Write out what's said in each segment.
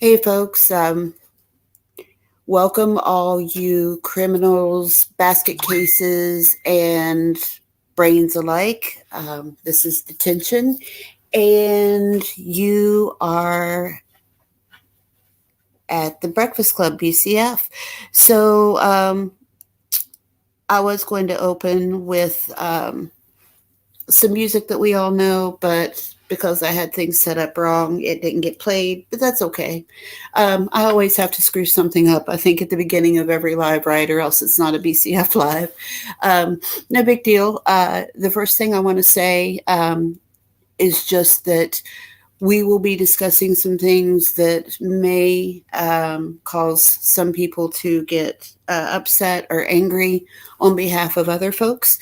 Hey, folks. Welcome, all you criminals, basket cases, and brains alike. This is Detention, and you are at the Breakfast Club, BCF. So, I was going to open with some music that we all know, but because I had things set up wrong, it didn't get played, but that's okay. I always have to screw something up, I think, at the beginning of every live, right? Or else it's not a BCF live. No big deal. The first thing I want to say is just that we will be discussing some things that may cause some people to get upset or angry on behalf of other folks.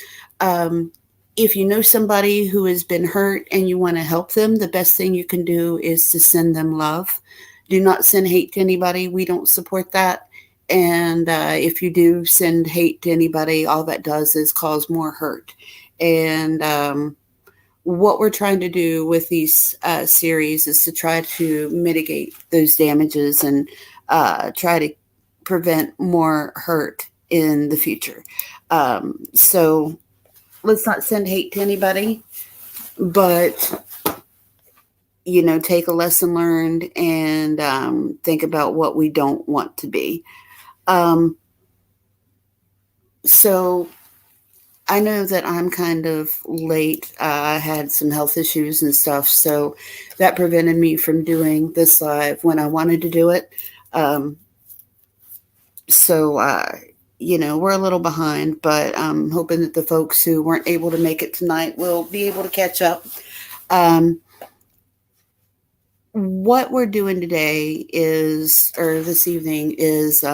If you know somebody who has been hurt and you want to help them, the best thing you can do is to send them love. Do not send hate to anybody. We don't support that. And if you do send hate to anybody, all that does is cause more hurt. And what we're trying to do with these series is to try to mitigate those damages and try to prevent more hurt in the future. So let's not send hate to anybody, but take a lesson learned and think about what we don't want to be. So I know that I'm kind of late. I had some health issues and stuff, so that prevented me from doing this live when I wanted to do it. So, we're a little behind, but I'm hoping that the folks who weren't able to make it tonight will be able to catch up. What we're doing today or this evening, is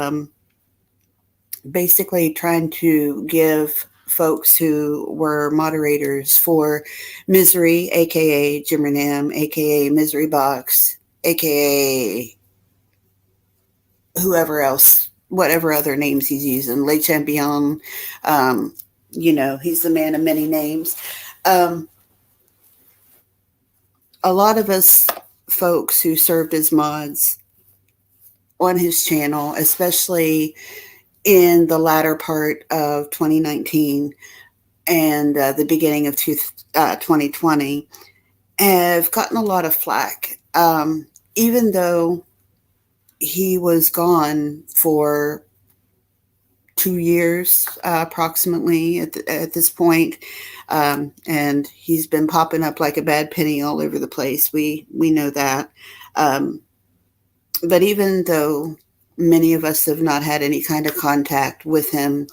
basically trying to give folks who were moderators for Misery, aka Jim Renam, aka Misery Box, aka whoever else, whatever other names he's using, Le Champion. He's the man of many names. A lot of us folks who served as mods on his channel, especially in the latter part of 2019 and the beginning of 2020, have gotten a lot of flack. Even though he was gone for 2 years approximately at this point, and he's been popping up like a bad penny all over the place. We know that. But even though many of us have not had any kind of contact with him,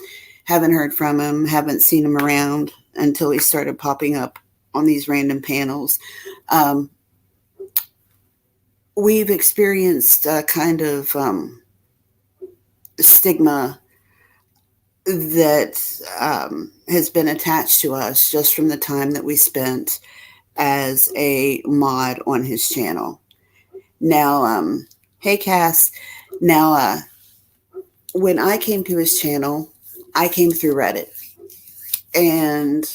haven't heard from him, haven't seen him around until he started popping up on these random panels, we've experienced a kind of stigma that has been attached to us just from the time that we spent as a mod on his channel. Now, hey Cass. Now, when I came to his channel, I came through Reddit, and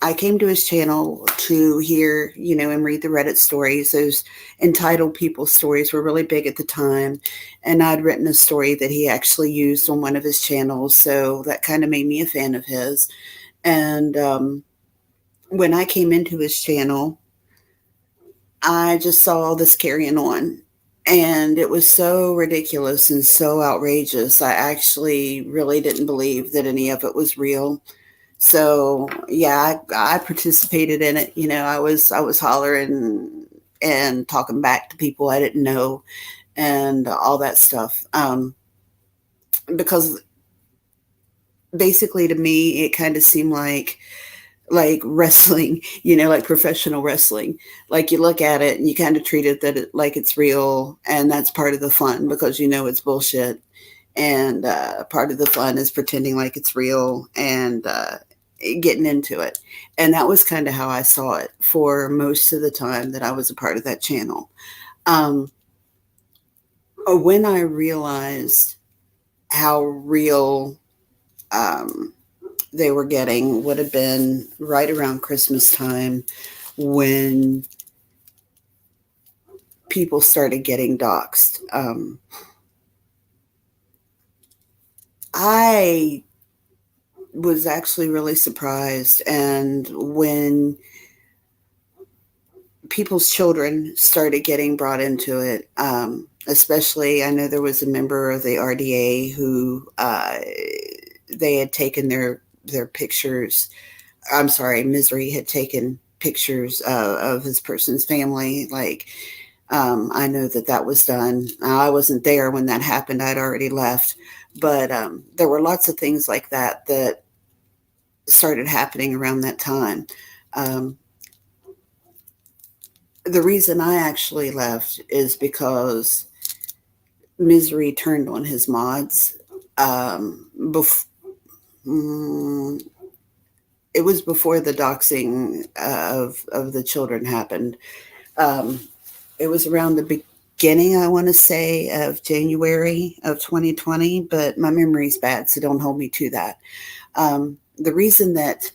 I came to his channel to hear, and read the Reddit stories. Those entitled people stories were really big at the time. And I'd written a story that he actually used on one of his channels. So that kind of made me a fan of his. And when I came into his channel, I just saw all this carrying on. And it was so ridiculous and so outrageous. I actually really didn't believe that any of it was real. So yeah, I participated in it. I was hollering and talking back to people I didn't know and all that stuff. Because basically to me, it kind of seemed like wrestling, like professional wrestling. Like you look at it and you kind of treat it like it's real, and that's part of the fun because it's bullshit. And part of the fun is pretending like it's real and getting into it. And that was kind of how I saw it for most of the time that I was a part of that channel. When I realized how real they were getting would have been right around Christmas time, when people started getting doxxed. I was actually really surprised, and when people's children started getting brought into it, especially I know there was a member of the RDA who they had taken their pictures. I'm sorry, Misery had taken pictures of his person's family. Like, I know that was done. I wasn't there when that happened. I'd already left. But there were lots of things like that that started happening around that time. The reason I actually left is because Misery turned on his mods. It was before the doxing of the children happened. It was around the beginning, I want to say, of January of 2020, but my memory's bad, so don't hold me to that. The reason that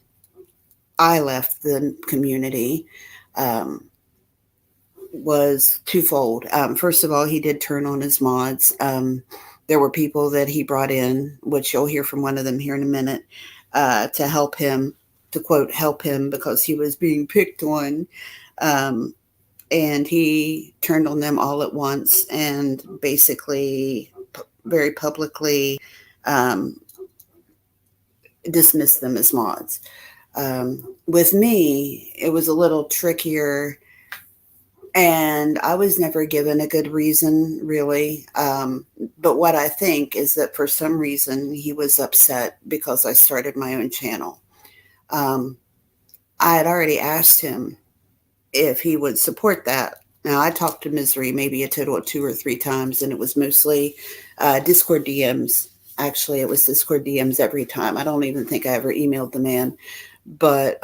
I left the community was twofold. First of all, he did turn on his mods. There were people that he brought in, which you'll hear from one of them here in a minute, to help him, to quote, help him because he was being picked on. And he turned on them all at once and basically very publicly dismissed them as mods. With me, it was a little trickier, and I was never given a good reason, really. But what I think is that for some reason, he was upset because I started my own channel. I had already asked him if he would support that. Now, I talked to Misery maybe a total of 2 or 3 times, and it was mostly Discord DMs. Actually, it was Discord DMs every time. I don't even think I ever emailed the man. But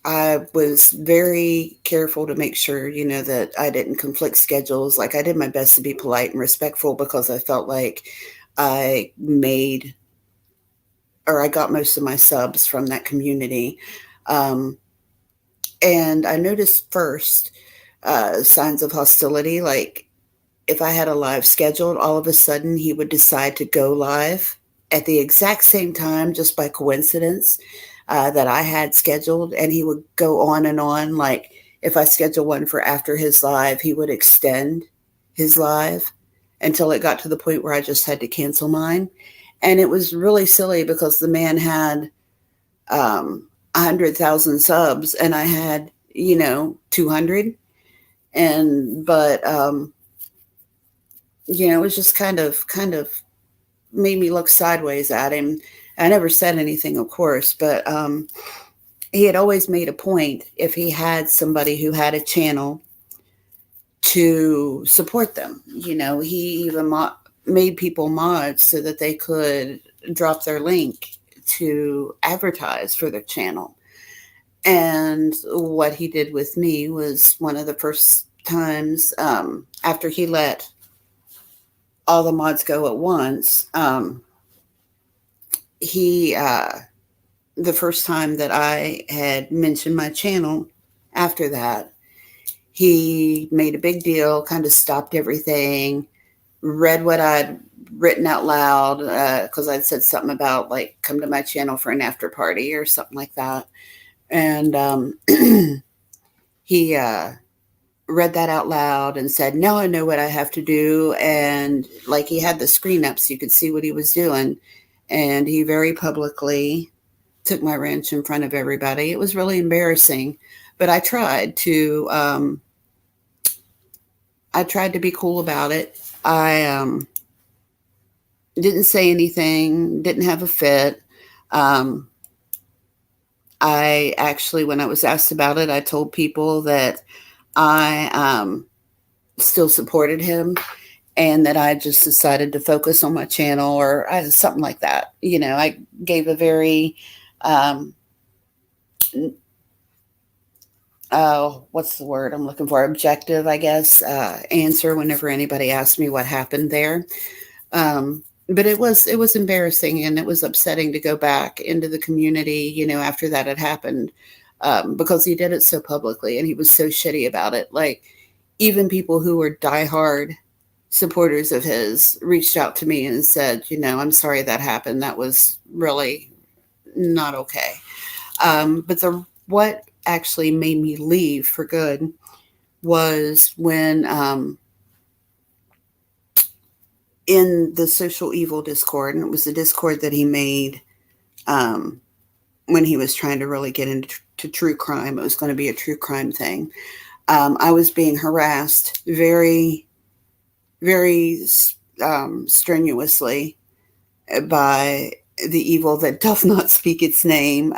I was very careful to make sure, that I didn't conflict schedules. Like, I did my best to be polite and respectful because I felt like I got most of my subs from that community. And I noticed first signs of hostility. Like, if I had a live scheduled, all of a sudden he would decide to go live at the exact same time, just by coincidence, that I had scheduled. And he would go on and on. Like, if I schedule one for after his live, he would extend his live until it got to the point where I just had to cancel mine. And it was really silly because the man had 100,000 subs and I had, 200. But it was just kind of made me look sideways at him. I never said anything, of course, but he had always made a point, if he had somebody who had a channel, to support them. He even made people mods so that they could drop their link to advertise for their channel. And what he did with me was one of the first times after he let all the mods go at once. The first time that I had mentioned my channel after that, he made a big deal, kind of stopped everything, read what I'd written out loud, because I'd said something about, like, come to my channel for an after party or something like that. And he read that out loud and said, now I know what I have to do. And like, he had the screen up so you could see what he was doing. And he very publicly took my wrench in front of everybody. It was really embarrassing, but I tried to be cool about it. I didn't say anything, didn't have a fit. I actually, when I was asked about it, I told people that I still supported him and that I just decided to focus on my channel or something like that. I gave a very, what's the word I'm looking for? Objective, I guess, answer whenever anybody asked me what happened there. But it was embarrassing and it was upsetting to go back into the community, after that had happened. because he did it so publicly and he was so shitty about it. Like, even people who were diehard supporters of his reached out to me and said, I'm sorry that happened. That was really not okay. But what actually made me leave for good was when in the social evil Discord, and it was the Discord that he made when he was trying to really get into true crime. It was going to be a true crime thing. I was being harassed very, very strenuously by the evil that doth not speak its name.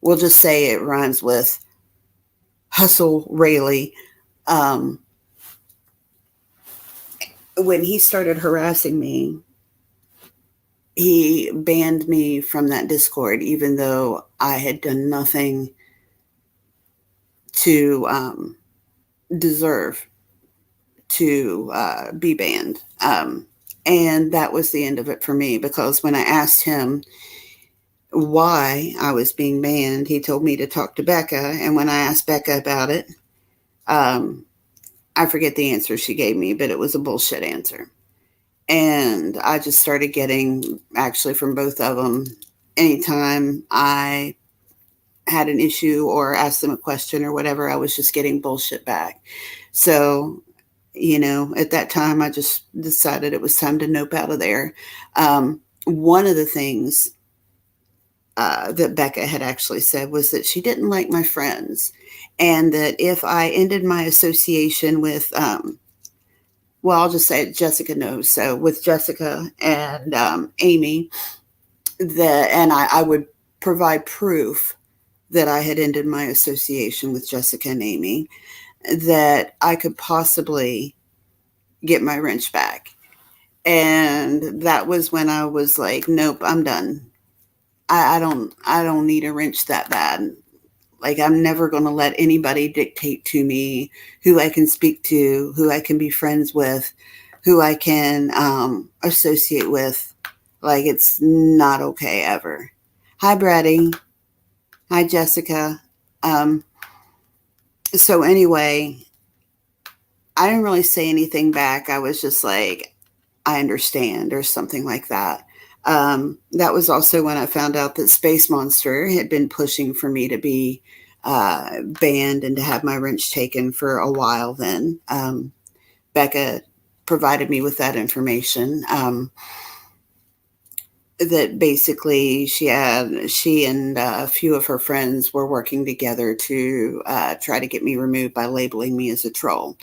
We'll just say it rhymes with Hustle Rayleigh. When he started harassing me, he banned me from that Discord, even though I had done nothing to deserve to be banned. And that was the end of it for me, because when I asked him why I was being banned, he told me to talk to Becca. And when I asked Becca about it, I forget the answer she gave me, but it was a bullshit answer. And I just started getting, actually from both of them, anytime I had an issue or asked them a question or whatever, I was just getting bullshit back. So, at that time, I just decided it was time to nope out of there. One of the things that Becca had actually said was that she didn't like my friends, and that if I ended my association with, well, I'll just say it, Jessica knows. So with Jessica and Amy, and I would provide proof that I had ended my association with Jessica and Amy, that I could possibly get my wrench back. And that was when I was like, nope, I'm done. I don't need a wrench that bad. Like, I'm never going to let anybody dictate to me who I can speak to, who I can be friends with, who I can associate with. Like, it's not okay ever. Hi, Brady. Hi, Jessica. So anyway, I didn't really say anything back. I was just like, I understand, or something like that. That was also when I found out that Space Monster had been pushing for me to be banned and to have my wrench taken for a while then. Becca provided me with that information. That basically she and a few of her friends were working together to try to get me removed by labeling me as a troll.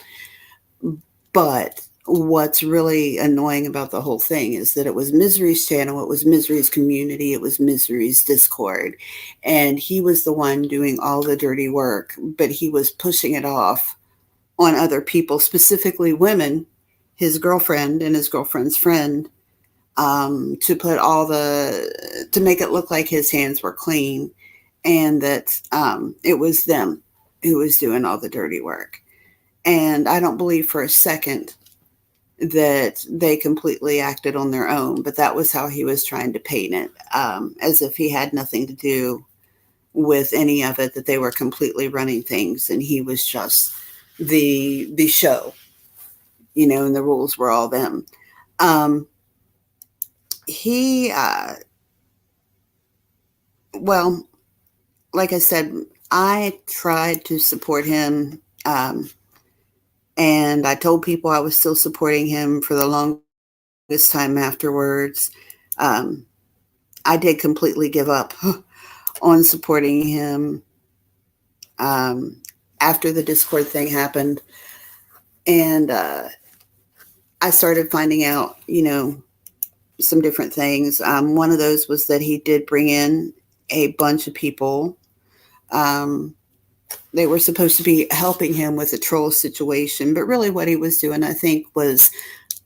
But what's really annoying about the whole thing is that it was Misery's channel, it was Misery's community, it was Misery's Discord, and he was the one doing all the dirty work, but he was pushing it off on other people, specifically women, his girlfriend and his girlfriend's friend, to make it look like his hands were clean, and that it was them who was doing all the dirty work. And I don't believe for a second that they completely acted on their own, but that was how he was trying to paint it, as if he had nothing to do with any of it, that they were completely running things and he was just the show, and the rules were all them. He, well, like I said, I tried to support him, and I told people I was still supporting him for the longest time afterwards. I did completely give up on supporting him after the Discord thing happened. And I started finding out, some different things. One of those was that he did bring in a bunch of people. They were supposed to be helping him with a troll situation, but really what he was doing, I think, was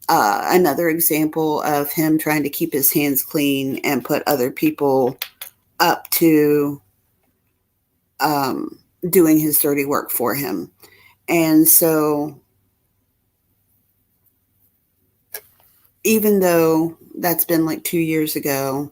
another example of him trying to keep his hands clean and put other people up to doing his dirty work for him. And so, even though that's been like 2 years ago,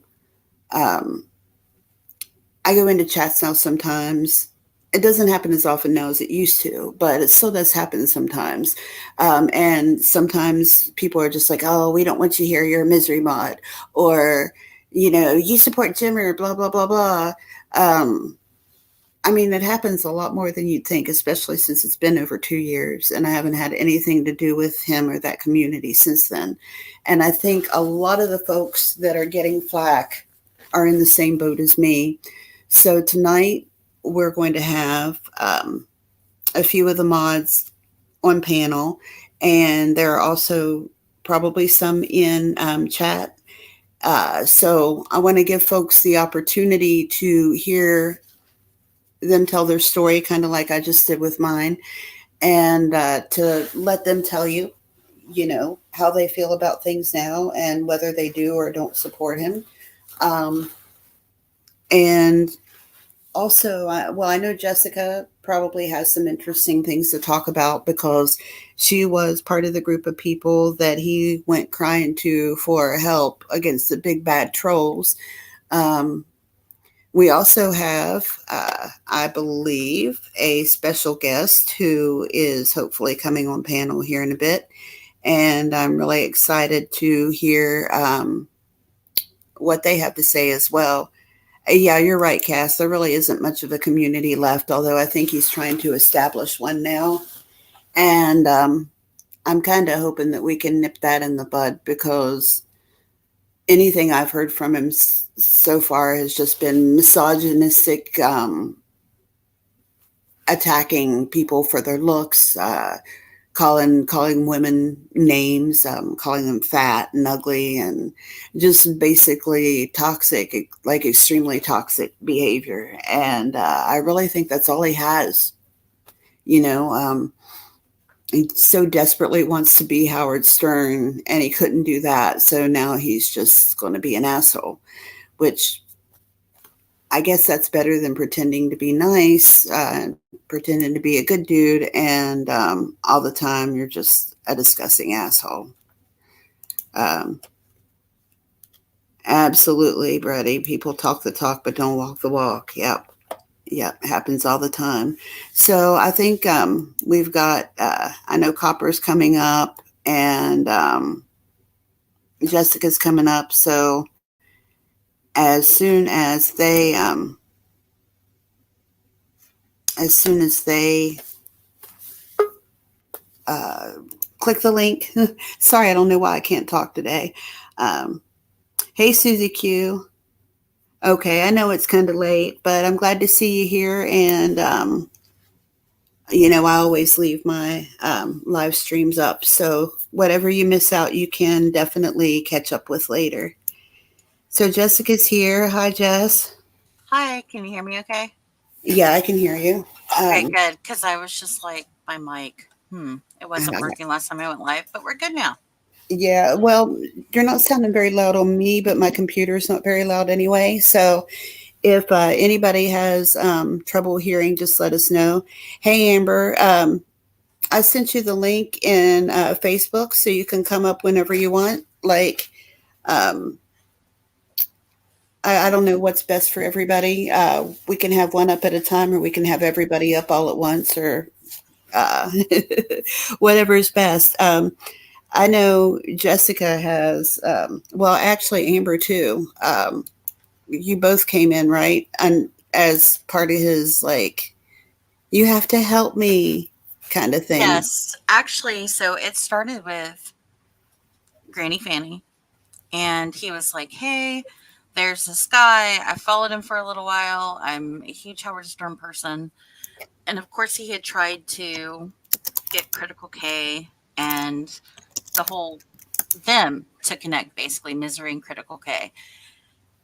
I go into chats now sometimes. It doesn't happen as often now as it used to, but it still does happen sometimes. And sometimes people are just like, "Oh, we don't want you here. You're a misery mod," or you support Jimmer, blah blah blah blah. Um, I mean, it happens a lot more than you'd think, especially since it's been over 2 years, and I haven't had anything to do with him or that community since then. And I think a lot of the folks that are getting flack are in the same boat as me. So tonight we're going to have a few of the mods on panel, and there are also probably some in chat. So I want to give folks the opportunity to hear them tell their story, kind of like I just did with mine, and to let them tell you, how they feel about things now and whether they do or don't support him. Um, and also, I know Jessica probably has some interesting things to talk about because she was part of the group of people that he went crying to for help against the big bad trolls. Um, we also have, I believe, a special guest who is hopefully coming on panel here in a bit. And I'm really excited to hear what they have to say as well. Yeah, you're right, Cass. There really isn't much of a community left, although I think he's trying to establish one now. And I'm kind of hoping that we can nip that in the bud because anything I've heard from him so far has just been misogynistic, attacking people for their looks, calling women names, calling them fat and ugly, and just basically toxic, like extremely toxic behavior. And I really think that's all he has. You know, he so desperately wants to be Howard Stern, and he couldn't do that. So now he's just going to be an asshole, which I guess that's better than pretending to be nice, pretending to be a good dude, and all the time you're just a disgusting asshole. Um, Absolutely, Brady. People talk the talk but don't walk the walk. Yep. Yep. Happens all the time. So I think we've got, I know Copper's coming up and Jessica's coming up. So as soon as they uh, click the link. Sorry, I don't know why I can't talk today. Um, hey, Susie Q. Okay, I know it's kind of late, but I'm glad to see you here. And, I always leave my live streams up. So whatever you miss out, you can definitely catch up with later. So Jessica's here. Hi, Jess. Hi, can you hear me okay? Yeah, I can hear you. Okay, Um, good. Because I was just like, my mic, it wasn't working last time I went live, but we're good now. yeah, well, you're not sounding very loud on me, but my computer's not very loud anyway. So if anybody has trouble hearing, just let us know. Hey, Amber, I sent you the link in Facebook so you can come up whenever you want. Like, um, I don't know what's best for everybody. We can have one up at a time, or we can have everybody up all at once, or uh, whatever is best. I know Jessica has, well, actually, Amber too. You both came in, right? And as part of his, like, you have to help me kind of thing. Yes, actually, so it started with Granny Fanny, and he was like, hey, there's this guy. I followed him for a little while. I'm a huge Howard Stern person. And of course, he had tried to get Critical K and the whole them to connect, basically, Misery and Critical K.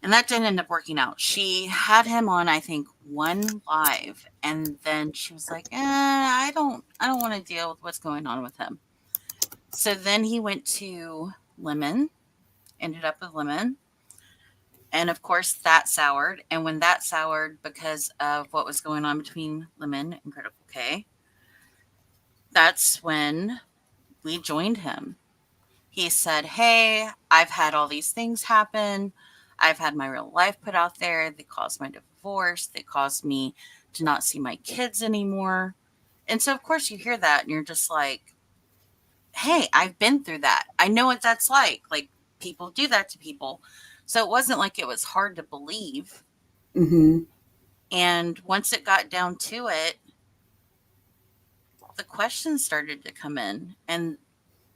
And that didn't end up working out. She had him on, I think, one live, and then she was like, I don't want to deal with what's going on with him. So then he went to Lemon, ended up with Lemon, and of course that soured. And when that soured because of what was going on between Lemon and Critical K, that's when we joined him. He said, hey, I've had all these things happen. I've had my real life put out there. They caused my divorce. They caused me to not see my kids anymore. And so, of course, you hear that and you're just like, hey, I've been through that. I know what that's like. Like, people do that to people. So it wasn't like it was hard to believe. Mm-hmm. And once it got down to it, the questions started to come in. And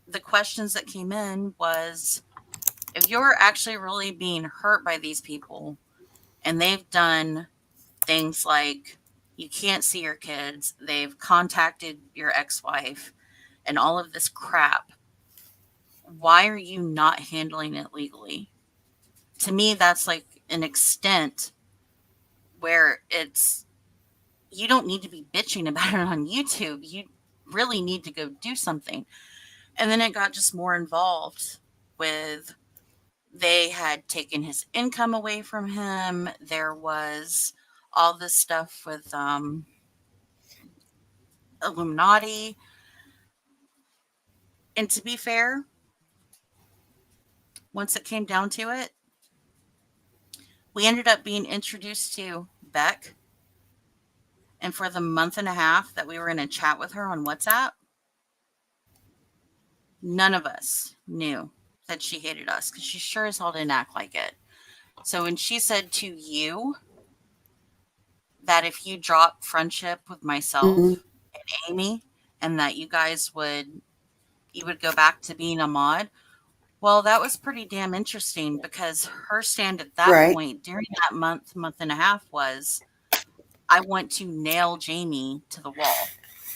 the questions that came in was, if you're actually really being hurt by these people and they've done things like you can't see your kids, they've contacted your ex-wife, and all of this crap, why are you not handling it legally? To me, that's like an extent where it's, you don't need to be bitching about it on YouTube. You really need to go do something. And then it got just more involved with, they had taken his income away from him. There was all this stuff with Illuminati. And to be fair, once it came down to it, we ended up being introduced to Beck. And for the month and a half that we were in a chat with her on WhatsApp, none of us knew that she hated us, because she sure as hell didn't act like it. So when she said to you that if you drop friendship with Mm-hmm. myself and Amy, and that you would go back to being a mod, well, that was pretty damn interesting, because her stand at that Right. point during that month and a half was, I want to nail Jamie to the wall.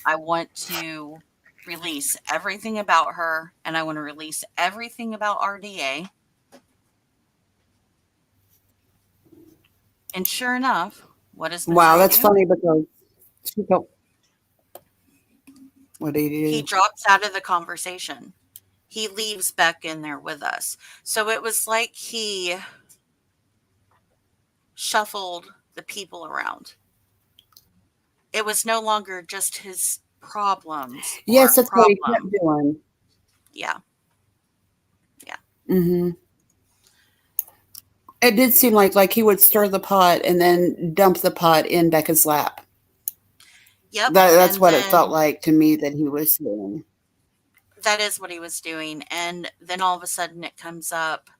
I want to release everything about her, and I want to release everything about RDA. And sure enough, what does Wow, Misery that's do? funny because she don't. What did he He do? drops out of the conversation. He leaves Beck in there with us. So it was like he shuffled the people around. It was no longer just his problems or Yes, a that's what he kept problem. doing. Yeah, yeah. Mm-hmm. It did seem like he would stir the pot and then dump the pot in Becca's lap. Yep. That's And what it felt then like to me that he was doing. that is what he was doing. And then all of a sudden it comes up.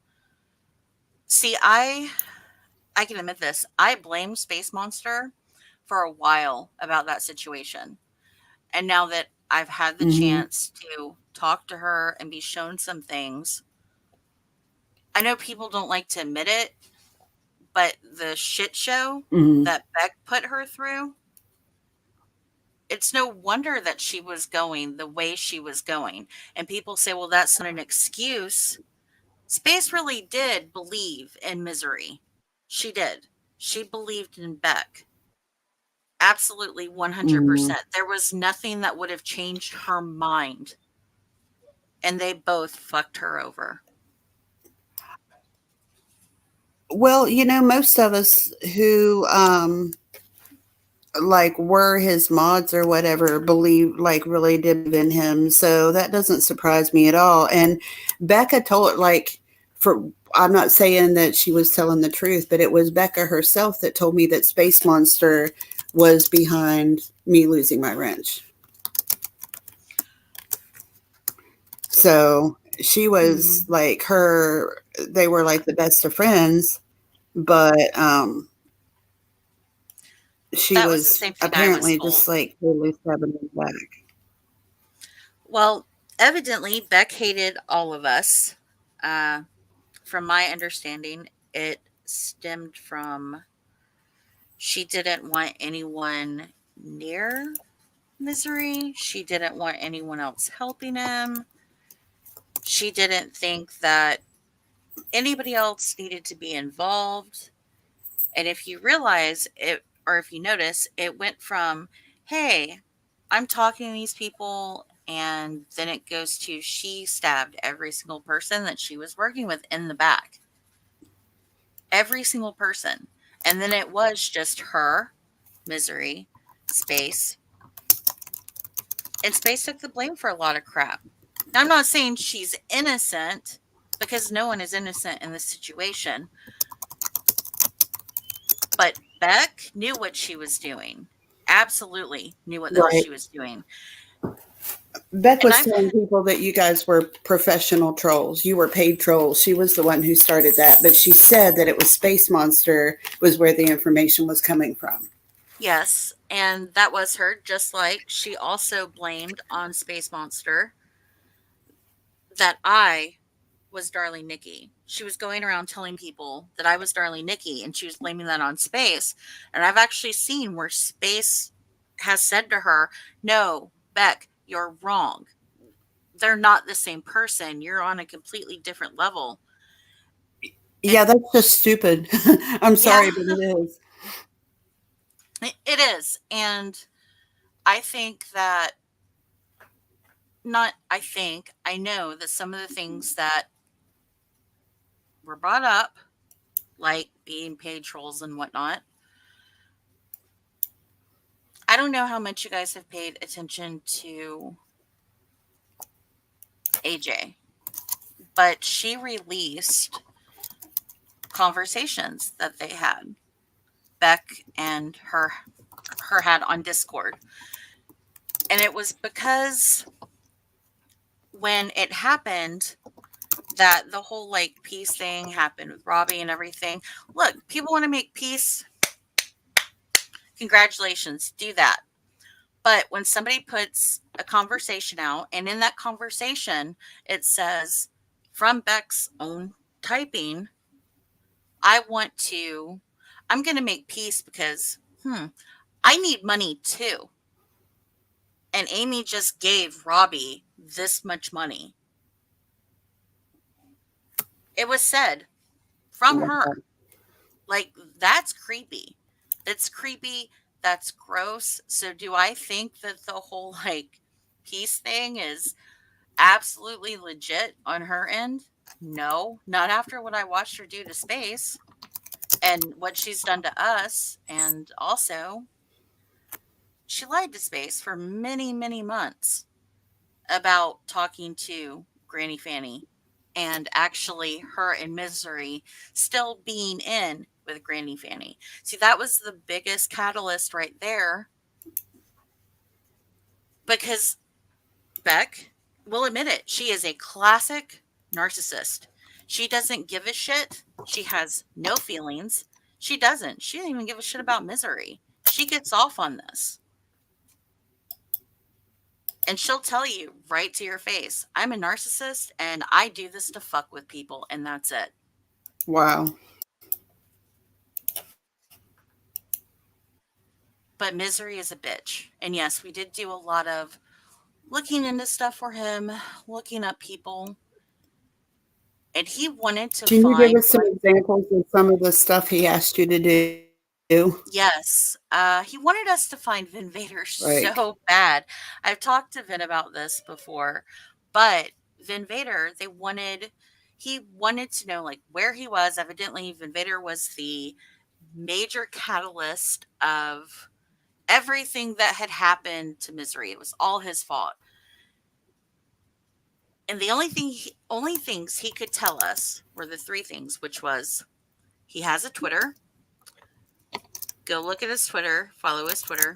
See, I can admit this. I blamed Space Monster for a while about that situation. And now that I've had the Mm-hmm. chance to talk to her and be shown some things, I know people don't like to admit it, but the shit show Mm-hmm. that Beck put her through, it's no wonder that she was going the way she was going. And people say, well, that's not an excuse. Space really did believe in Misery. She did. She believed in Beck. Absolutely Mm-hmm. 100%. There was nothing that would have changed her mind. And they both fucked her over. Well, most of us who like were his mods or whatever believe like really did believe in him, so that doesn't surprise me at all. And Becca told like for I'm not saying that she was telling the truth, but it was Becca herself that told me that Space Monster was behind me losing my wrench. So she was Mm. like they were like the best of friends, but she That was the was same thing I was apparently just told. like totally stabbing him back. Well, evidently, Beck hated all of us. Uh, from my understanding, it stemmed from, she didn't want anyone near Misery. She didn't want anyone else helping him. She didn't think that anybody else needed to be involved. And if you realize it, or if you notice, it went from, hey, I'm talking to these people, and then it goes to, she stabbed every single person that she was working with in the back. Every single person. And then it was just her, Misery, Space. And Space took the blame for a lot of crap. Now, I'm not saying she's innocent, because no one is innocent in this situation. But Beck knew what she was doing. Absolutely knew what the hell Right. she was doing. Beck And was I've telling people that you guys were professional trolls. You were paid trolls. She was the one who started that, but she said that it was Space Monster was where the information was coming from. yes, and that was her, just like she also blamed on Space Monster that I was Darling Nikki. She was going around telling people that I was Darling Nikki, and she was blaming that on Space. And I've actually seen where Space has said to her, "No, Beck, you're wrong. They're not the same person. You're on a completely different level." And Yeah, that's just stupid. I'm yeah, sorry, but it is. it is. And I think that, not I think, I know that some of the things that were brought up, like being paid trolls and whatnot, I don't know how much you guys have paid attention to AJ, but she released conversations that they had, Beck and her had on Discord. And it was because when it happened, that the whole like peace thing happened with Robbie and everything. Look, people want to make peace. Congratulations, do that. But when somebody puts a conversation out, and in that conversation, it says, from Beck's own typing, I want to, I'm going to make peace because, I need money too. And Amy just gave Robbie this much money. It was said from her. Like, that's creepy. It's creepy. That's gross. So, do I think that the whole like peace thing is absolutely legit on her end? No, not after what I watched her do to Space and what she's done to us. And also, she lied to Space for many, many months about talking to Granny Fanny, and actually her and Misery still being in with Granny Fanny. See, that was the biggest catalyst right there, because Beck will admit it. She is a classic narcissist. She doesn't give a shit. She has no feelings. She doesn't. She doesn't even give a shit about Misery. She gets off on this. And she'll tell you right to your face, I'm a narcissist and I do this to fuck with people, and that's it. Wow. But Misery is a bitch. And yes, we did do a lot of looking into stuff for him, looking up people. And he wanted to Can you give find us some what. examples of some of the stuff he asked you to do? Yes, he wanted us to find Vin Vader Like, so bad. I've talked to Vin about this before, but Vin Vader, he wanted to know like where he was. Evidently, Vin Vader was the major catalyst of everything that had happened to Misery. It was all his fault. And the only things he could tell us were the three things, which was he has a Twitter. Go look at his Twitter, follow his Twitter.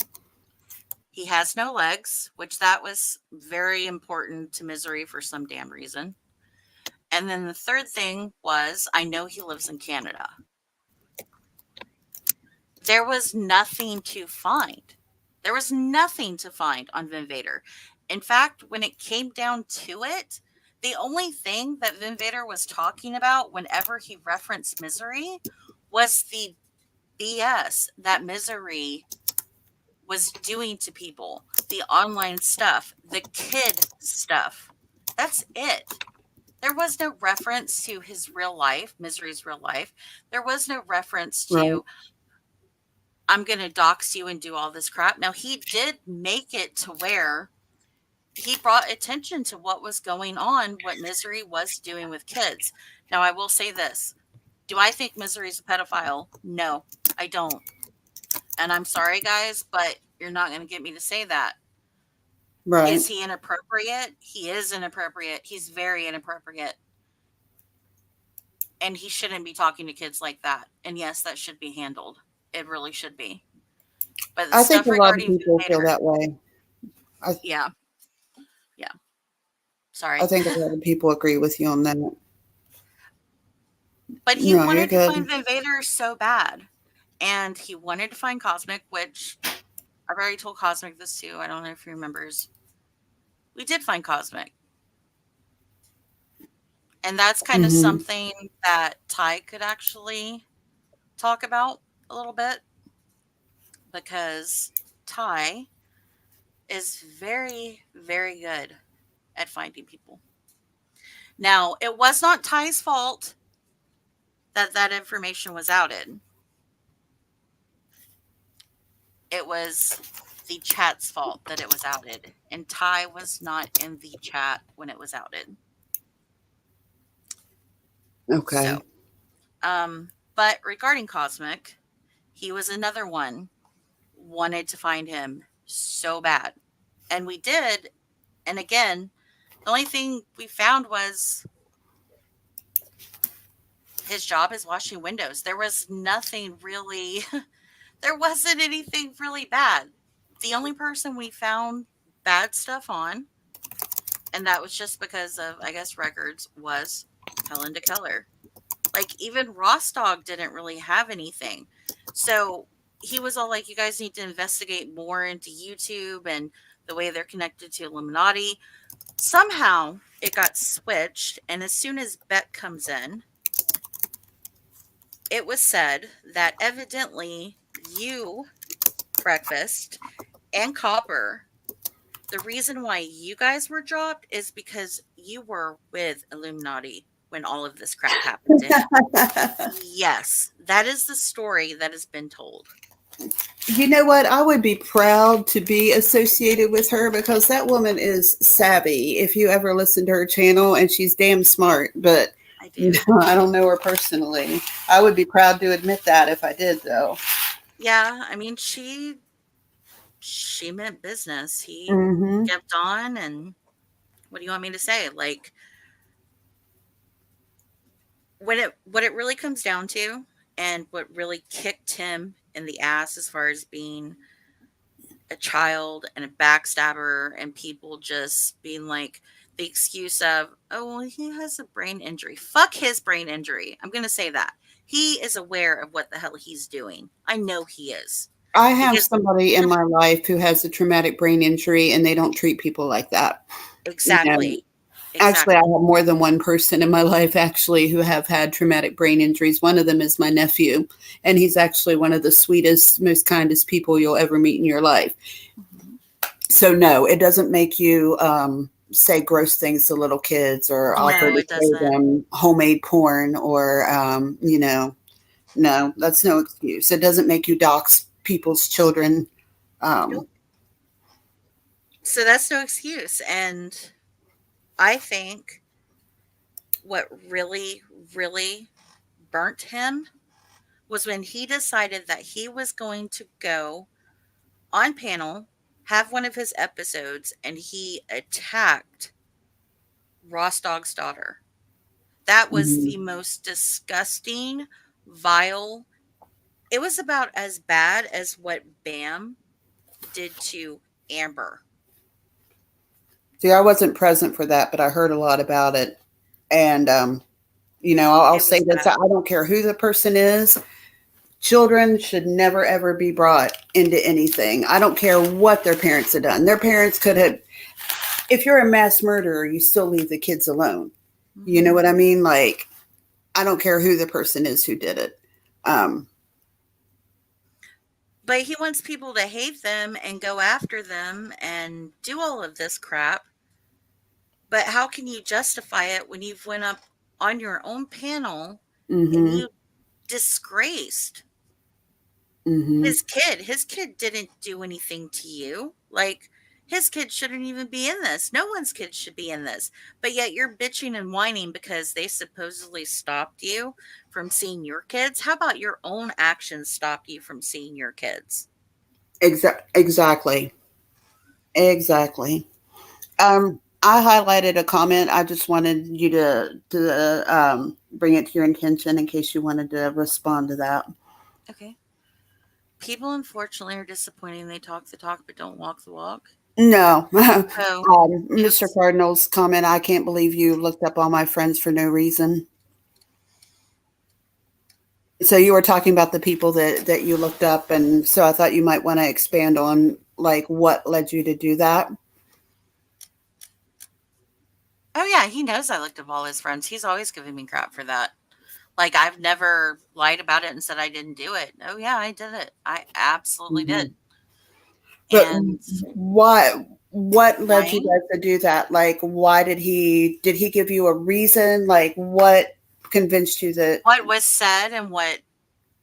He has no legs, which that was very important to Misery for some damn reason. And then the third thing was, I know he lives in Canada. There was nothing to find. There was nothing to find on Vin Vader. In fact, when it came down to it, the only thing that Vin Vader was talking about whenever he referenced Misery was the BS that Misery was doing to people, the online stuff, the kid stuff. That's it. There was no reference to his real life, Misery's real life. There was no reference right, to, I'm going to dox you and do all this crap. Now, he did make it to where he brought attention to what was going on, what Misery was doing with kids. Now, I will say this. Do I think Misery's a pedophile? No, I don't. And I'm sorry, guys, but you're not going to get me to say that. right. Is he inappropriate? He is inappropriate. He's very inappropriate. And he shouldn't be talking to kids like that. And yes, that should be handled. it really should be. But the I think stuff a lot of regarding people feel Vader, that way. I, yeah, yeah. I Sorry. think a lot of people agree with you on that. But he No, you're wanted to find good. Van Vader so bad. And he wanted to find Cosmic, which I've already told Cosmic this too. I don't know if he remembers. We did find Cosmic. And that's kind of Hmm. something that Ty could actually talk about a little bit because Ty is very, very good at finding people. Now, it was not Ty's fault that that information was outed. It was the chat's fault that it was outed, and Ty was not in the chat when it was outed. Okay. So, but regarding Cosmic, he was another one wanted to find him so bad, and we did. And again, the only thing we found was his job is washing windows. There was nothing really. There wasn't anything really bad. The only person we found bad stuff on, and that was just because of, I guess, records, was Helen DeKellar. Like, even Rostog didn't really have anything. So he was all like, you guys need to investigate more into YouTube and the way they're connected to Illuminati. Somehow it got switched, and as soon as Beck comes in, it was said that evidently you, Breakfast, and Copper, the reason why you guys were dropped is because you were with Illuminati when all of this crap happened to him. Yes, that is the story that has been told. You know what? I would be proud to be associated with her because that woman is savvy. If you ever listen to her channel, and she's damn smart, but I do. no, I don't know her personally. I would be proud to admit that if I did, though. Yeah, I mean, she meant business. He Hmm. kept on, and what do you want me to say? Like, what it really comes down to, and what really kicked him in the ass as far as being a child and a backstabber, and people just being like, the excuse of, oh, well, he has a brain injury. Fuck his brain injury. I'm going to say that. He is aware of what the hell he's doing. I know he is. I have Because somebody in my life who has a traumatic brain injury, and they don't treat people like that. You know, exactly. actually, I Exactly. have more than one person in my life actually who have had traumatic brain injuries. One of them is my nephew, and he's actually one of the sweetest, most kindest people you'll ever meet in your life. Mhm. So no, it doesn't make you say gross things to little kids or offer No, to it show doesn't. them homemade porn or no, that's no excuse. It doesn't make you dox people's children. Um, Nope. So that's no excuse. And I think what really, really burnt him was when he decided that he was going to go on panel, have one of his episodes, and he attacked Ross Dog's daughter. That was mhm. the most disgusting, vile. It was about as bad as what Bam did to Amber. See, I wasn't present for that, but I heard a lot about it. And I'll It say was this: bad. I don't care who the person is. Children should never ever be brought into anything. I don't care what their parents have done. Their parents could have. If you're a mass murderer, you still leave the kids alone. You know Hmm. what I mean? Like, I don't care who the person is who did it. Um, But he wants people to hate them and go after them and do all of this crap. But how can you justify it when you've went up on your own panel and mm-hmm, you disgraced mm-hmm. his kid? His kid didn't do anything to you. Like, his kid shouldn't even be in this. No one's kid should be in this. But yet you're bitching and whining because they supposedly stopped you from seeing your kids. How about your own actions stopped you from seeing your kids? Exactly. Exactly. I highlighted a comment. I just wanted you to bring it to your attention in case you wanted to respond to that. Okay. People unfortunately are disappointing. They talk the talk but don't walk the walk. No. So Mr. it's Cardinal's comment, I can't believe you looked up all my friends for no reason. So you were talking about the people that you looked up, and so I thought you might want to expand on like what led you to do that. oh yeah, he knows I looked up all his friends. He's always giving me crap for that. Like I've never lied about it and said I didn't do it. Oh yeah, I did it. I absolutely Mhm. did. But And what led you lying, guys to do that? Like, why did he give you a reason? Like, what convinced you that? what was said and what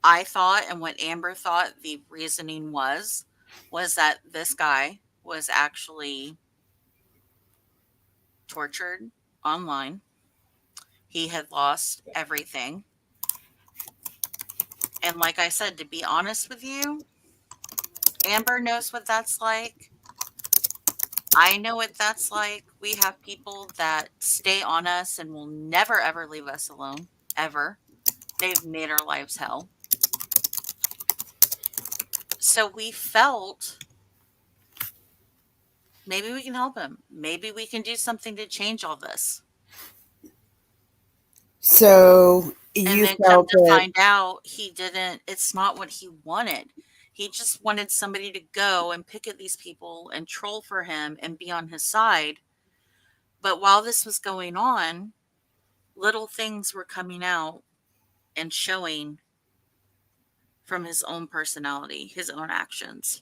I thought and what Amber thought the reasoning was that this guy was actually tortured online. He had lost everything. And like I said, to be honest with you, Amber knows what that's like. I know what that's like. We have people that stay on us and will never ever leave us alone, ever. They've made our lives hell. So we felt maybe we can help him. Maybe we can do something to change all this. So And you then come felt to that. find out he didn't, it's not what he wanted. He just wanted somebody to go and pick at these people and troll for him and be on his side. But while this was going on, little things were coming out and showing from his own personality, his own actions.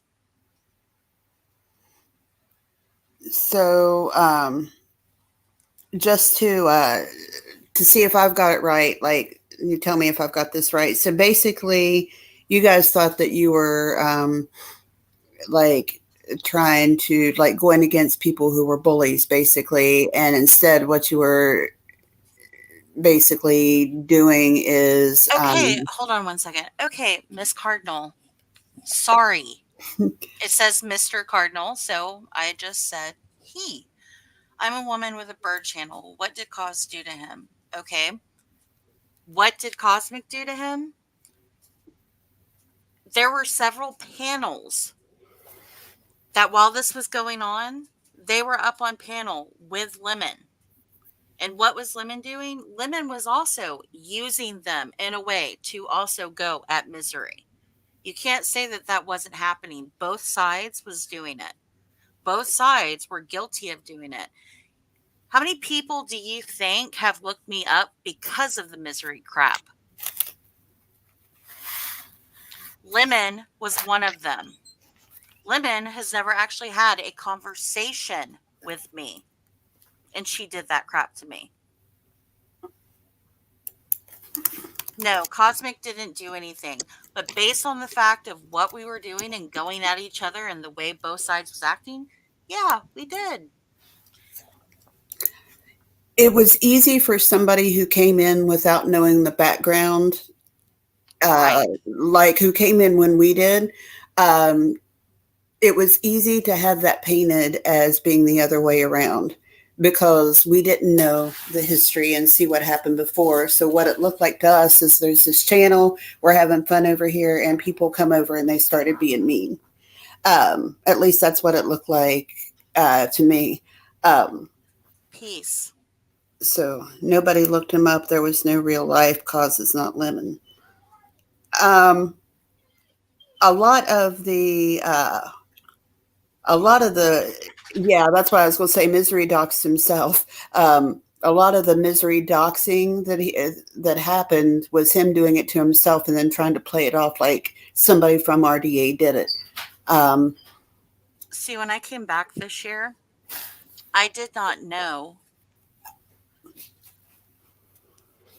So just to see if I've got it right, like you tell me if I've got this right. So basically, you guys thought that you were like trying to like going against people who were bullies, basically, and instead, what you were basically doing is Okay, hold on one second. Okay, Miss Cardinal, sorry. It says Mr. Cardinal, so I just said he. I'm a woman with a bird channel. What did Cos do to him? Okay. What did Cosmic do to him? There were several panels that while this was going on, they were up on panel with Lemon. And what was Lemon doing? Lemon was also using them in a way to also go at Misery. You can't say that that wasn't happening. Both sides was doing it. Both sides were guilty of doing it. How many people do you think have looked me up because of the Misery crap? Lemon was one of them. Lemon has never actually had a conversation with me, and she did that crap to me. No, Cosmic didn't do anything. But based on the fact of what we were doing and going at each other and the way both sides was acting, yeah, we did. it was easy for somebody who came in without knowing the background, Right. like who came in when we did. Um, it was easy to have that painted as being the other way around because we didn't know the history and see what happened before. So what it looked like to us is there's this channel, we're having fun over here, and people come over and they started being mean. At least that's what it looked like to me. Um, Peace. so nobody looked him up. There was no real life causes, not lemon. Um, a lot of the a lot of the yeah, that's why I was going to say misery doxed himself. A lot of the misery doxing that happened was him doing it to himself and then trying to play it off like somebody from RDA did it. Um, See, when I came back this year, I did not know.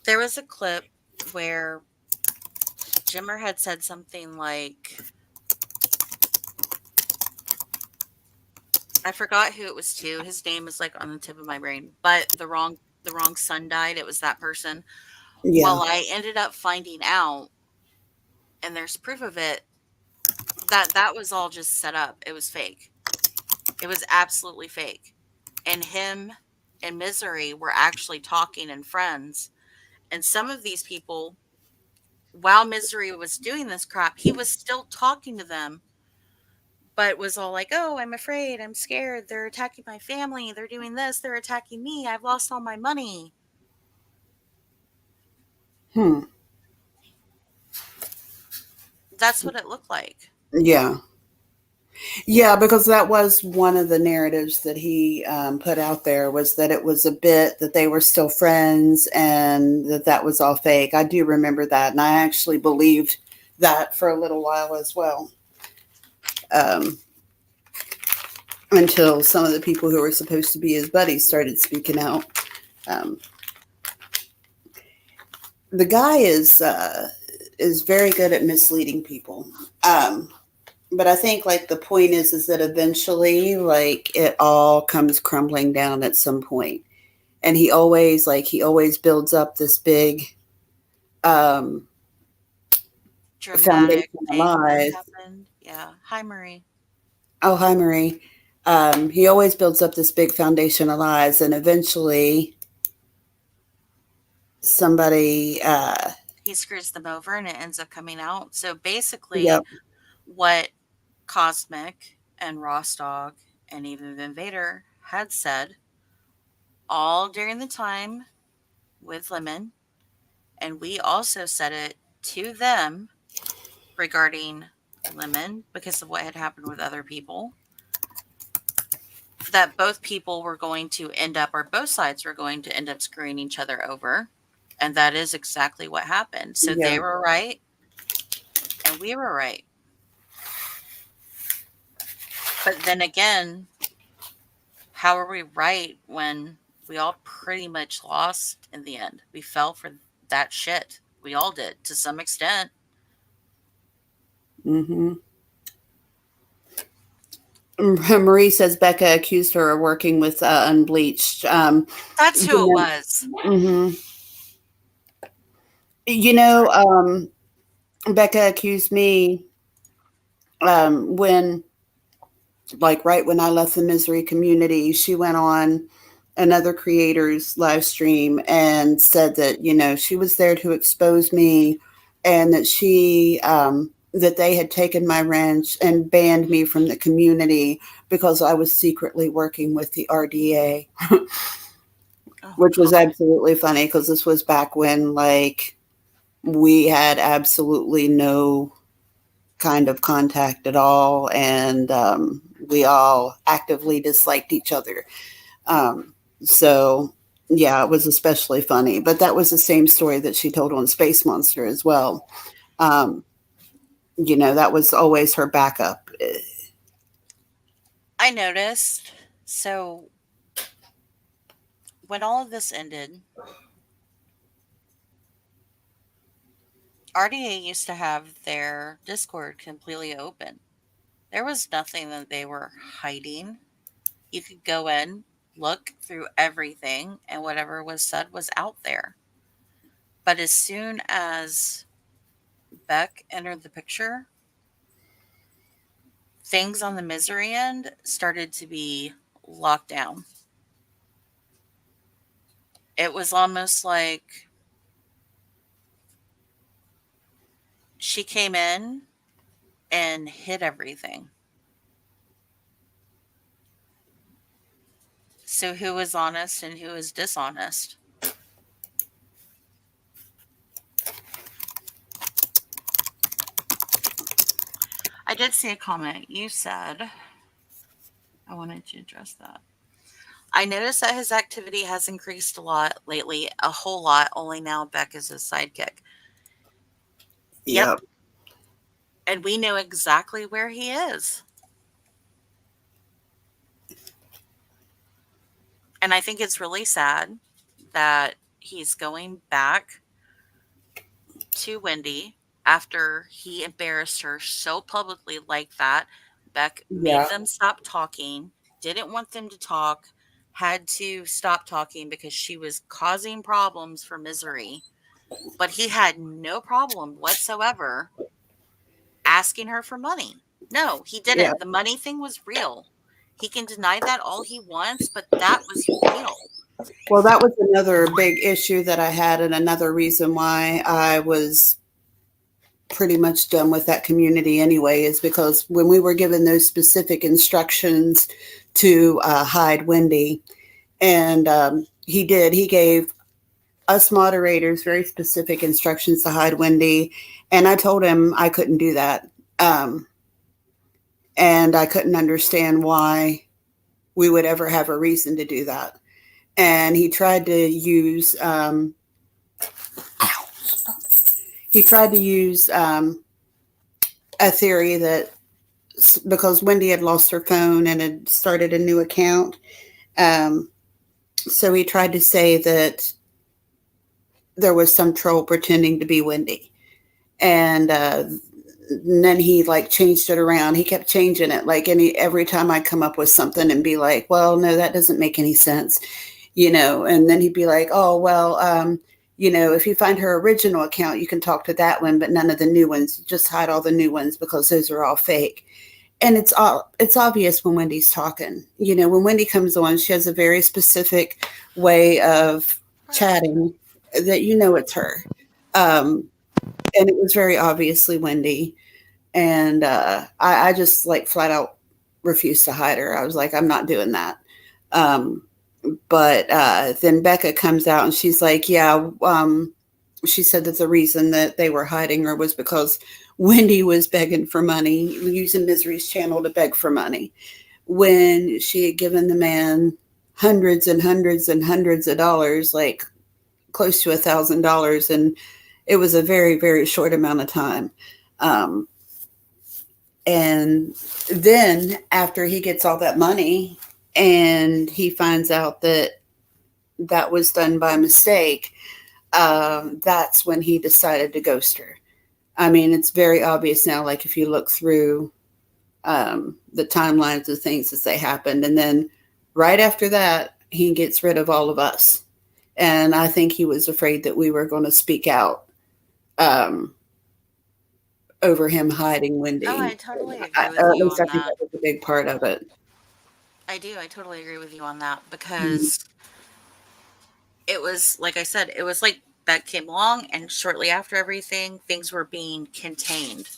There was a clip where Jimmer had said something like, I forgot who it was to. His name is like on the tip of my brain, but the wrong son died. It was that person. yeah, Well, I ended up finding out, and there's proof of it, that that was all just set up. It was fake. It was absolutely fake. And him and Misery were actually talking and friends. And some of these people while Misery was doing this crap, he was still talking to them, but was all like, "Oh, I'm afraid. I'm scared. They're attacking my family. They're doing this. They're attacking me. I've lost all my money." Hmm. That's what it looked like. Yeah. Yeah, because that was one of the narratives that he put out there, was that it was a bit that they were still friends and that that was all fake. I do remember that, and I actually believed that for a little while as well, um, until some of the people who were supposed to be his buddies started speaking out. Um, the guy is very good at misleading people. But I think like the point is that eventually like it all comes crumbling down at some point. And he always builds up this big um Dramatic foundation of thing that lies. happened. Yeah. Hi, Marie. Oh, hi Marie. He always builds up this big foundation of lies, and eventually somebody He screws them over and it ends up coming out. So basically, yep, what Cosmic and Rostog and even Invader had said all during the time with Lemon, and we also said it to them regarding Lemon because of what had happened with other people, that both people were going to end up, or both sides were going to end up screwing each other over. And that is exactly what happened. So yeah. they were right and we were right. But then again, how are we right when we all pretty much lost in the end? We fell for that shit. We all did to some extent. Hmm. Marie says Becca accused her of working with Unbleached. That's You who it know, was. mhm. You know, Sorry. Becca accused me when, like, right when I left the misery community, she went on another creator's live stream and said that, you know, she was there to expose me, and that that they had taken my ranch and banned me from the community because I was secretly working with the RDA, Oh, which was God. absolutely funny because this was back when, like, we had absolutely no kind of contact at all, and we all actively disliked each other. So, yeah, it was especially funny. But that was the same story that she told on Space Monster as well. Um, you know, that was always her backup. I noticed. So when all of this ended, RDA used to have their Discord completely open. There was nothing that they were hiding. You could go in, look through everything, and whatever was said was out there. But as soon as Beck entered the picture, things on the misery end started to be locked down. It was almost like she came in and hid everything. So, who was honest and who was dishonest? I did see a comment. You said, I wanted to address that. I noticed that his activity has increased a lot lately, a whole lot, only now Beck is his sidekick. Yep. Yep. And we know exactly where he is. And I think it's really sad that he's going back to Wendy after he embarrassed her so publicly like that. Beck made Yeah. them stop talking, didn't want them to talk, had to stop talking because she was causing problems for misery. But he had no problem whatsoever asking her for money. No, he Yeah. didn't. The money thing was real. He can deny that all he wants, but that was real. Well, that was another big issue that I had, and another reason why I was pretty much done with that community anyway, is because when we were given those specific instructions to hide Wendy, and he gave us moderators very specific instructions to hide Wendy, and I told him I couldn't do that, um, and I couldn't understand why we would ever have a reason to do that. And he tried to use a theory that because Wendy had lost her phone and had started a new account, um, so he tried to say that there was some troll pretending to be Wendy, and then he like changed it around. He kept changing it, like every time I come up with something and be like, "Well, no, that doesn't make any sense," and then he'd be like, "Oh, well, if you find her original account, you can talk to that one, but none of the new ones. Just hide all the new ones because those are all fake." And it's obvious when Wendy's talking. When Wendy comes on, she has a very specific way of chatting that it's her. Um, and it was very obviously Wendy. And I just like flat out refused to hide her. I was like, I'm not doing that. Um, but then Becca comes out and she's like, yeah, she said that the reason that they were hiding her was because Wendy was begging for money, using Misery's channel to beg for money, when she had given the man hundreds and hundreds and hundreds of dollars, like close to $1,000, and it was a very, very short amount of time. Um, and then after he gets all that money and he finds out that that was done by mistake, that's when he decided to ghost her. I mean, it's very obvious now, like if you look through the timelines of things as they happened. And then right after that, he gets rid of all of us. And I think he was afraid that we were going to speak out um, over him hiding Oh, I Wendy. totally agree with Or at you least I on think that. that was a big part of it. I do. I totally agree with you on that Mm-hmm. because it was, like I said, it was like that came along, and shortly after everything, things were being contained.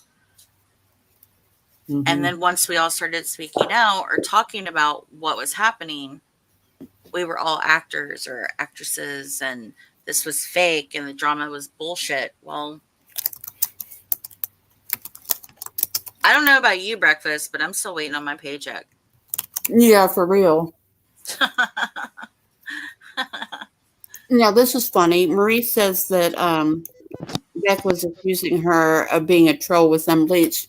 And Mm-hmm. then once we all started speaking out or talking about what was happening, we were all actors or actresses, and this was fake and the drama was bullshit. Well, I don't know about you, Breakfast, but I'm still waiting on my paycheck. Yeah, for real. Now, this is funny. Marie says that Beck was accusing her of being a troll with Unbleached.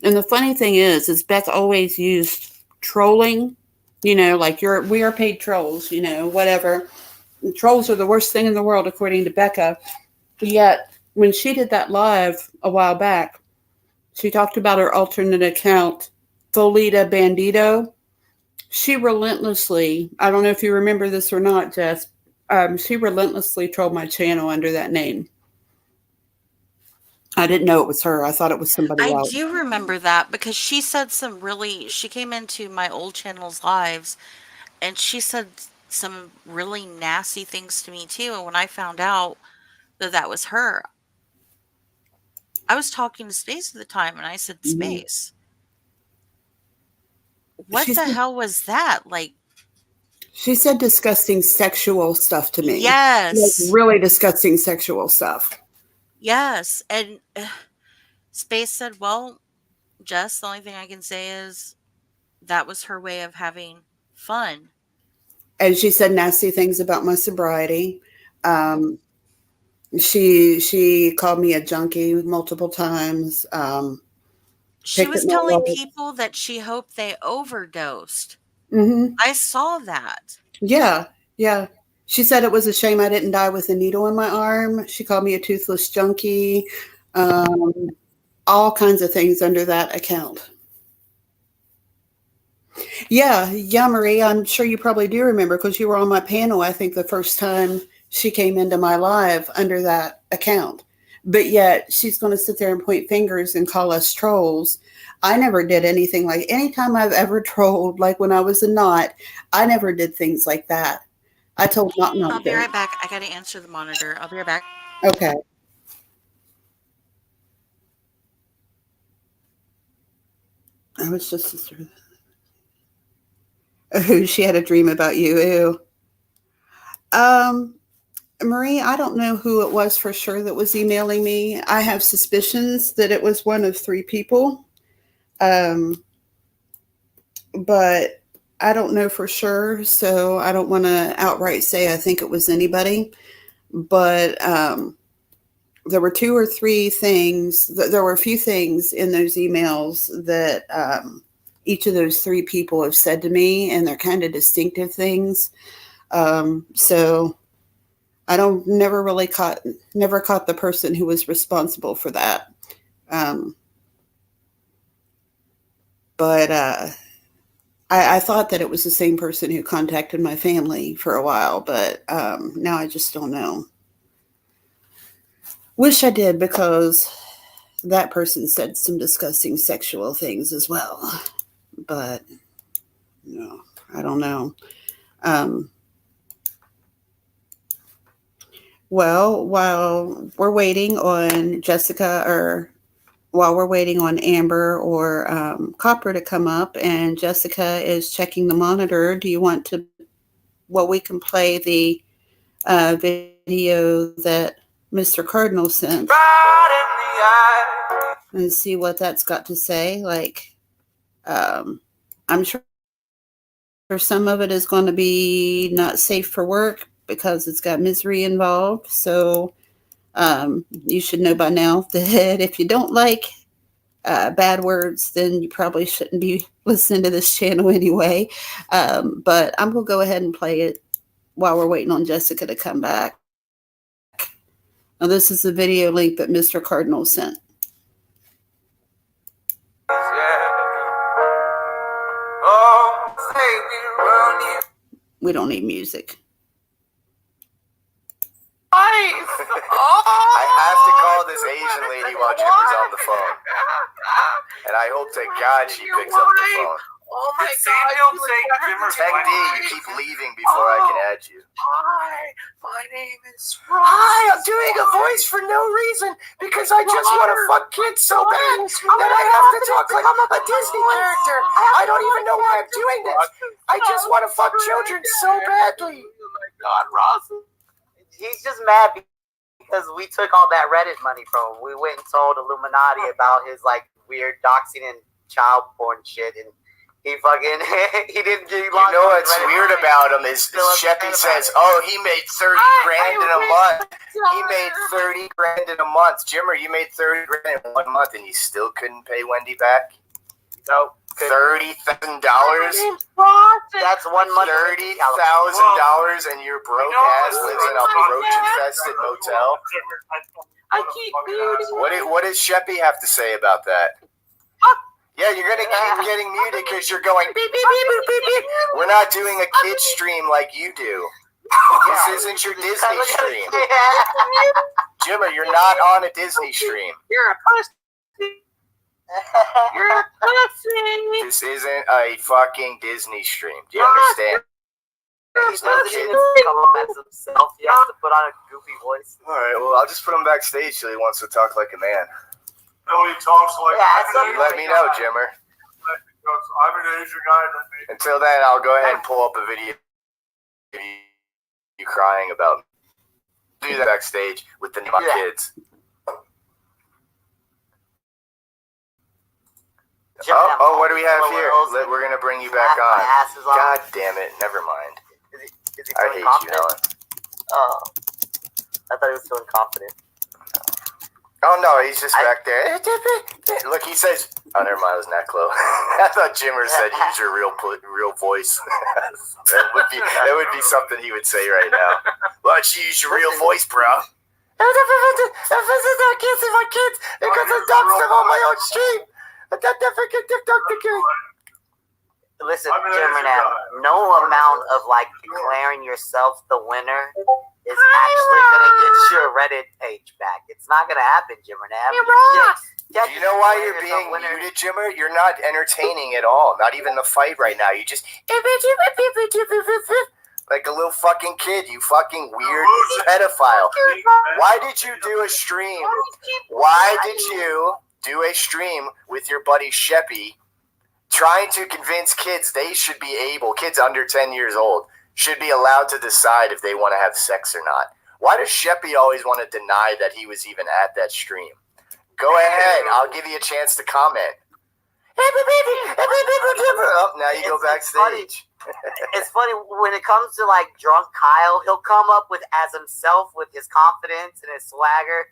And the funny thing is Beck always used trolling, like we are paid trolls, whatever. And trolls are the worst thing in the world, according to Becca. Yet, when she did that live a while back, she talked about her alternate account, Folita Bandito. She relentlessly, I don't know if you remember this or not, Jess, she relentlessly trolled my channel under that name. I didn't know it was her. I thought it was somebody I else. do remember that because she said some really, she came into my old channel's lives and she said some really nasty things to me too. And when I found out that that was her, I was talking to Space at the time and I said, Mhm. Space, what She the said hell was that? Like, she said disgusting sexual stuff to me. Like yes, really disgusting sexual stuff. yes. And Space said, well, Jess, the only thing I can say is that was her way of having fun. And she said nasty things about my sobriety. Hmm. Um, she called me a junkie multiple times. She Picked at was my telling wallet. people that she hoped they overdosed. Hmm. I saw that. Yeah, yeah. She said it was a shame I didn't die with a needle in my arm. She called me a toothless junkie. Um, all kinds of things under that account. Yeah, yeah, Marie. I'm sure you probably do remember because you were on my panel. I think the first time she came into my live under that account. But yet she's going to sit there and point fingers and call us trolls. I never did anything like anytime I've ever trolled, like when I was a knot, I never did things like that. I told not I'll be to. right back. I gotta answer the monitor. I'll be right back. Okay. I was just... Oh, she had a dream about you. Ew. Marie, I don't know who it was for sure that was emailing me. I have suspicions that it was one of three people. But I don't know for sure, so I don't want to outright say I think it was anybody. But there were two or three things. There were a few things in those emails that each of those three people have said to me, and they're kind of distinctive things. So I don't never caught the person who was responsible for that. But I thought that it was the same person who contacted my family for a while, but now I just don't know. Wish I did, because that person said some disgusting sexual things as well. But no, I don't know. Well, while we're waiting on Amber or Copper to come up, and Jessica is checking the monitor, do you want to? Well, we can play the video that Mr. Cardinal sent and see what that's got to say. Like, I'm sure some of it is going to be not safe for work because it's got misery involved. So you should know by now that if you don't like bad words, then you probably shouldn't be listening to this channel anyway. But I'm going to go ahead and play it while we're waiting on Jessica to come back. Now, this is the video link that Mr. Cardinal sent. We don't need music. I have to call this Asian lady while Jimmer's on the phone. And I hope to God she picks up the phone. Oh my God. Tech D, you keep leaving before I can add you. Hi, my name is Ross. Hi, I'm doing a voice for no reason because I just want to fuck kids so bad that I have to talk like I'm a Disney character. I don't even know why I'm doing this. I just want to fuck children so badly. Oh my God, Ross. He's just mad because we took all that Reddit money from him. We went and told Illuminati about his like weird doxing and child porn shit, and he fucking he didn't get. You know what's weird about him is Sheppy says, "Oh, he made 30 grand in a month. He made 30 grand in a month." Jimmer, you made 30 grand in 1 month, and you still couldn't pay Wendy back. Nope. $30,000. That's 1 month. $30,000, and your broke ass lives in a roach-infested motel. I keep muting. What does Sheppy have to say about that? Yeah, you're gonna keep getting muted because you're going beep, beep, beep, beep, beep, beep. We're not doing a kid stream like you do. This isn't your Disney stream. Jimmer, you're not on a Disney stream. You're a pussy. You're a pussy. This isn't a fucking Disney stream. Do you understand? He's no kids come up as himself. He has to put on a goofy voice. Alright, well, I'll just put him backstage till he wants to talk like a man. No, he talks like You let me know, Jimmer. I'm an Asian guy. Until then, I'll go ahead and pull up a video of you crying about me. Do that backstage with the kids. Oh, what do we have here? We're going to bring you back on. God damn it. Never mind. Is he I feeling hate confident? you, Helen. Oh. I thought he was feeling confident. Oh, no, he's just back there. Look, he says... Oh, never mind, it was Neclo. I thought Jimmer said use your real voice. that would be something he would say right now. Why don't you use your real voice, bro? I can't see my kids because I dumped them on my own stream. Listen, Jimmer, no amount of like declaring yourself the winner is actually gonna get your Reddit page back. It's not gonna happen, Jimmer. Do you know why you're being muted, Jimmer? You're not entertaining at all. Not even the fight right now. You just like a little fucking kid. You fucking weird pedophile. Why did you do a stream? Why did you do a stream with your buddy Sheppy trying to convince kids kids under 10 years old, should be allowed to decide if they want to have sex or not. Why does Sheppy always want to deny that he was even at that stream? Go ahead. I'll give you a chance to comment. Oh, now you go backstage. It's funny when it comes to like drunk Kyle, he'll come up with as himself with his confidence and his swagger.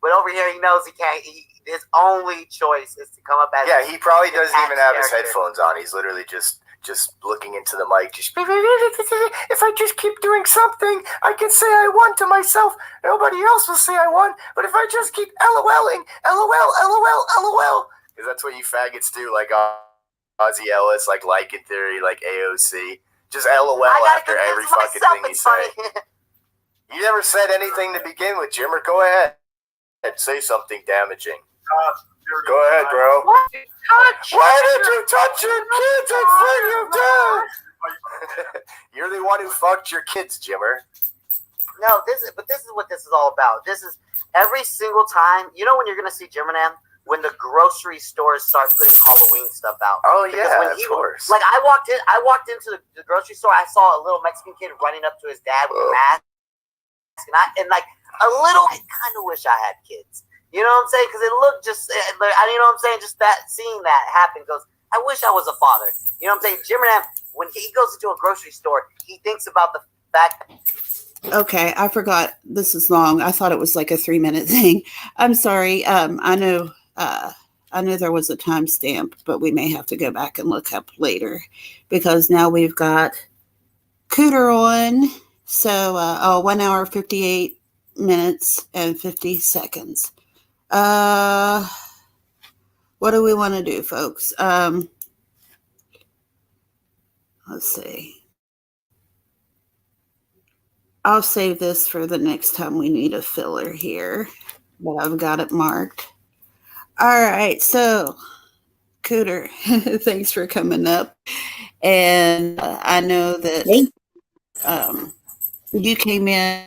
But over here, he knows he can't. His only choice is to come up as he probably doesn't even have his headphones on. He's literally just looking into the mic. Just if I just keep doing something, I can say I won to myself. Nobody else will say I won. But if I just keep LOLing, LOL, because that's what you faggots do, like Ozzy Ellis, like Lycan Theory, like AOC. Just LOL after every fucking thing you say. You never said anything to begin with, Jimmer. Go ahead. Say something damaging. Go ahead, bro. Why did you touch your kids and fling them down? You're the one who fucked your kids, Jimmer. No, this is what this is all about. This is every single time. You know when you're gonna see Jimmerman? When the grocery stores start putting Halloween stuff out. Oh yeah, of course. Like I walked into the grocery store. I saw a little Mexican kid running up to his dad with a mask, and like a little. I kind of wish I had kids. You know what I'm saying? Because it looked just. You know what I'm saying? Just that seeing that happen goes. I wish I was a father. You know what I'm saying? Jimmerman, when he goes into a grocery store, he thinks about the fact. Okay, I forgot. This is long. I thought it was like a 3-minute thing. I'm sorry. I know there was a timestamp, but we may have to go back and look up later because now we've got Cooter on. So 1 hour, 58 minutes and 50 seconds. What do we want to do, folks? Let's see. I'll save this for the next time we need a filler here, but I've got it marked. All right, so Cooter, thanks for coming up. And I know that you came in,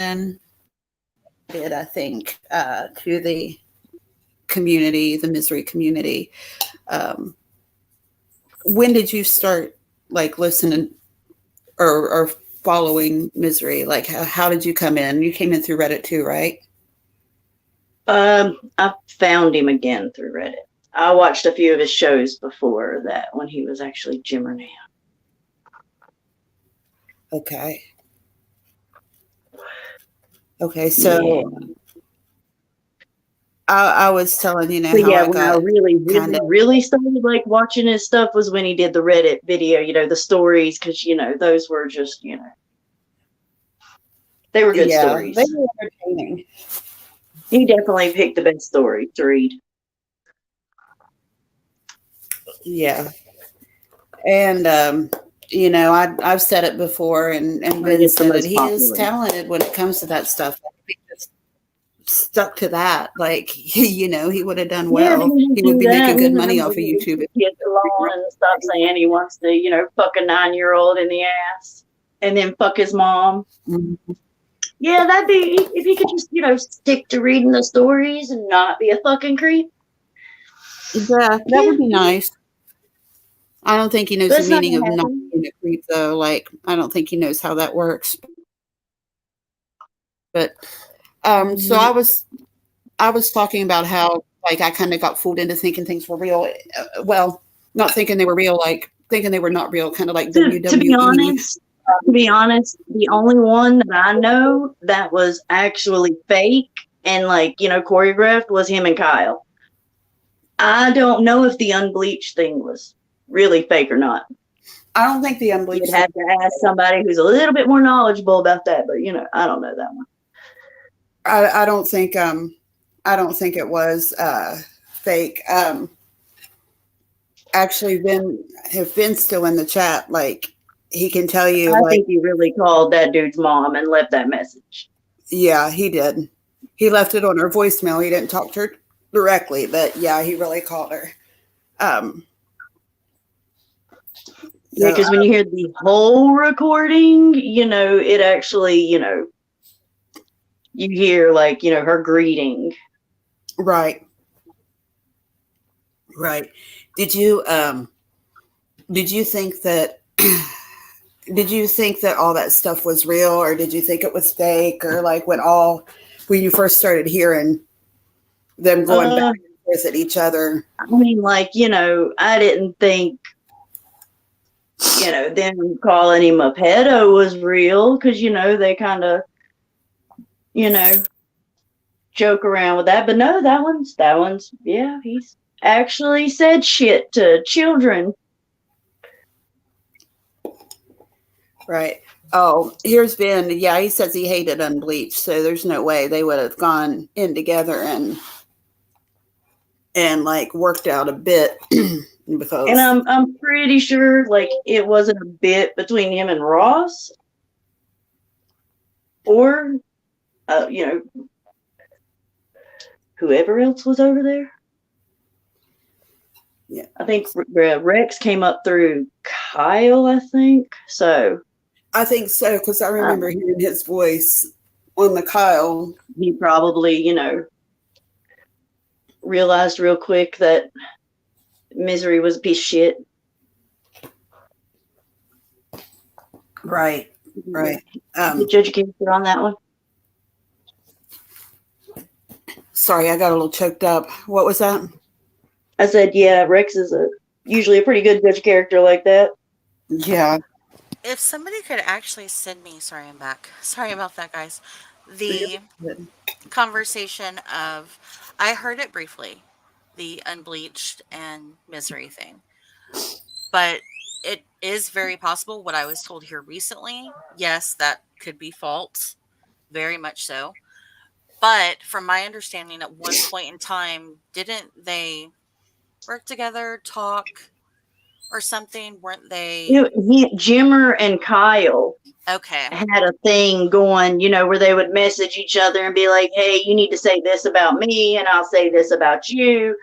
I think, to the community, the misery community. When did you start like listening or following misery? Like how did you come in? You came in through Reddit too, right? I found him again through Reddit. I watched a few of his shows before that when he was actually Jimmer now. Okay. Okay, so yeah. I was telling you how I really started like watching his stuff was when he did the Reddit video, the stories, because those were just they were good stories. They were entertaining. He definitely picked the best story to read. Yeah, and I've said it before, and Ben said it. He is talented when it comes to that stuff. He just stuck to that. Like he would have done well. Yeah, he would be making good money off of YouTube. Get along and stop saying he wants to, fuck a 9-year-old in the ass, and then fuck his mom. Mm-hmm. Yeah, that'd be if he could just, stick to reading the stories and not be a fucking creep. Yeah, that would be nice. I don't think he knows the meaning of not being a creep, though. Like, I don't think he knows how that works. But so I was talking about how like I kind of got fooled into thinking things were real. Well, not thinking they were real, like thinking they were not real, kind of like WWE. To be honest, the only one that I know that was actually fake and choreographed was him and Kyle. I don't know if the unbleached thing was really fake or not. I don't think the unbleached. You'd have to ask somebody who's a little bit more knowledgeable about that, but I don't know that one. I don't think it was fake. Actually, if Ben's still in the chat, like he can tell you. I think he really called that dude's mom and left that message. Yeah, he did. He left it on her voicemail. He didn't talk to her directly, but yeah, he really called her. Yeah, because when you hear the whole recording, it actually, you hear her greeting. Right. Did you did you think that did you think that all that stuff was real, or did you think it was fake, or like when you first started hearing them going back and forth at each other? I mean, like, I didn't think, them calling him a pedo was real because, they kind of, joke around with that. But no, that one's, yeah, he's actually said shit to children. Right. Oh, here's Ben. Yeah, he says he hated Unbleached, so there's no way they would have gone in together and like worked out a bit because. And I'm pretty sure like it wasn't a bit between him and Ross, or whoever else was over there. Yeah, I think Rex came up through Kyle. I think so. I think so because I remember hearing his voice on the Kyle. He probably, realized real quick that Misery was a piece of shit. Right. The judge character on that one. Sorry, I got a little choked up. What was that? I said, yeah, Rex is usually a pretty good judge character like that. Yeah. If somebody could actually send me, sorry, I'm back. Sorry about that, guys. The conversation of, I heard it briefly, the Unbleached and Misery thing. But it is very possible what I was told here recently. Yes, that could be false. Very much so. But from my understanding, at one point in time, didn't they work together, talk, or something? Weren't they? Jimmer and Kyle Okay. had a thing going, where they would message each other and be like, hey, you need to say this about me, and I'll say this about you.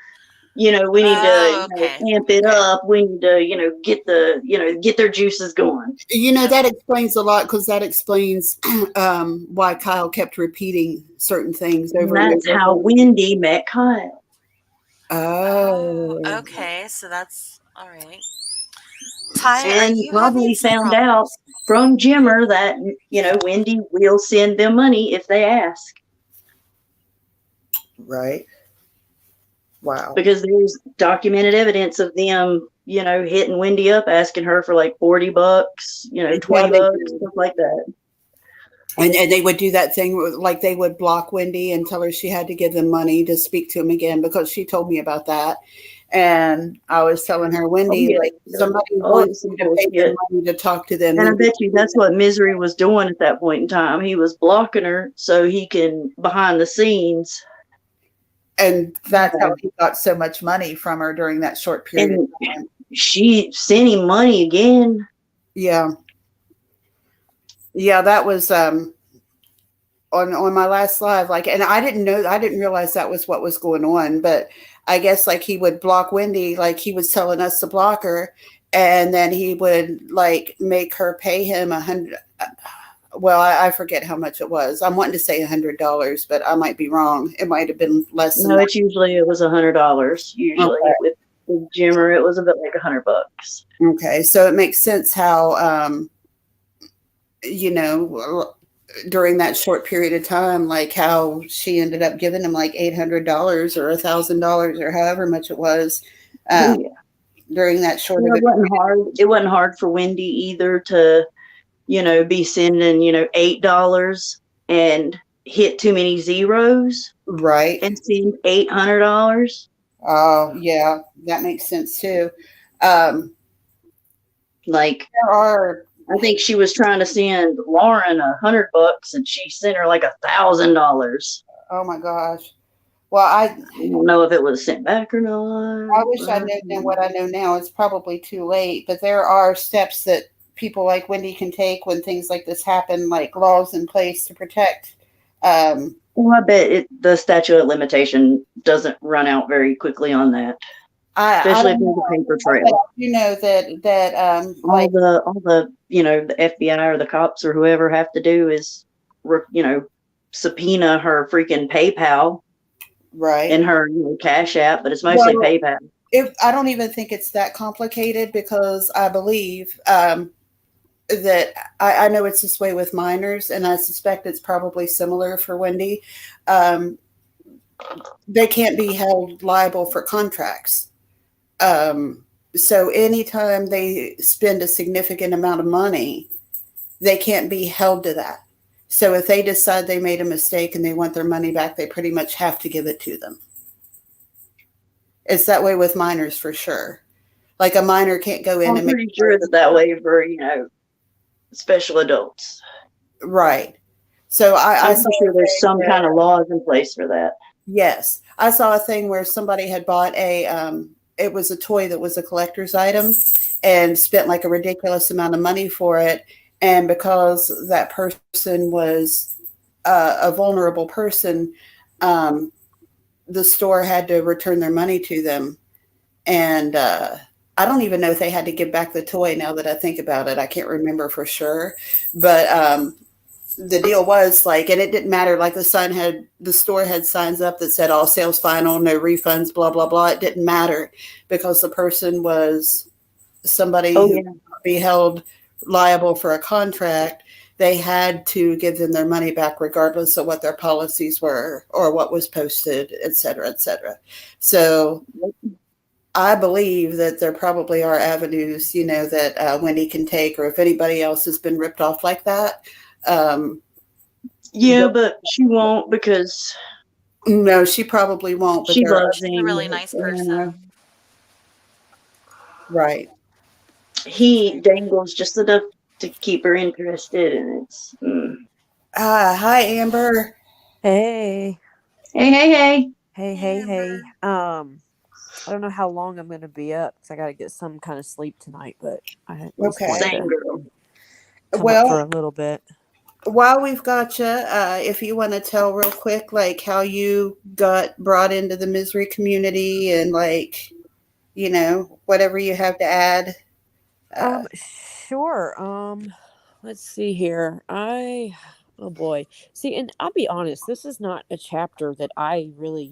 We need to amp it up. We need to, get their juices going. That explains a lot because that explains why Kyle kept repeating certain things over and that's how Wendy met Kyle. Oh. Okay, so that's all right. Ty, and probably found out from Jimmer that, Wendy will send them money if they ask. Right. Wow. Because there's documented evidence of them, hitting Wendy up, asking her for like $40, $20, stuff like that. And they would do that thing like they would block Wendy and tell her she had to give them money to speak to him again because she told me about that. And I was telling her, Wendy, somebody wants to pay them money to talk to them. And I bet you that's what Misery was doing at that point in time. He was blocking her so he can, behind the scenes. And that's how he got so much money from her during that short period of time. She sent him money again. Yeah. Yeah, that was on my last live. And I didn't realize that was what was going on, but I guess he would block Wendy, he was telling us to block her, and then he would make her pay him $100. Well, I forget how much it was. I'm wanting to say $100, but I might be wrong. It might have been less than that. No, it was $100. Usually with Jimmer, it was a bit like $100. Okay, so it makes sense how during that short period of time, how she ended up giving him $800 or $1,000 or however much it was during that short. It wasn't hard for Wendy either to, be sending, $8 and hit too many zeros, right? And send $800. Oh yeah, that makes sense too. I think she was trying to send Lauren $100 and she sent her $1,000. Oh my gosh. Well, I don't know if it was sent back or not. I wish I knew what I know now. It's probably too late, but there are steps that people like Wendy can take when things like this happen, laws in place to protect. Well, I bet the statute of limitation doesn't run out very quickly on that. Especially if there's a paper trail. That all the the FBI or the cops or whoever have to do is subpoena her freaking PayPal, right, and her Cash App, but it's mostly PayPal. I don't even think it's that complicated because I believe that I know it's this way with minors, and I suspect it's probably similar for Wendy. Um, they can't be held liable for contracts. So anytime they spend a significant amount of money, they can't be held to that. So if they decide they made a mistake and they want their money back, they pretty much have to give it to them. It's that way with minors for sure. Like a minor can't go in I'm and make pretty sure it's that way for, special adults. right. So I I'm saw sure there's some kind of laws in place for that. yes, I saw a thing where somebody had bought it was a toy that was a collector's item and spent like a ridiculous amount of money for it. And because that person was a vulnerable person, the store had to return their money to them. And I don't even know if they had to give back the toy now that I think about it. I can't remember for sure. But the deal was like, and it didn't matter. Like the store had signs up that said all sales final, no refunds, blah, blah, blah. It didn't matter because the person was somebody who could be held liable for a contract. They had to give them their money back regardless of what their policies were or what was posted, et cetera, et cetera. So I believe that there probably are avenues, that Wendy can take, or if anybody else has been ripped off like that. Yeah, but she won't because No, she probably won't. But she there are, loves She's a him. really nice person. right. He dangles just enough to keep her interested, and it's. Hi, Amber. Hey. Hey. Hey. I don't know how long I'm going to be up because I got to get some kind of sleep tonight, but I at least Okay. wanted Same to girl. come Well, up for a little bit. While we've got you, if you want to tell real quick, like how you got brought into the misery community and like, whatever you have to add. Sure. Let's see here. Oh boy. See, and I'll be honest, this is not a chapter that I really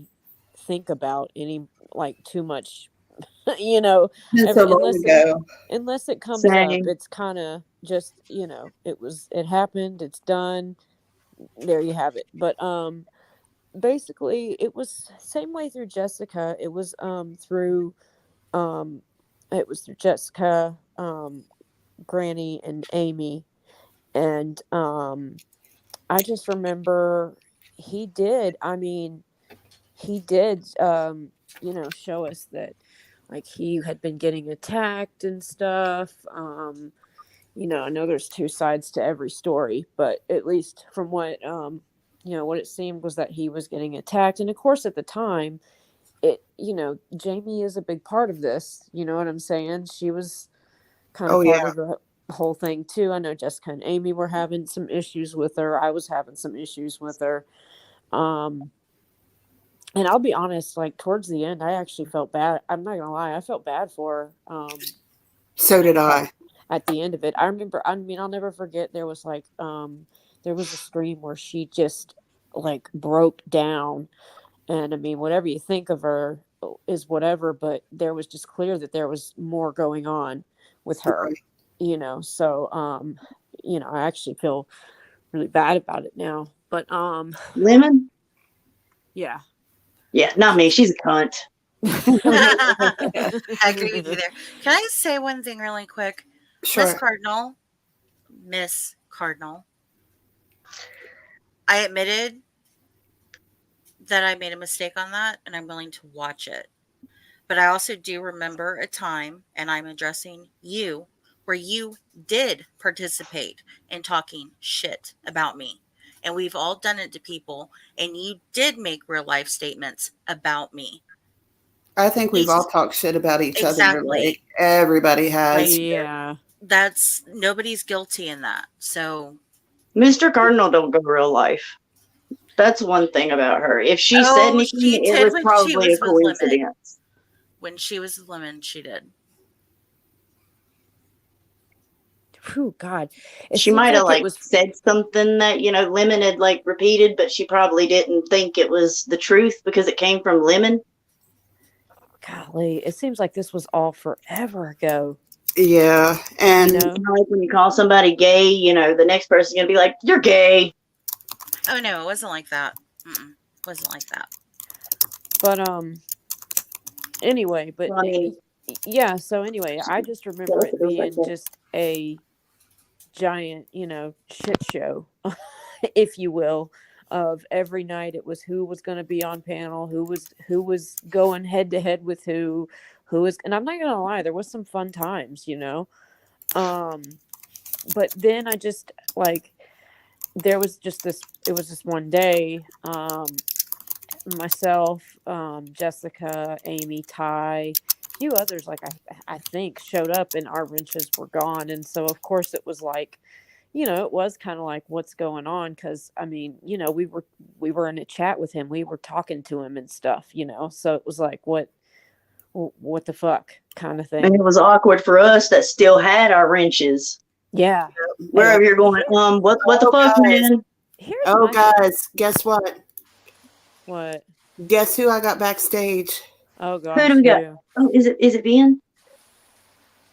think about any like too much. That's so long ago. Unless it comes Same. up, it's kind of just it happened, it's done, there you have it. But basically it was same way through Jessica. It was through Jessica, Granny, and Amy. And I just remember he did show us that like he had been getting attacked and stuff. I know there's two sides to every story, but at least from what what it seemed was that he was getting attacked. And of course at the time Jamie is a big part of this, you know what I'm saying? She was kind of part of the whole thing too. I know Jessica and Amy were having some issues with her. I was having some issues with her. And I'll be honest, like towards the end, I actually felt bad. I'm not gonna lie, I felt bad for her. So did I. At the end of it, I remember. I mean, I'll never forget. There was there was a stream where she just like broke down, and I mean, whatever you think of her is whatever, but there was just clear that there was more going on with her. Right. So I actually feel really bad about it now. But Lemon? Yeah. Yeah, not me. She's a cunt. I agree with you there. Can I say one thing really quick? Sure. Miss Cardinal, I admitted that I made a mistake on that, and I'm willing to watch it. But I also do remember a time, and I'm addressing you, where you did participate in talking shit about me. And we've all done it to people, and you did make real life statements about me. I think we've all talked shit about each other. Exactly. Like everybody has. Yeah. That's nobody's guilty in that. So Mr. Cardinal don't go real life. That's one thing about her. If she said anything, she it did was when she probably was a with Lemon. coincidence. When she was with Lemon, she did. Oh God. She might have said something that, Lemon had repeated, but she probably didn't think it was the truth because it came from Lemon. golly, it seems like this was all forever ago. Yeah, and You know? Like when you call somebody gay, the next person's gonna be like, "You're gay." Oh no, it wasn't like that. Wasn't like that. But anyway, but Well, I mean, yeah. So anyway, I just remember it it was like being that. just a giant, shit show, if you will, of every night it was who was going to be on panel, who was going head to head with who was, and I'm not gonna lie, there was some fun times, but then I just like there was just this it was just one day, myself, Jessica, Amy, Ty, a few others, like I think showed up, and our wrenches were gone. And so of course it was like, it was kind of like, what's going on? Because I mean, we were in a chat with him, we were talking to him and stuff, so it was like, what the fuck kind of thing. And it was awkward for us that still had our wrenches. Yeah. Wherever you're going, what the fuck, guys. man? Here's oh, my guys, guess what? what? Guess who I got backstage? Oh gosh, Who do we got? Oh, is it Ben?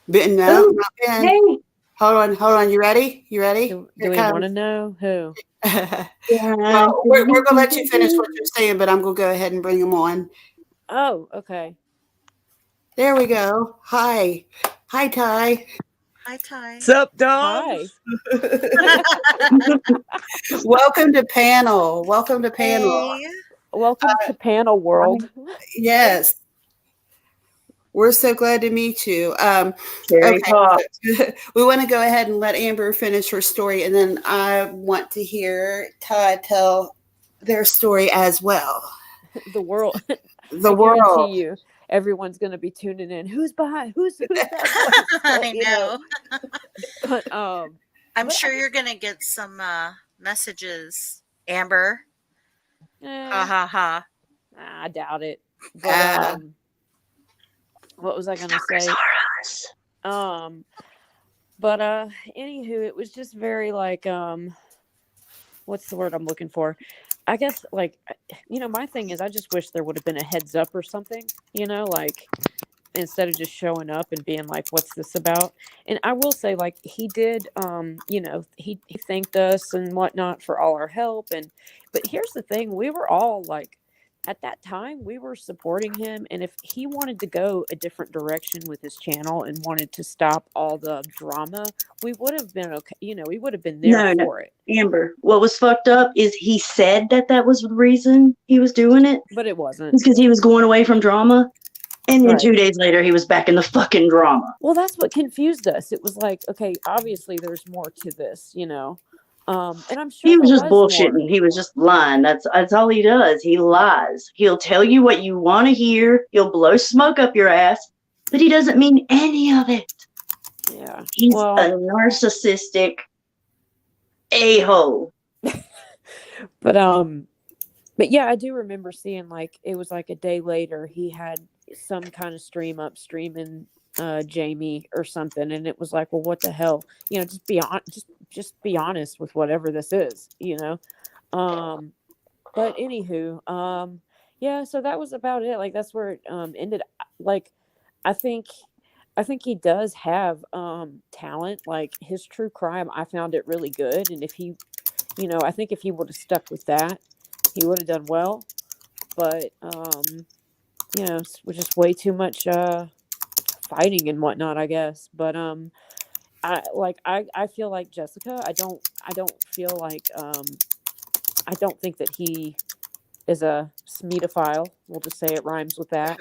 Ben, no, Who? not Ben. Hey. Hold on. You ready? Do we want to know who? Well, we're going to let you finish what you're saying, but I'm going to go ahead and bring him on. Oh, okay. There we go. Hi, Ty. Hi, Ty. What's up, dog? Hi. Welcome to panel. Hey. Welcome to panel world. Yes. We're so glad to meet you. Very hot. We want to go ahead and let Amber finish her story, and then I want to hear Ty tell their story as well. The world. The I world. guarantee you, everyone's going to be tuning in. Who's behind? Who's that? I know. But I'm sure you're gonna get some messages, Amber. Ha ha ha. I doubt it. But what was I gonna say? But anywho, it was just very like what's the word I'm looking for? I guess like, my thing is I just wish there would have been a heads up or something, like instead of just showing up and being like, what's this about? And I will say, like, he did, he thanked us and whatnot for all our help. But here's the thing, we were all like, at that time, we were supporting him. And if he wanted to go a different direction with his channel and wanted to stop all the drama, we would have been okay. We would have been there for it. Amber, what was fucked up is he said that was the reason he was doing it. But it wasn't. It's because he was going away from drama. And then Right. 2 days later, he was back in the fucking drama. Well, that's what confused us. It was like, okay, obviously there's more to this, and I'm sure He was there just more. bullshitting. He was just lying. That's all he does. He lies. He'll tell you what you want to hear. He'll blow smoke up your ass, but he doesn't mean any of it. Yeah. He's a narcissistic a-hole. But yeah, I do remember seeing, like, it was like a day later he had some kind of stream up streaming Jamie or something, and it was like, well, what the hell? Just be on, just be honest with whatever this is, But anywho, yeah, so that was about it. Like, that's where it ended. Like, I think he does have talent. Like, his true crime, I found it really good, and if he, I think if he would have stuck with that, he would have done well. But it was just way too much fighting and whatnot, I guess. But I feel like Jessica. I don't feel like I don't think that he is a Smedophile. We'll just say it rhymes with that.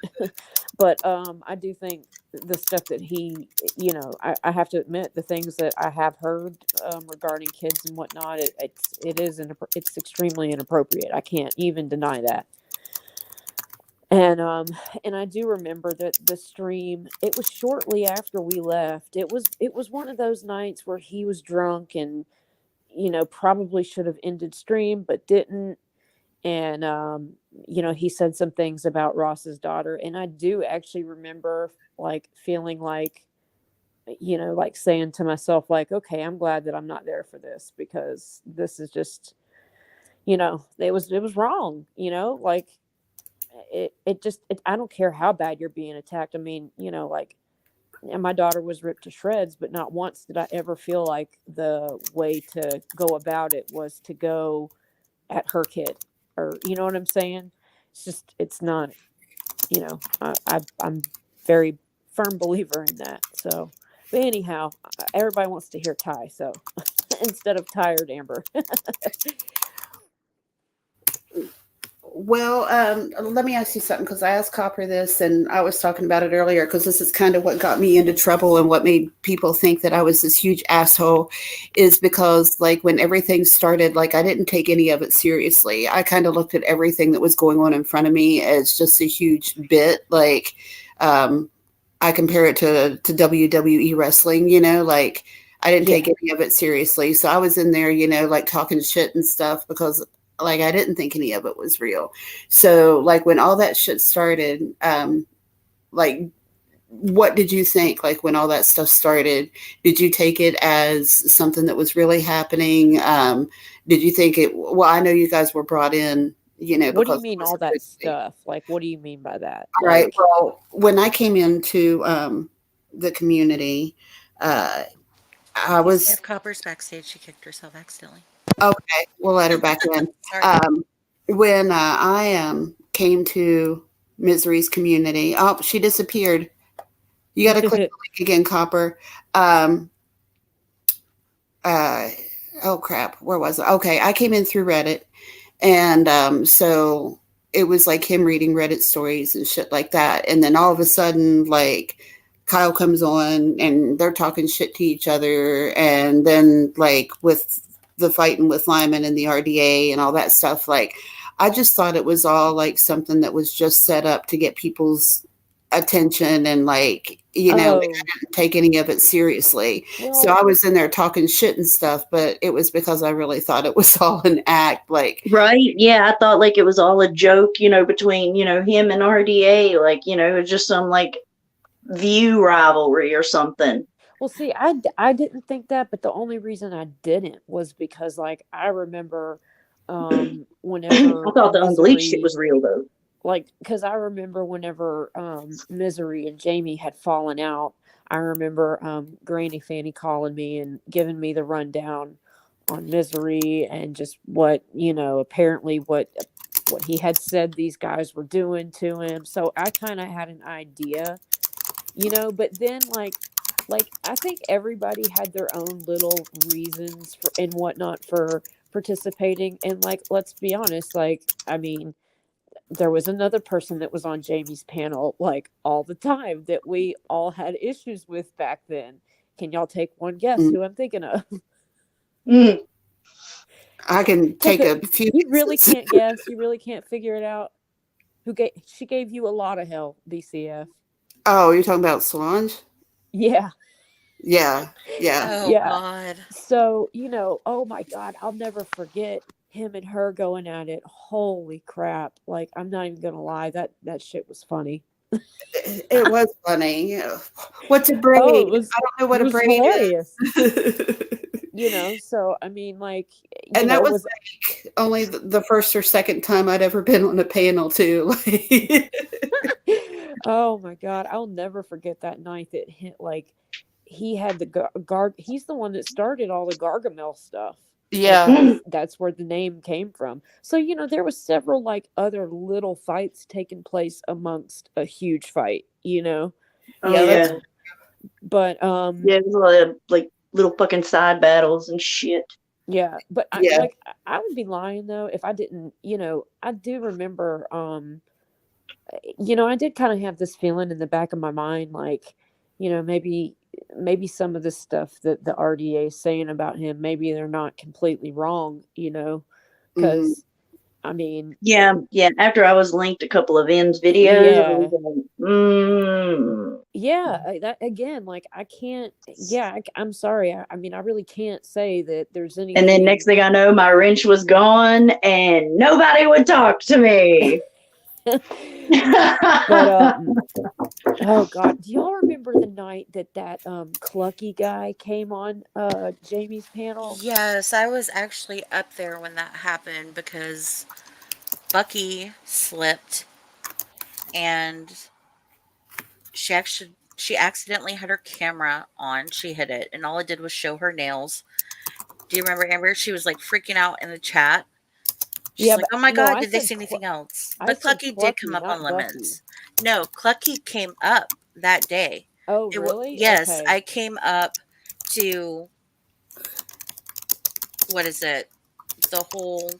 But I do think the stuff that he, I have to admit, the things that I have heard regarding kids and whatnot, it's extremely inappropriate. I can't even deny that. And I do remember that the stream, it was shortly after we left. It was one of those nights where he was drunk and, probably should have ended stream, but didn't. And, he said some things about Ross's daughter. And I do actually remember, like, feeling like, like saying to myself, like, okay, I'm glad that I'm not there for this, because this is just, it was wrong, like, I don't care how bad you're being attacked. I mean, like, and my daughter was ripped to shreds, but not once did I ever feel like the way to go about it was to go at her kid, or you know what I'm saying? It's not, I'm very firm believer in that. So, but anyhow, everybody wants to hear Ty, so instead of tired Amber. Well, let me ask you something, because I asked Copper this and I was talking about it earlier, because this is kind of what got me into trouble and what made people think that I was this huge asshole, is because like when everything started, like I didn't take any of it seriously. I kind of looked at everything that was going on in front of me as just a huge bit. Like, I compare it to WWE wrestling, like I didn't take any of it seriously. So I was in there, like talking shit and stuff, because like I didn't think any of it was real. So like when all that shit started, like what did you think? Like when all that stuff started, did you take it as something that was really happening? Did you think well, I know you guys were brought in, What do you mean all that stuff? Like, what do you mean by that? All right. Well, when I came into the community, I was... If Copper's backstage, she kicked herself accidentally. Okay, we'll let her back in. When I came to Misery's community, oh, she disappeared. You got to click the link again, Copper. Oh crap, where was it? Okay, I came in through Reddit, and so it was like him reading Reddit stories and shit like that, and then all of a sudden, like Kyle comes on and they're talking shit to each other, and then like with the fighting with Lyman and the RDA and all that stuff, like I just thought it was all like something that was just set up to get people's attention, and like I didn't take any of it seriously. So I was in there talking shit and stuff, but it was because I really thought it was all an act. Like, right, yeah, I thought like it was all a joke, between him and RDA, like it was just some like view rivalry or something. Well, see, I didn't think that, but the only reason I didn't was because, like, I remember whenever I thought the Unleashed shit was real, though. Like, because I remember whenever Misery and Jamie had fallen out, I remember Granny Fanny calling me and giving me the rundown on Misery and just what, apparently what he had said these guys were doing to him. So I kind of had an idea, but then, like I think everybody had their own little reasons for and whatnot for participating. And like, let's be honest, like, I mean, there was another person that was on Jamie's panel like all the time that we all had issues with back then. Can y'all take one guess who I'm thinking of? I can take a few. You really can't guess. You really can't figure it out. She gave you a lot of hell, BCF. Oh, you're talking about Solange? Yeah. Yeah. Oh, God. So, oh my God, I'll never forget him and her going at it. Holy crap. Like, I'm not even going to lie. That shit was funny. It was funny. What's a braid? I don't know what a braid hilarious. is. So, I mean, like... And that was like only the first or second time I'd ever been on a panel, too. Oh my God. I'll never forget that night that he had the he's the one that started all the Gargamel stuff. Yeah. Like, that's where the name came from. So, there was several like other little fights taking place amongst a huge fight, Oh, yeah. But yeah, it was a lot of like little fucking side battles and shit. Yeah, but I would be lying though if I didn't, I do remember I did kind of have this feeling in the back of my mind, like, maybe some of the stuff that the RDA is saying about him, maybe they're not completely wrong, because I mean, yeah. After I was linked a couple of N's videos, that again, like I can't. Yeah, I'm sorry. I mean, I really can't say that there's anything. And then next thing I know, my wrench was gone, and nobody would talk to me. But oh God, do y'all remember the night that Clucky guy came on Jamie's panel? Yes, I was actually up there when that happened because Bucky slipped and she accidentally had her camera on. She hid it, and all it did was show her nails. Do you remember, Amber? She was like freaking out in the chat. She's Yeah, like, but "Oh my no, god, I did they said see anything else?" I But said Clucky did come Clucky, up on not Bucky. limits. No, Clucky came up that day. Oh, really? Yes, Okay. I came up to, what is it? The whole,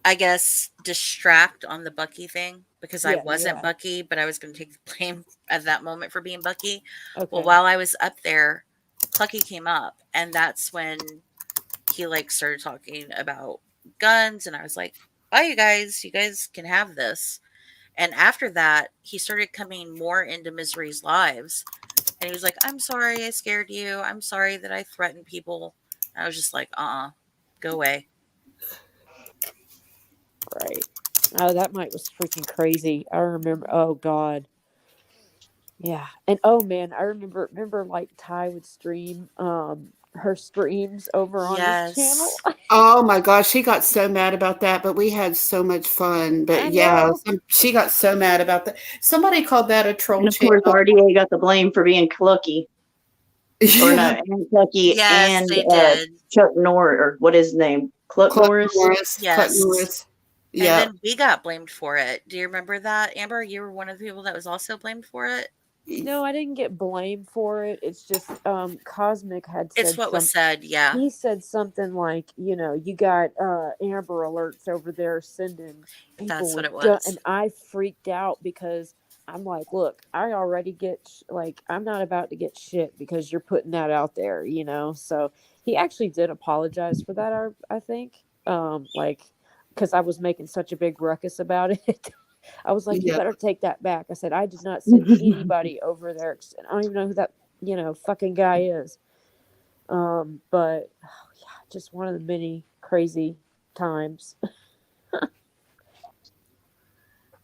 I guess, distract on the Bucky thing, because I Yeah, wasn't yeah. Bucky, but I was going to take the blame at that moment for being Bucky. Okay. Well, while I was up there, Clucky came up, and that's when he like started talking about guns, and I was like, "Bye, you guys can have this." And after that, he started coming more into Misery's lives, and he was like, "I'm sorry I scared you. I'm sorry that I threatened people." And I was just like, go away. Right. Oh, that night was freaking crazy. I remember. Oh God. Yeah. And oh man, I remember like Ty would stream her streams over on his channel. Yes. Oh my gosh, she got so mad about that, but we had so much fun. But I yeah, know. she got so mad about that. Somebody called that a troll And of course, channel. RDA got the blame for being Clucky. Or no, Yeah. and Clucky Yes, and they did. Chuck Norris, or what is his name? Cluck Cluck Norris? Norris. Cluck Yes. Norris. And Yeah. then we got blamed for it. Do you remember that, Amber? You were one of the people that was also blamed for it. No, I didn't get blamed for it. It's just Cosmic had said It's what was said, yeah. He said something like, you know, you got Amber Alerts over there sending people That's what with it was. and I freaked out because I'm like, look, I already get I'm not about to get shit because you're putting that out there. So he actually did apologize for that. I think, because I was making such a big ruckus about it. I was like, you Yeah. better take that back. I said, I did not send anybody over there. I don't even know who that, fucking guy is. But yeah, just one of the many crazy times.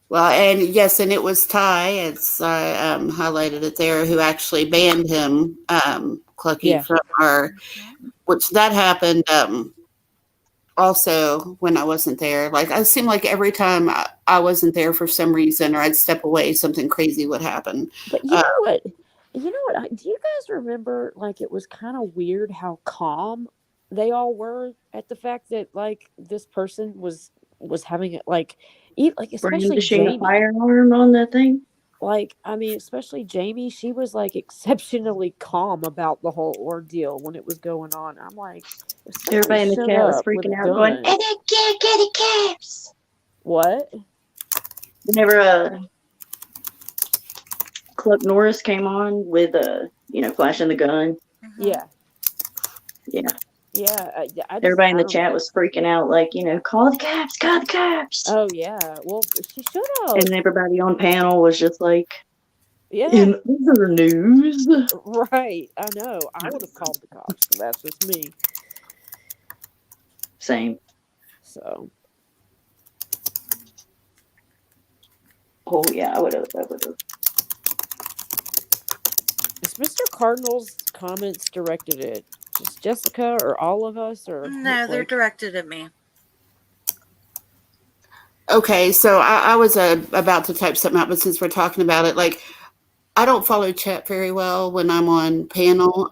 Well, and yes, and it was Ty, it's highlighted it there, who actually banned him, Clucky, Yeah. from our, which that happened also when I wasn't there. Like, it seemed like every time I wasn't there for some reason, or I'd step away, something crazy would happen. But you know what? Do you guys remember, like, it was kind of weird how calm they all were at the fact that, like, this person was having it, like especially Brandishing a Jamie. firearm on that thing? Like, I mean, especially Jamie, she was like exceptionally calm about the whole ordeal when it was going on. I'm like, Everybody in the chat was freaking out, going, "And they can't get the caps." What? Whenever Cluck Norris came on with flashing the gun. Mm-hmm. Yeah. Yeah. Yeah. Everybody in the chat was freaking out, like, call the cops, call the cops. Oh, yeah. Well, she should have. And everybody on panel was just like, yeah. In other news. Right. I know. I would have called the cops. That's just me. Same. So. Oh, yeah, I would have. Is Mr. Cardinal's comments directed at just Jessica or all of us? Or no, they're directed at me. Okay, so I was about to type something out, but since we're talking about it, like, I don't follow chat very well when I'm on panel,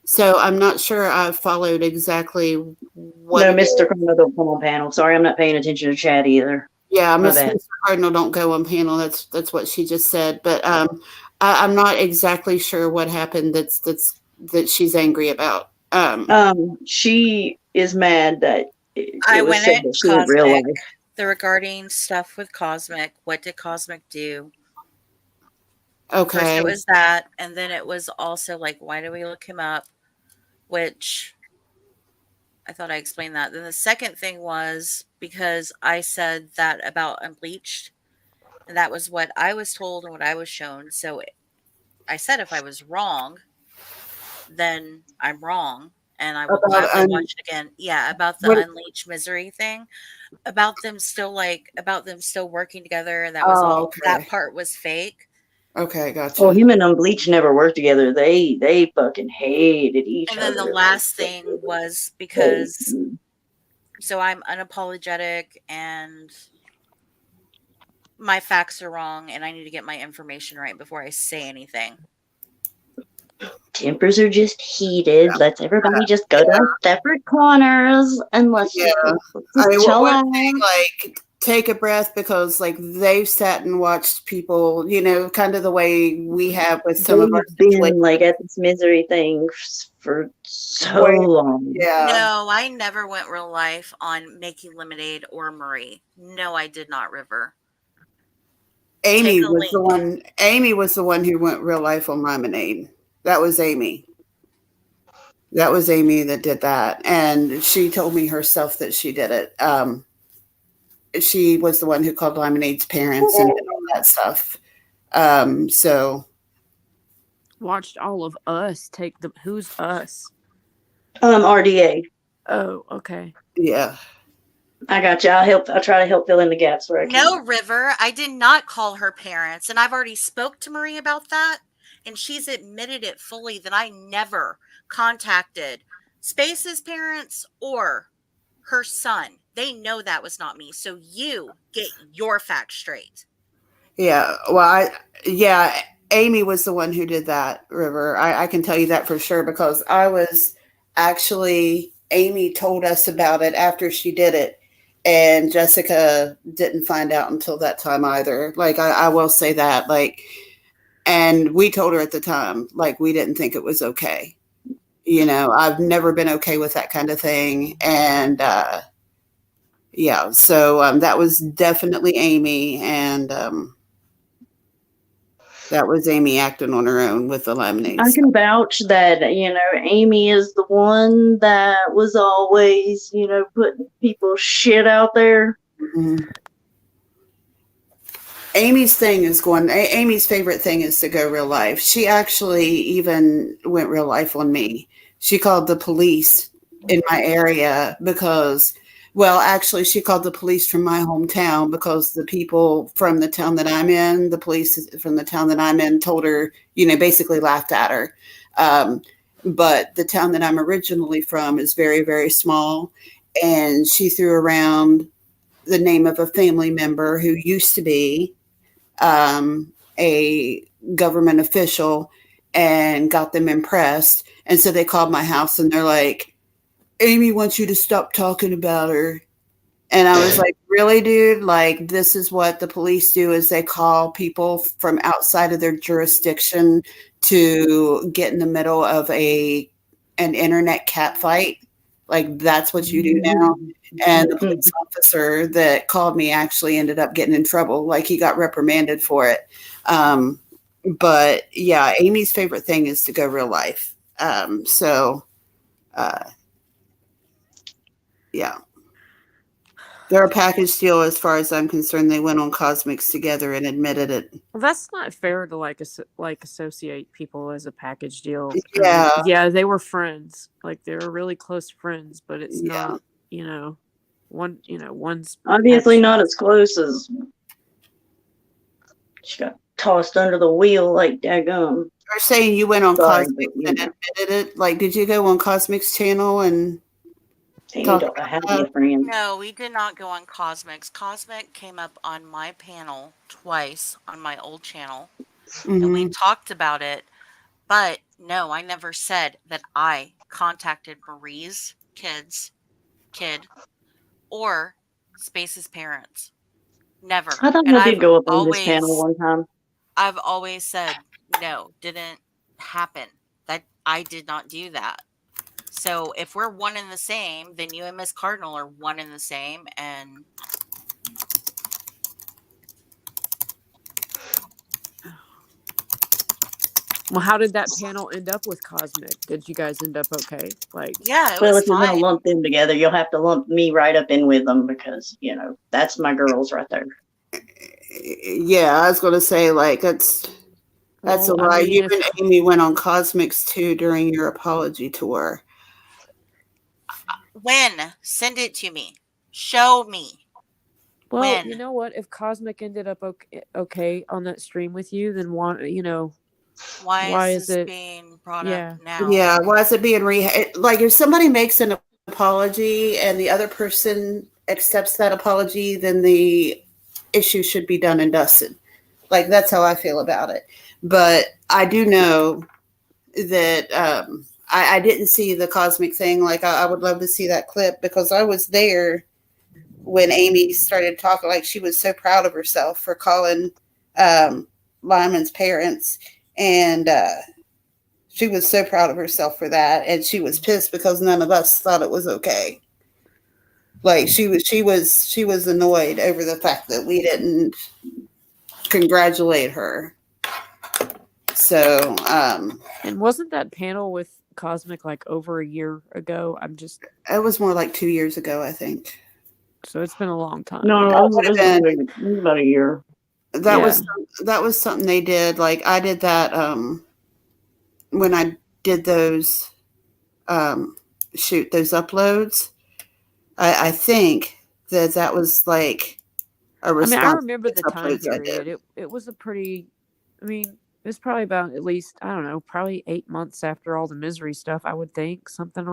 so I'm not sure I've followed exactly what. No, Mr. Cardinal don't come on panel. Sorry, I'm not paying attention to chat either. Yeah, Mr. Cardinal don't go on panel. That's what she just said, but I'm not exactly sure what happened. That she's angry about. She is mad that I went at Cosmic. The regarding stuff with Cosmic. What did Cosmic do? Okay. First it was that, and then it was also like, why do we look him up? Which I thought I explained that. Then the second thing was because I said that about Unbleached, and that was what I was told and what I was shown. So I said if I was wrong, then I'm wrong, and I will gladly watch it again. Yeah, about the Unleashed Misery thing, about them still working together, and that was all. Okay. That part was fake. Okay, gotcha. Well, him and Unbleached never worked together. They fucking hated each other. And then the last thing was because, so I'm unapologetic, and my facts are wrong and I need to get my information right before I say anything. Tempers are just heated. Let's everybody just go to our separate corners and let's just I mean, chill one out. thing, like, take a breath, because like they've sat and watched people, kind of the way we have with some of our They've been situations. like at this misery thing for so Way- long. Yeah. No, I never went real life on making lemonade or Marie. No, I did not, River. Amy Take a was the link. one. Amy was the one who went real life on lemonade. That was Amy. That was Amy that did that, and she told me herself that she did it. She was the one who called Lemonade's parents and did all that stuff. So Watched all of us take the. Who's us? RDA. Oh, okay. yeah, I got you. I'll try to help fill in the gaps where I can. No, River, I did not call her parents, and I've already spoke to Marie about that, and she's admitted it fully that I never contacted Space's parents or her son. They know that was not me. So you get your facts straight. yeah. Well, Amy was the one who did that, River. I can tell you that for sure, because I was actually, Amy told us about it after she did it, and Jessica didn't find out until that time either. Like, I will say that, like, and we told her at the time, like, we didn't think it was okay. I've never been okay with that kind of thing. And yeah, so that was definitely Amy. And that was Amy acting on her own with the lemonade. I can vouch that, Amy is the one that was always, putting people's shit out there. Mm-hmm. Amy's favorite thing is to go real life. She actually even went real life on me. She called the police in my area because, well, actually she called the police from my hometown because the people from the town that I'm in, the police from the town that I'm in told her, basically laughed at her. But the town that I'm originally from is very, very small. And she threw around the name of a family member who used to be a government official and got them impressed. And so they called my house and they're like, Amy wants you to stop talking about her. And I was like, really, dude? Like, this is what the police do, is they call people from outside of their jurisdiction to get in the middle of an internet cat fight. Like, that's what you do now. And the police officer that called me actually ended up getting in trouble. Like, he got reprimanded for it. But yeah, Amy's favorite thing is to go real life. Yeah. They're a package deal as far as I'm concerned. They went on Cosmics together and admitted it. Well, that's not fair to like associate people as a package deal. Yeah. Yeah, they were friends. Like, they were really close friends, but it's not, one's obviously not as close as she got tossed under the wheel like daggum. You're saying you went on Cosmics and admitted it? Like, did you go on Cosmics channel and talk about No, we did not go on Cosmics. Cosmic came up on my panel twice on my old channel. Mm-hmm. And we talked about it. But no, I never said that I contacted Marie's kid or Space's parents. Never. I thought I did go up on this panel one time. I've always said, no, didn't happen. That I did not do that. So if we're one and the same, then you and Miss Cardinal are one and the same. And well, how did that panel end up with Cosmic? Did you guys end up okay? Like, yeah, well, if you're gonna lump them together, you'll have to lump me right up in with them because that's my girls right there. Yeah, I was gonna say, like, that's a lie. You and Amy went on Cosmics too during your apology tour. When? Send it to me. Show me. Well, when? You know what? If Cosmic ended up okay on that stream with you, then why is it being brought up now? Yeah, why is it being like, if somebody makes an apology and the other person accepts that apology, then the issue should be done and dusted. Like, that's how I feel about it. But I do know that I didn't see the cosmic thing. Like, I would love to see that clip because I was there when Amy started talking. Like, she was so proud of herself for calling Lyman's parents, and she was so proud of herself for that. And she was pissed because none of us thought it was okay. Like, she was annoyed over the fact that we didn't congratulate her. So, And wasn't that panel with Cosmic like over a year ago? it was more like 2 years ago, I think. So it's been a long time. No, That it would have was about a year. That Yeah. was something they did. Like, I did that when I did those those uploads. I think that was like a response. I remember the to time uploads I did. period. It was a pretty. It was probably about at least, I don't know, probably 8 months after all the misery stuff. I would think something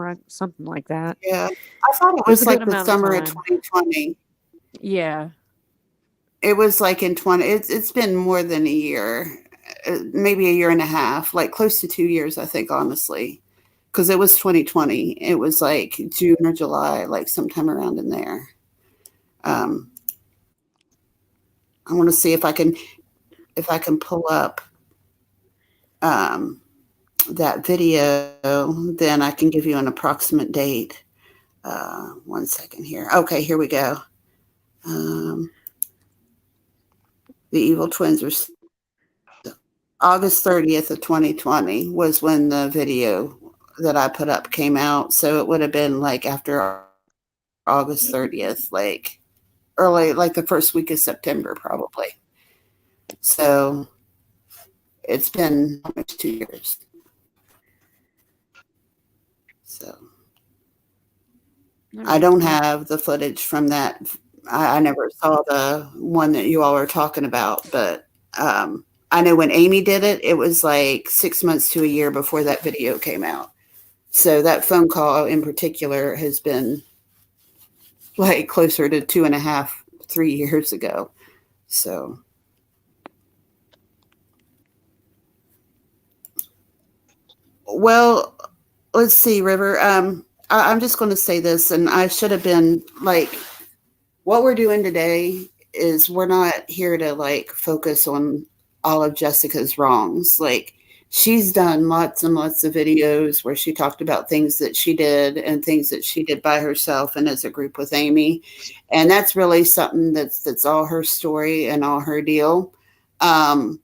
like that. Yeah, I thought it was was a good like the amount of summer of time. 2020. Yeah. It was like in 20. It's been more than a year, maybe a year and a half, like close to 2 years, I think, honestly, because it was 2020. It was like June or July, like sometime around in there. I want to see if I can pull up that video, then I can give you an approximate date. 1 second here. Okay, here we go. The Evil Twins are August 30th of 2020 was when the video that I put up came out. So it would have been like after August 30th, like early, like the first week of September, probably. So it's been almost 2 years. So I don't have the footage from that. I never saw the one that you all are talking about, but I know when Amy did it, it was like 6 months to a year before that video came out. So that phone call in particular has been like closer to 2.5, 3 years ago. So. Well, let's see, River. I'm just going to say this, and I should have been like, what we're doing today is we're not here to like focus on all of Jessica's wrongs. Like, she's done lots and lots of videos where she talked about things that she did and things that she did by herself and as a group with Amy. And that's really something that's all her story and all her deal. We're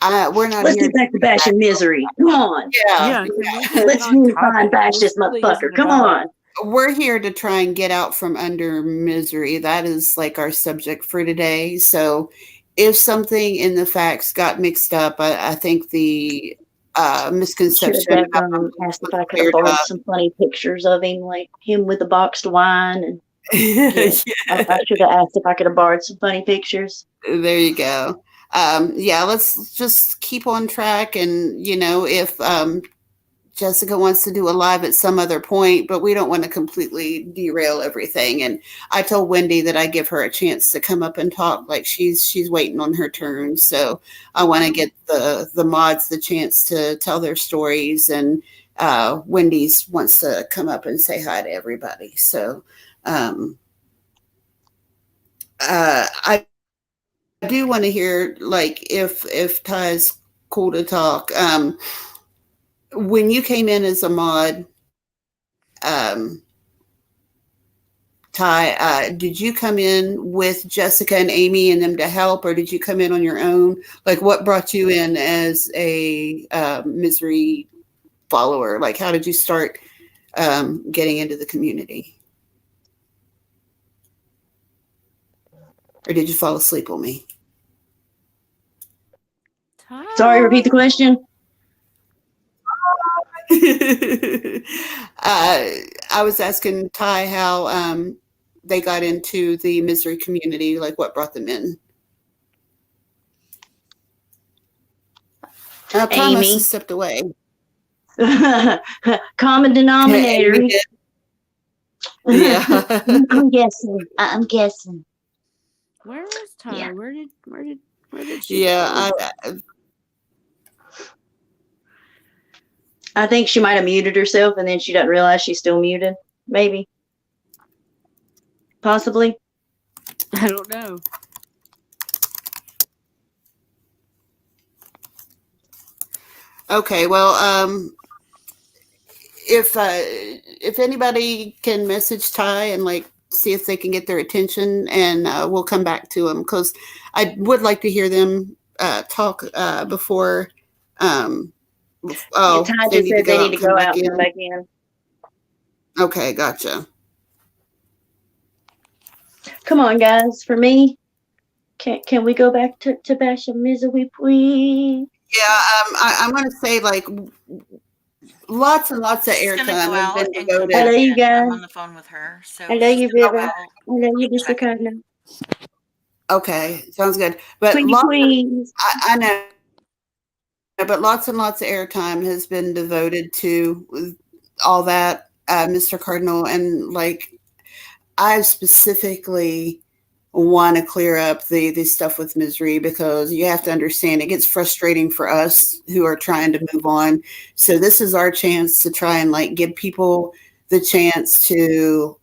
not. Let's here get back to bashing misery. Come on. Yeah. Let's move on and bash this motherfucker. Come on. We're here to try and get out from under misery. That is like our subject for today. So if something in the facts got mixed up, I think the misconception. Asked if I could have borrowed some funny pictures of him, like him with the boxed wine. And I should have asked if I could have borrowed some funny pictures. There you go. Let's just keep on track. And, if Jessica wants to do a live at some other point, but we don't want to completely derail everything. And I told Wendy that I give her a chance to come up and talk. Like, she's waiting on her turn. So I want to get the mods the chance to tell their stories. And Wendy's wants to come up and say hi to everybody. So I do want to hear, like, if Ty's cool to talk. When you came in as a mod, Ty, did you come in with Jessica and Amy and them to help, or did you come in on your own? Like, what brought you in as a misery follower? Like, how did you start getting into the community? Or did you fall asleep on me? Sorry, repeat the question. I was asking Ty how they got into the misery community, like what brought them in. Ty must have stepped away. Common denominator. Yeah. I'm guessing. Where is Ty? Yeah. Where did she Yeah, go? I think she might have muted herself and then she doesn't realize she's still muted. Maybe. Possibly. I don't know. okay. Well, if anybody can message Ty and like see if they can get their attention, and we'll come back to them because I would like to hear them talk before. Oh, Ty they just need to said they go out need and to come go back out and in. come back in. Okay, gotcha. Come on, guys. For me, can we go back to Basha Misery, please? Yeah, I'm going to say like lots and lots of She's gonna airtime go has out been and come devoted. I back love you in. guys. I'm on the phone with her, so I love you, she's gonna go River. out. I love you, Take a Mr. second. Cardinal. Okay, sounds good. But Pretty lots, please. I know, but lots and lots of airtime has been devoted to all that, Mr. Cardinal, and like I specifically want to clear up the stuff with misery because you have to understand it gets frustrating for us who are trying to move on. So this is our chance to try and like give people the chance to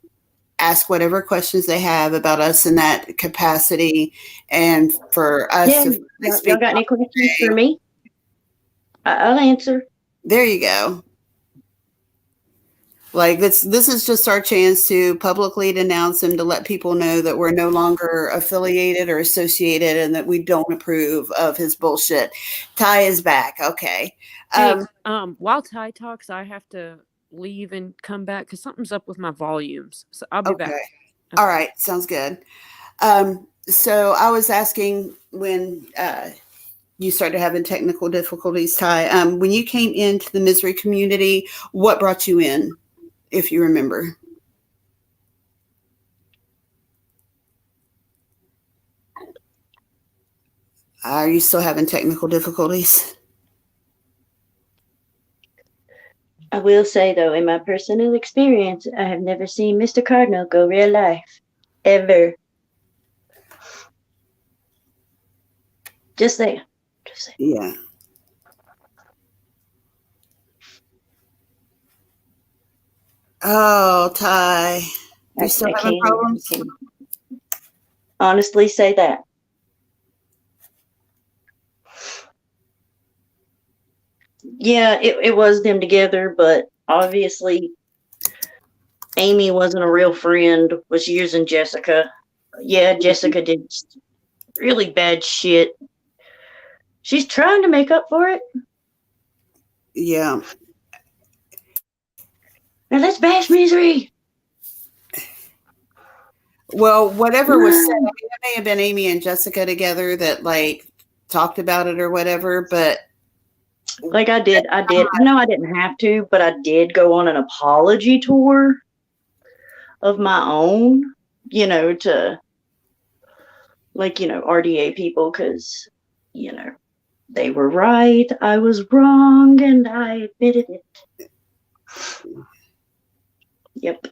ask whatever questions they have about us in that capacity, and for us Yeah, to y'all got any questions for me? I'll answer. There you go. Like this is just our chance to publicly denounce him, to let people know that we're no longer affiliated or associated and that we don't approve of his bullshit. Ty is back. Okay. Hey, while Ty talks, I have to leave and come back because something's up with my volumes. So I'll be back. Okay. Okay. All right. Sounds good. So I was asking when you started having technical difficulties, Ty, when you came into the misery community, what brought you in, if you remember? Are you still having technical difficulties? I will say, though, in my personal experience, I have never seen Mr. Cardinal go real life. Ever. Just saying. Yeah. Oh, Ty. You still having problems? I can honestly say that. Yeah, it was them together, but obviously Amy wasn't a real friend, was using Jessica. Yeah, Jessica did really bad shit. She's trying to make up for it. Yeah. Now let's bash misery. Well, whatever was said, I mean, it may have been Amy and Jessica together that like talked about it or whatever, but like I did. No, I didn't have to, but I did go on an apology tour of my own, to RDA people, because, they were right, I was wrong, and I admitted it. Yep.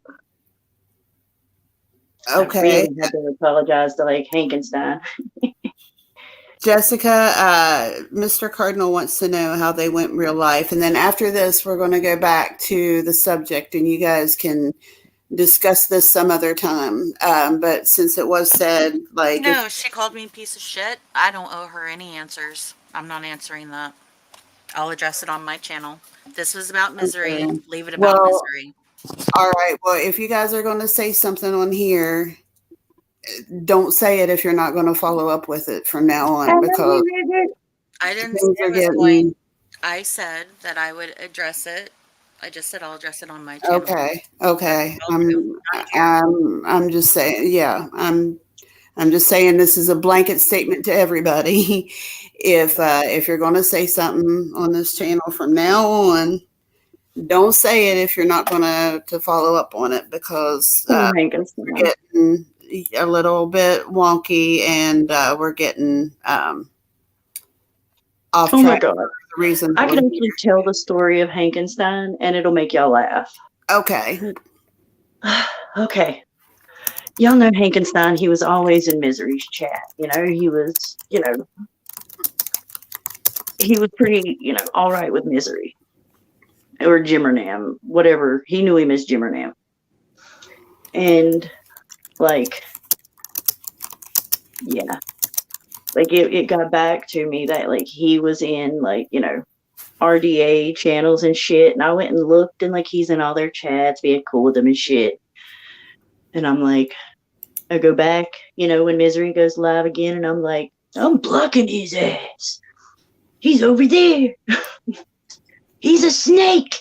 okay. I really had to apologize to Hankenstein. Jessica, Mr. Cardinal wants to know how they went in real life. And then after this, we're going to go back to the subject and you guys can discuss this some other time. But since it was said, like... No, she called me a piece of shit. I don't owe her any answers. I'm not answering that. I'll address it on my channel. This was about misery. Okay. Leave it about misery. All right. Well, if you guys are going to say something on here, don't say it if you're not going to follow up with it from now on, because I didn't say I was going. I said that I would address it. I just said I'll address it on my channel. Okay. I'm just saying, yeah. I'm just saying this is a blanket statement to everybody. If you're going to say something on this channel from now on, don't say it if you're not going to follow up on it, because we're getting a little bit wonky and we're getting off track. Oh my God. The reason I can actually tell the story of Hankenstein and it'll make y'all laugh. Okay. Okay. y'all know Hankenstein, he was always in Misery's chat. He was, he was pretty, all right with Misery. Or Jimmernam, whatever. He knew him as Jimmernam. And, yeah. It got back to me that, he was in, RDA channels and shit. And I went and looked, and, he's in all their chats, being cool with them and shit. And I'm like, I go back, when Misery goes live again, and I'm like, I'm blocking his ass. He's over there. He's a snake.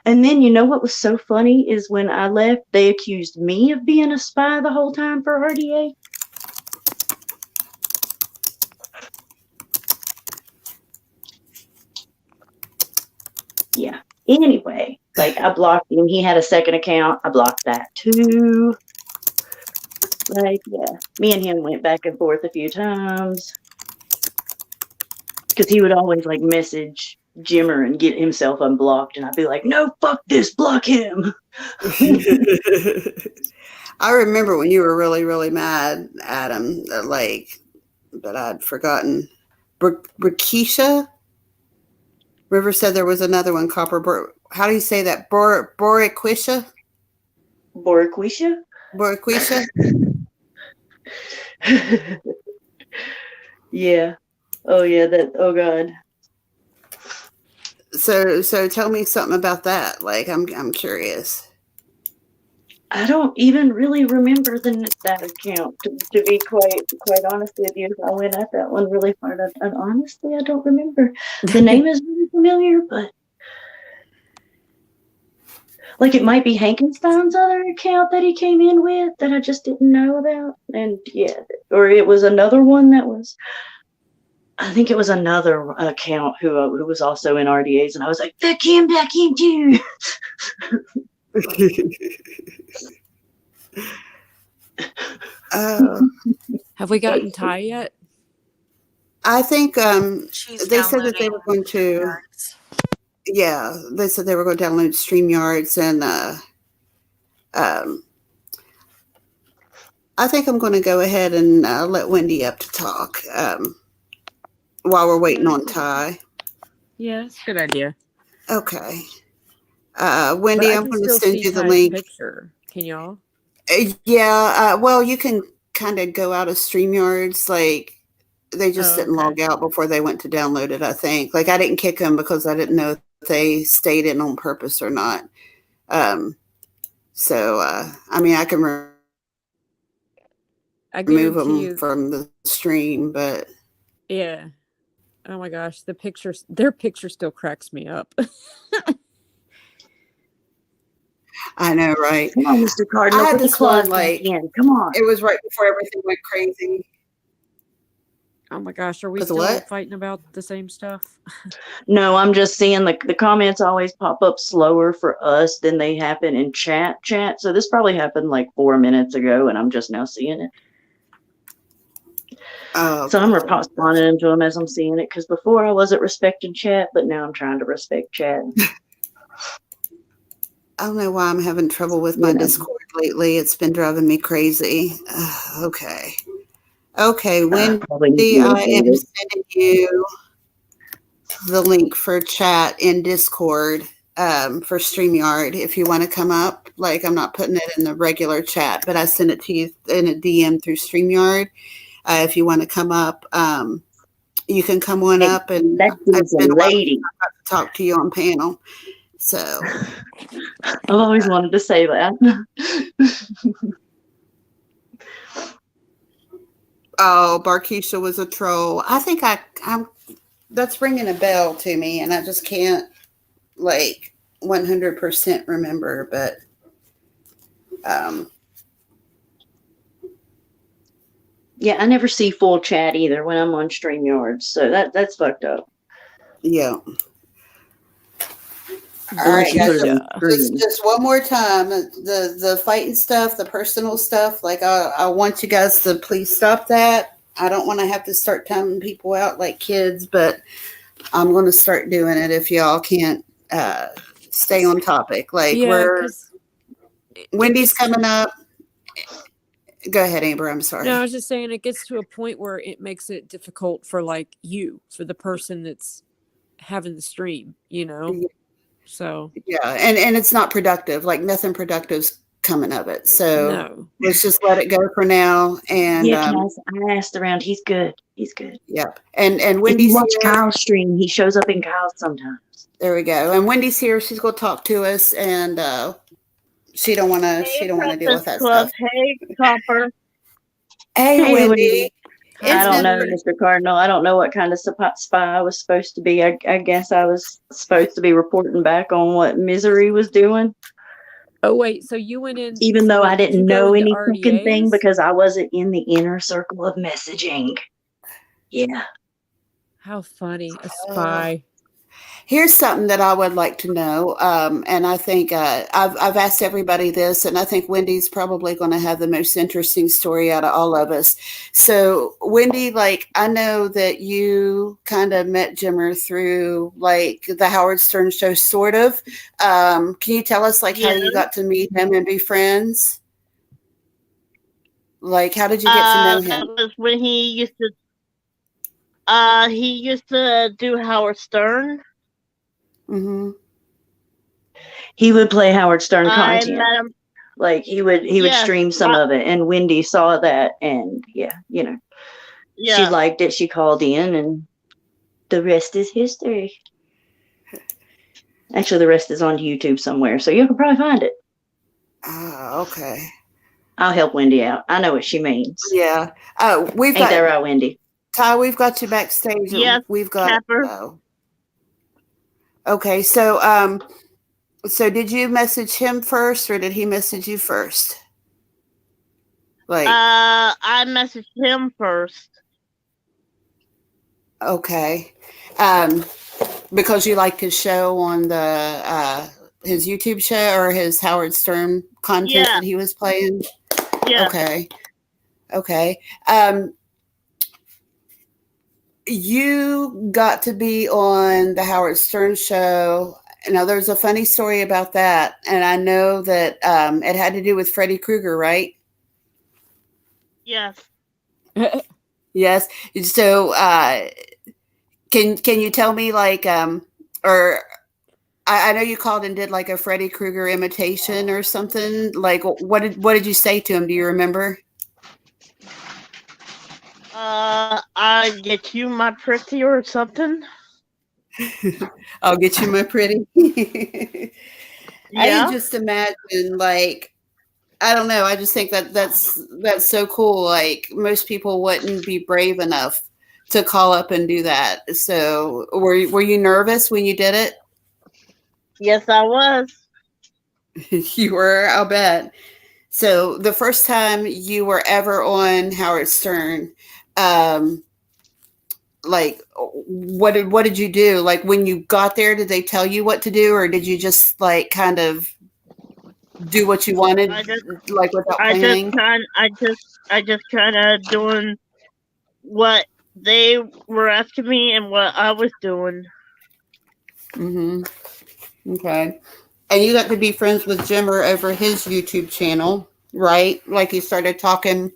And then, what was so funny is when I left, they accused me of being a spy the whole time for RDA. Yeah. Anyway, I blocked him. He had a second account. I blocked that too. Yeah. Me and him went back and forth a few times. Because he would always, message Jimmer and get himself unblocked. And I'd be like, no, fuck this, block him. I remember when you were really, really mad at him, but I'd forgotten. Brikisha? River said there was another one, how do you say that? Borikwisha? Borikwisha? Borikwisha? Yeah. Oh, yeah, oh, God. So tell me something about that. I'm curious. I don't even really remember that account, to be quite honest with you. I went at that one really hard, and honestly, I don't remember. The name is really familiar, but it might be Hankenstein's other account that he came in with that I just didn't know about. And yeah, or it was another one that was, I think it was another account who was also in RDAs, and I was like, fuck him too. Have we gotten Ty yet? I think She's they said that they were going to. StreamYards. Yeah, they said they were going to download StreamYards, and I think I'm going to go ahead and let Wendy up to talk while we're waiting on Ty. Yeah, that's a good idea. Okay. Wendy, I'm going to send you the Ty's link. Picture. Can y'all? Yeah, well, you can kind of go out of StreamYards. They just didn't log out before they went to download it, I think. I didn't kick them because I didn't know if they stayed in on purpose or not. So, I mean, I can remove them from the stream, but... Yeah. Oh my gosh, their picture still cracks me up. I know, right? Come on, Mr. Cardinal, I had put the this claws one, back in. Come on. It was right before everything went crazy. Oh my gosh, are we still fighting about the same stuff? No, I'm just seeing the comments always pop up slower for us than they happen in chat. So this probably happened 4 minutes ago, and I'm just now seeing it. So I'm responding to them as I'm seeing it, because before I wasn't respecting chat, but now I'm trying to respect chat. I don't know why I'm having trouble with my Discord lately. It's been driving me crazy. Okay, Wendy, I am sending you the link for chat in Discord for StreamYard. If you want to come up, I'm not putting it in the regular chat, but I sent it to you in a DM through StreamYard. If you want to come up, you can come on up, and I've been a lady to talk to you on panel. So I've always wanted to say that. Oh, Barkeisha was a troll. I think I'm that's ringing a bell to me, and I just can't 100% remember, but yeah, I never see full chat either when I'm on StreamYard, so that's fucked up. Yeah. All right, guys. Just one more time. The fighting stuff, the personal stuff. I want you guys to please stop that. I don't want to have to start timing people out like kids, but I'm going to start doing it if y'all can't stay on topic. Wendy's coming up. Go ahead, Amber. I'm sorry. No, I was just saying it gets to a point where it makes it difficult for like for the person that's having the stream, you know? So Yeah, and it's not productive. Like nothing productive's coming of it. So no. let's just let it go for now. And Yeah, Cass, I asked around. He's good. He's good. yeah, and If Wendy's you watch here. Kyle's stream, he shows up in Kyle's sometimes. There we go. And Wendy's here. She's gonna talk to us, and she don't want to. She don't want to deal with that stuff. Hey, Copper. Hey, Wendy. I don't know, Mr. Cardinal. I don't know what kind of spy I was supposed to be. I guess I was supposed to be reporting back on what Misery was doing. Oh, wait. So you went in. Even though I didn't know any fucking RDAs? thing because I wasn't in the inner circle of messaging. Yeah. How funny. A spy. Here's something that I would like to know, and I think I've asked everybody this, and I think Wendy's probably going to have the most interesting story out of all of us. So, Wendy, like I know that you kind of met Jimmer through like the Howard Stern show, sort of. Can you tell us like how you got to meet him and be friends? Like, how did you get to know him? That was when he used to do Howard Stern. Mm-hmm. He would play Howard Stern I content. met him. Like he would stream some of it, and Wendy saw that, and she liked it. She called in, and the rest is history. Actually, the rest is on YouTube somewhere, so you can probably find it. Oh, okay. I'll help Wendy out. I know what she means. Yeah. Ain't that right, Wendy? Ty, we've got you backstage. Yes, we've got. Capper. Okay, so did you message him first, or did he message you first? Like, I messaged him first. Okay, because you liked his show on the his YouTube show or his Howard Stern content that he was playing. Yeah. Okay. You got to be on the Howard Stern show. Now, there's a funny story about that, and I know that it had to do with Freddy Krueger, right? Yes. Yes. So, can you tell me, like, or I know you called and did like a Freddy Krueger imitation or something. Like, what did you say to him? Do you remember? I get you my pretty or something. I'll get you my pretty. Yeah. I can just imagine, like, I don't know. I just think that's so cool. Like, most people wouldn't be brave enough to call up and do that. So, were you nervous when you did it? Yes, I was. You were, I'll bet. So, the first time you were ever on Howard Stern, like, what did you do? Like, when you got there, did they tell you what to do, or did you just like kind of do what you wanted, like without planning? I just kind of doing what they were asking me and what I was doing. Mm-hmm. Okay. And you got to be friends with Jimmer over his YouTube channel, right? Like you started talking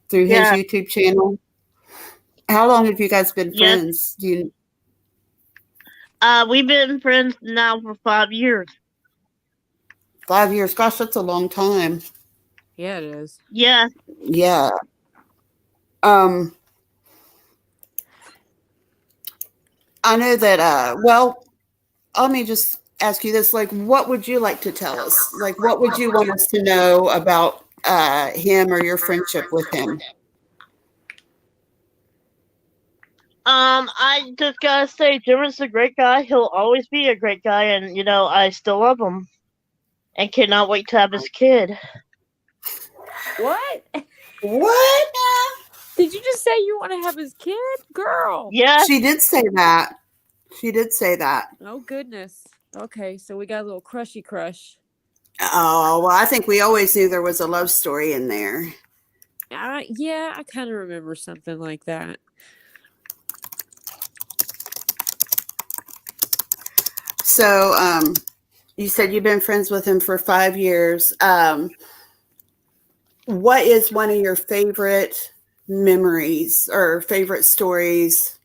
through his YouTube channel. How long have you guys been friends? We've been friends now for 5 years. 5 years. Gosh, that's a long time. Yeah, it is. Yeah. Yeah. I know that, well, let me just ask you this. Like, what would you like to tell us? Like, what would you want us to know about him or your friendship with him? I just gotta say, Jimmer's a great guy. He'll always be a great guy, and, I still love him. And cannot wait to have his kid. What? What? Did you just say you want to have his kid? Girl. Yeah. She did say that. She did say that. Oh, goodness. Okay, so we got a little crushy crush. Oh, well, I think we always knew there was a love story in there. Yeah, I kind of remember something like that. So, You said you've been friends with him for 5 years. What is one of your favorite memories or favorite stories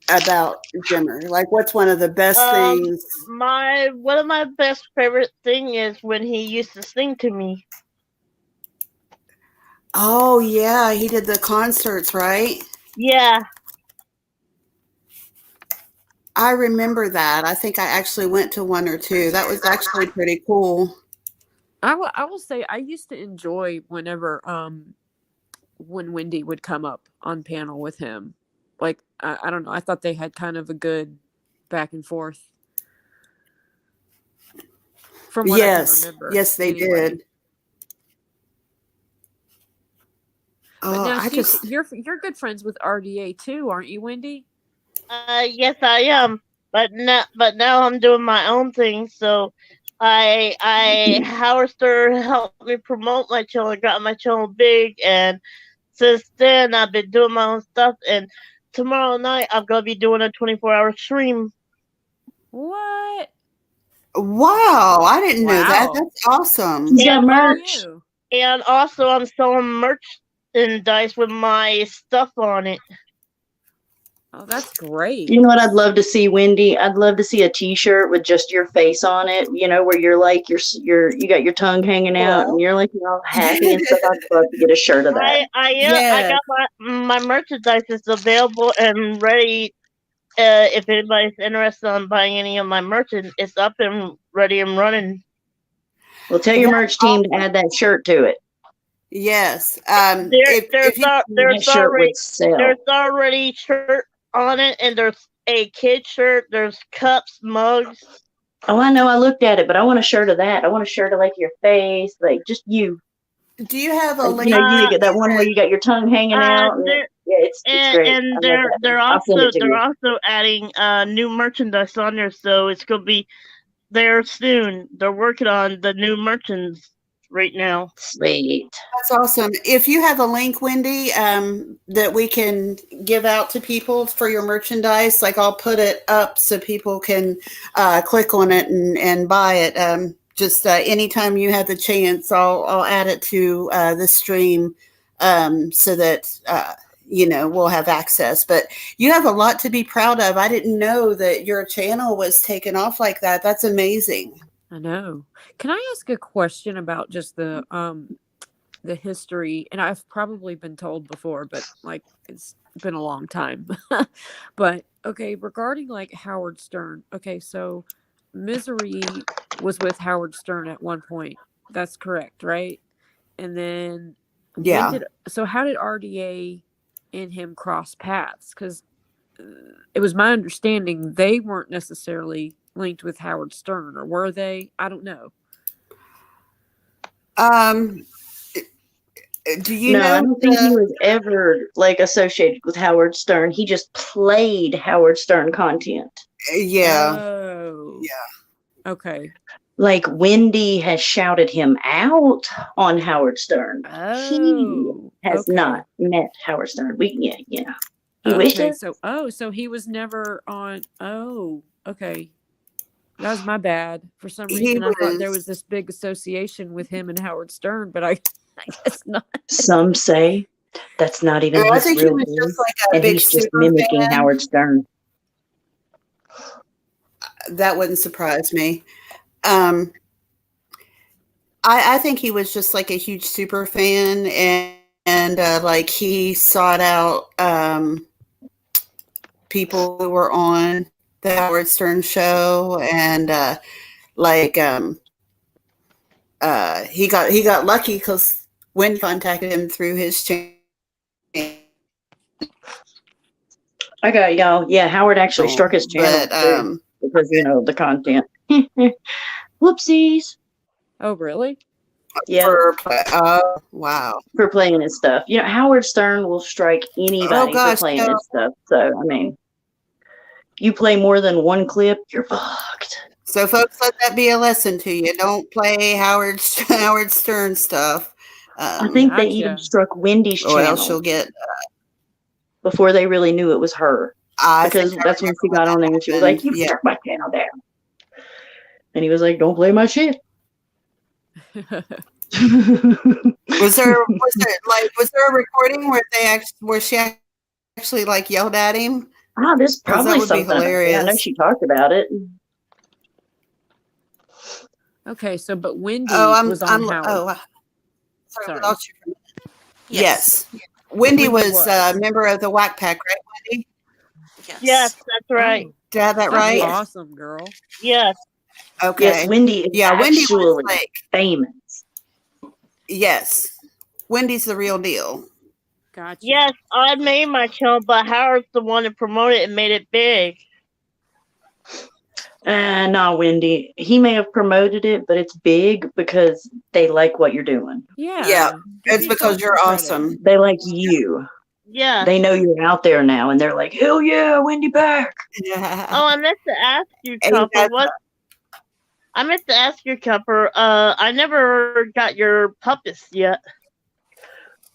about Jimmer? Like, what's one of the best things? One of my best favorite thing is when he used to sing to me. Oh, yeah, he did the concerts, right? Yeah. I remember that. I think I actually went to one or two. That was actually pretty cool. I will say I used to enjoy whenever when Wendy would come up on panel with him. Like I don't know, I thought they had kind of a good back and forth. From what I can remember. Yes, they did. But now you're good friends with RDA too, aren't you, Wendy? Yes, I am. But now I'm doing my own thing. So Howard Stern helped me promote my channel, got my channel big, and since then I've been doing my own stuff. And tomorrow night I'm gonna be doing a 24-hour stream. What? Wow, I didn't know that. That's awesome. He's got merch. And also I'm selling merchandise with my stuff on it. Oh, that's great. You know what I'd love to see, Wendy? I'd love to see a T-shirt with just your face on it. You know, where you're like you got your tongue hanging out and you're like you're all happy and stuff. I'd love to get a shirt of that. I got my merchandise is available and ready. If anybody's interested in buying any of my merch, it's up and ready and running. Well, tell your merch team to add that shirt to it. Yes. There's already shirt on it, and there's a kid shirt. There's cups, mugs. Oh, I know. I looked at it, but I want a shirt of that. I want a shirt of like your face, like just you. Do you have a link? You know, you get that one where you got your tongue hanging out. It's great. And they're also adding new merchandise on there, so it's gonna be there soon. They're working on the new merchandise right now. Sweet. That's awesome. If you have a link, Wendy, that we can give out to people for your merchandise, like I'll put it up so people can click on it and buy it. Just anytime you have the chance, I'll add it to the stream so that we'll have access. But you have a lot to be proud of. I didn't know that your channel was taken off like that. That's amazing. I know. Can I ask a question about just the history? And I've probably been told before, but like it's been a long time. But okay, regarding like Howard Stern. Okay, so Misery was with Howard Stern at one point. That's correct, right? And then how did RDA and him cross paths? Because it was my understanding they weren't necessarily linked with Howard Stern, or were they? I don't know. Do you know? I don't think he was ever like associated with Howard Stern. He just played Howard Stern content. Yeah. Oh. Yeah. Okay. Like Wendy has shouted him out on Howard Stern. Oh. He has not met Howard Stern. He Okay, wishes. So he was never on. Oh, okay. That was my bad. For some reason, I thought there was this big association with him and Howard Stern, but I guess not. Some say that's not even his real name, and he's just mimicking Howard Stern. That wouldn't surprise me. I think he was just like a huge super fan, and like he sought out people who were on the Howard Stern show, and he got lucky because Wendy contacted him through his channel. I got y'all. Yeah, Howard actually struck his channel because the content. Whoopsies. Oh, really? Yeah. Wow. For playing his stuff. Howard Stern will strike anybody for playing his stuff. So, I mean, you play more than one clip, you're fucked. So, folks, let that be a lesson to you. Don't play Howard Stern stuff. I think they even struck Wendy's channel. Or else she'll get... before they really knew it was her. Because that's when she got on there and she was like, you struck my channel down. And he was like, don't play my shit. Was there a recording where she actually like yelled at him? Oh, there's 'Cause that probably would be something. I know hilarious. she talked about it. Okay, so but Wendy Oh, was on Howard. Sorry, Sorry. we lost you for a minute. Yes. Wendy was a member of the Whack Pack, right, Wendy? Yes, that's right. Oh, Did I have that that's right? awesome, girl. Yes. Okay. Yes, Wendy is Wendy actually was like, famous. yes. Wendy's the real deal. Gotcha. Yes, I made my channel, but Howard's the one that promoted it and made it big. No, Wendy. He may have promoted it, but it's big because they like what you're doing. Yeah. Yeah, Give it's because yourself you're some awesome. They like you. Yeah. They know you're out there now, and they're like, hell yeah, Wendy back. Oh, I meant to ask you, And you Cupper, guys- what? I meant to ask you, Cupper. I never got your puppets yet.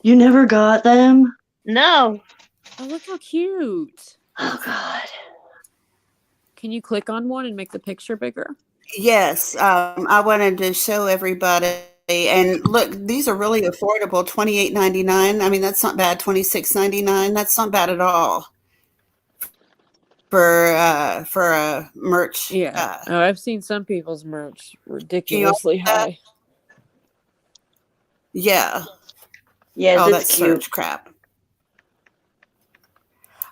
You never got them? No. Oh, look how cute. Oh, God. Can you click on one and make the picture bigger? Yes, I wanted to show everybody. And look, these are really affordable. $28.99. I mean, that's not bad. $26.99. That's not bad at all for a merch. Yeah. Oh, I've seen some people's merch ridiculously high. Yeah. Yes, Oh, it's that's cute. search crap.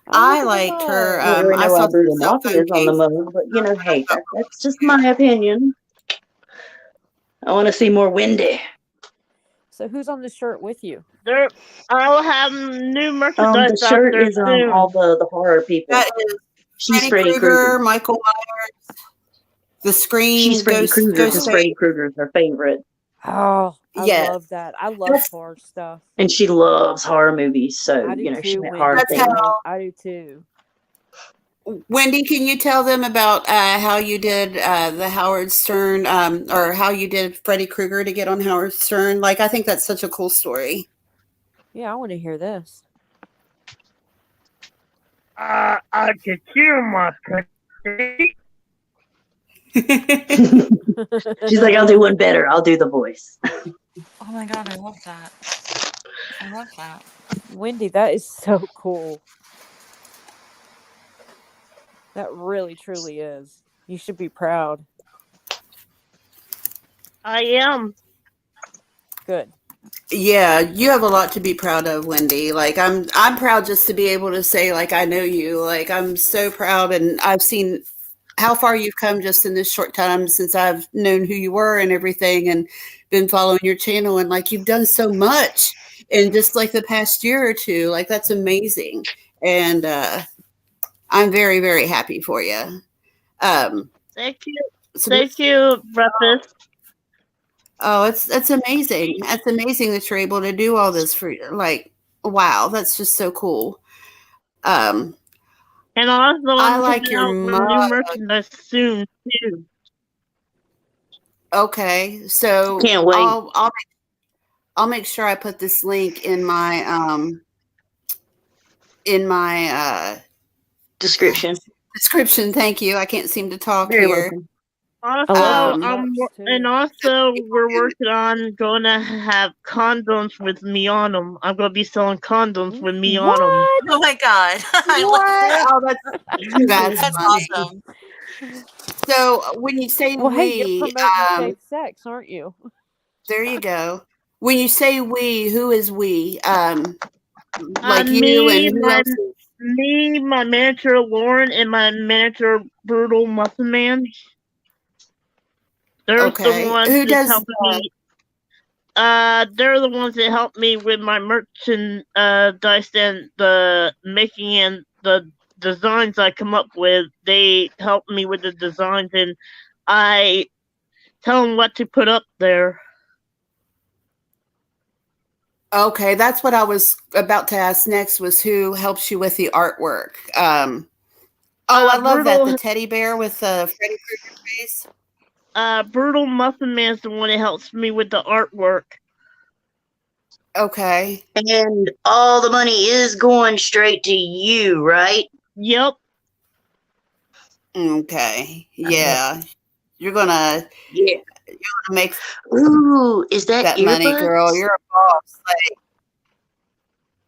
Oh, I look at liked that. her. I don't really I know why saw Brutal some cell Mafia is phone on the cases. move, but, you know, hey, that's just my opinion. I want to see more Wendy. So who's on the shirt with you? I'll have new merchandise The out shirt there is soon. all the horror people. That is She's Freddy Freddy Krueger. Michael Myers, the Scream, She's Freddy Krueger because Ghost Freddy Krueger's her favorite. Oh, I Yes. love that. I love horror stuff. And she loves horror movies, so, I do you know, she too, met Wendy. horror That's things. how- I do too. Wendy, can you tell them about how you did the Howard Stern, or how you did Freddy Krueger to get on Howard Stern? Like, I think that's such a cool story. Yeah, I want to hear this. I could hear my pussy. She's like, I'll do one better. I'll do the voice. Oh my god, I love that. I love that. Wendy, that is so cool. That really, truly is. You should be proud. I am. Good. Yeah, you have a lot to be proud of, Wendy. Like, I'm proud just to be able to say, like, I know you. Like, I'm so proud, and I've seen how far you've come just in this short time since I've known who you were and everything, and been following your channel, and like, you've done so much in just like the past year or two. Like, that's amazing, and I'm very, very happy for you. Thank you. Thank you, Breakfast. Oh, it's amazing. It's amazing that you're able to do all this for you. Like, wow, that's just so cool. And also, I I'm like putting your out mug. new merchandise soon too. Okay, so Can't wait. I'll make sure I put this link in my Description. description. Thank you. I can't seem to talk Very here. welcome. Also, we're working on going to have condoms with me on them. I'm going to be selling condoms with me on them. Oh my god. I love that. Oh, that's That's funny. awesome. So when you say Well, hey, you're we, promoting safe sex, aren't you? there you go. When you say we, who is we? Like you me, and who else? me, my manager Lauren, and my manager Brutal Muffin Man. They're Okay. the ones Who that's does helping me. They're the ones that help me with my merchandise and the making and the designs I come up with. They help me with the designs, and I tell them what to put up there. Okay, that's what I was about to ask next, was who helps you with the artwork. I love that, the teddy bear with the Freddy Krueger face. Brutal Muffin Man's the one that helps me with the artwork. Okay. And all the money is going straight to you, right? Yep. Okay. Yeah. You're gonna Yeah. make Ooh, is that money, girl. earbuds? You're a boss.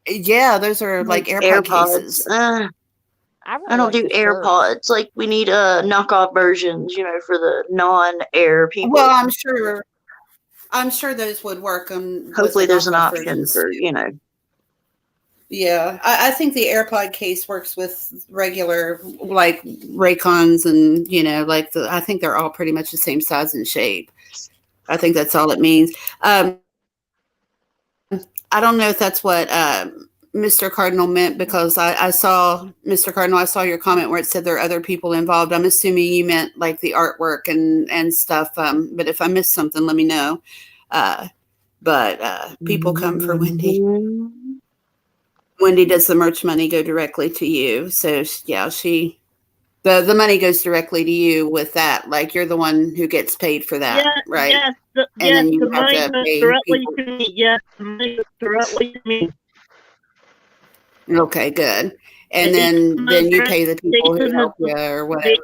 Yeah, those are like AirPod AirPods. cases. I I really don't like do the shirts. AirPods. Like we need knockoff versions, for the non-air people. Well, I'm sure those would work with Hopefully the there's an knockoff option versions for, too. Yeah, I think the AirPod case works with regular like Raycons, and I think they're all pretty much the same size and shape. I think that's all it means. I don't know if that's what Mr. Cardinal meant, because I saw, Mr. Cardinal, I saw your comment where it said there are other people involved. I'm assuming you meant like the artwork and stuff. But if I missed something, let me know. But people come for Wendy. Wendy does the merch money go directly to you. So yeah, the money goes directly to you with that. Like you're the one who gets paid for that, right? Yes, and then you the have money to goes pay directly people. to me. Yes, the money goes directly to me. Okay, good. And It then comes you pay the people who station help has- you or whatever.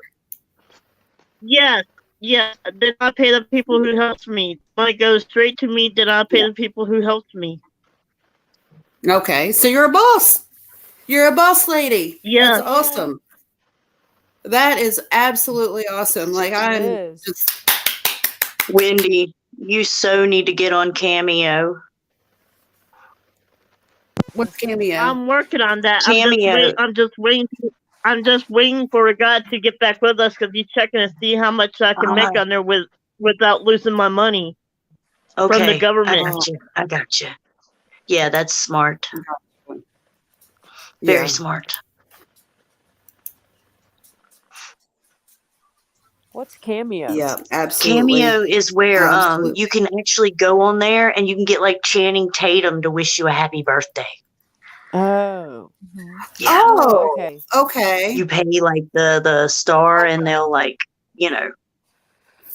Yes. Then I pay the people who helps me. Money goes straight to me. Then I pay the people who helps me. Okay, so you're a boss. You're a boss lady. Yeah. That's awesome. That is absolutely awesome. Like I'm just Wendy, you so need to get on Cameo. What's Cameo? I'm working on that. Cameo. I'm just waiting for a guy to get back with us because he's checking to see how much I can make on there without losing my money from the government. I got you. Yeah, that's smart. Very smart. What's Cameo? Yeah, absolutely. Cameo is where you can actually go on there and you can get like Channing Tatum to wish you a happy birthday. Oh. Yeah. Oh, okay. Okay. You pay like the star and they'll like,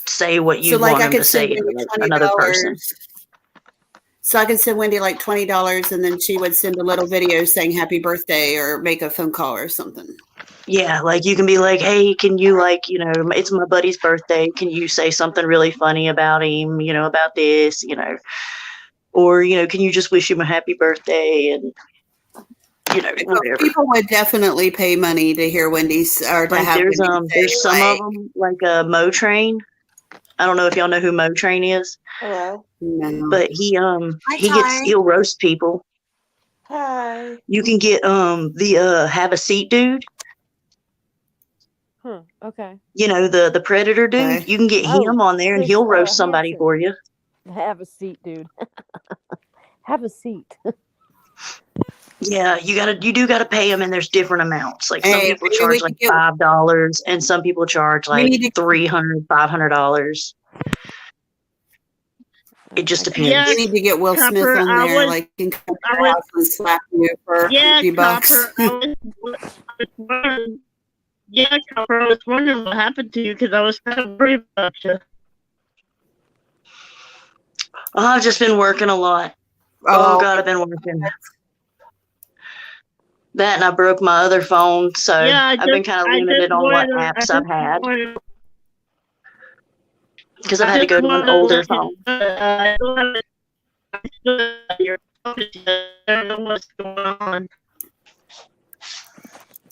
say what you want them to say to like another person. So I could send Wendy like $20 and then she would send a little video saying happy birthday or make a phone call or something. Yeah, like you can be like, hey, can you it's my buddy's birthday. Can you say something really funny about him, about this, or, can you just wish him a happy birthday and, whatever. People would definitely pay money to hear Wendy's or to like have there's Wendy say, there's some of them like Mo Train. I don't know if y'all know who Mo Train is. Hello. No. But he'll roast people. Hi. You can get the have a seat dude. Okay. The Predator dude. Okay. You can get him on there and he'll roast somebody Hanson. for you. Have a seat, dude. Have a seat. Yeah, you do gotta pay them, and there's different amounts. Like some people maybe charge we like could get- $5, and some people charge like $300, $500. It just depends. Yeah, You need to get Will Copper, Smith on I there, was- like in your house and slap you for Yeah, 50 bucks. Copper. Copper. I was wondering what happened to you because I was kind of worried about you. Oh, I've just been working a lot. Oh God, I've been working. That and I broke my other phone, so I've been kind of limited on what apps I've had because I've had to go to an older phone. I don't know what's going on.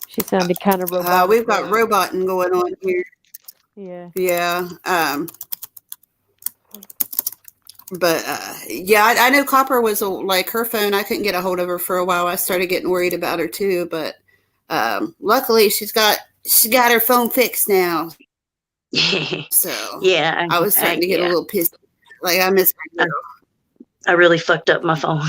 She sounded kind of robotic. We've got roboting going on here. Yeah. Yeah. But yeah, I know Copper was like her phone. I couldn't get a hold of her for a while. I started getting worried about her too. But luckily, she got her phone fixed now. So yeah, I was starting to get a little pissed. Like I miss her. I really fucked up my phone.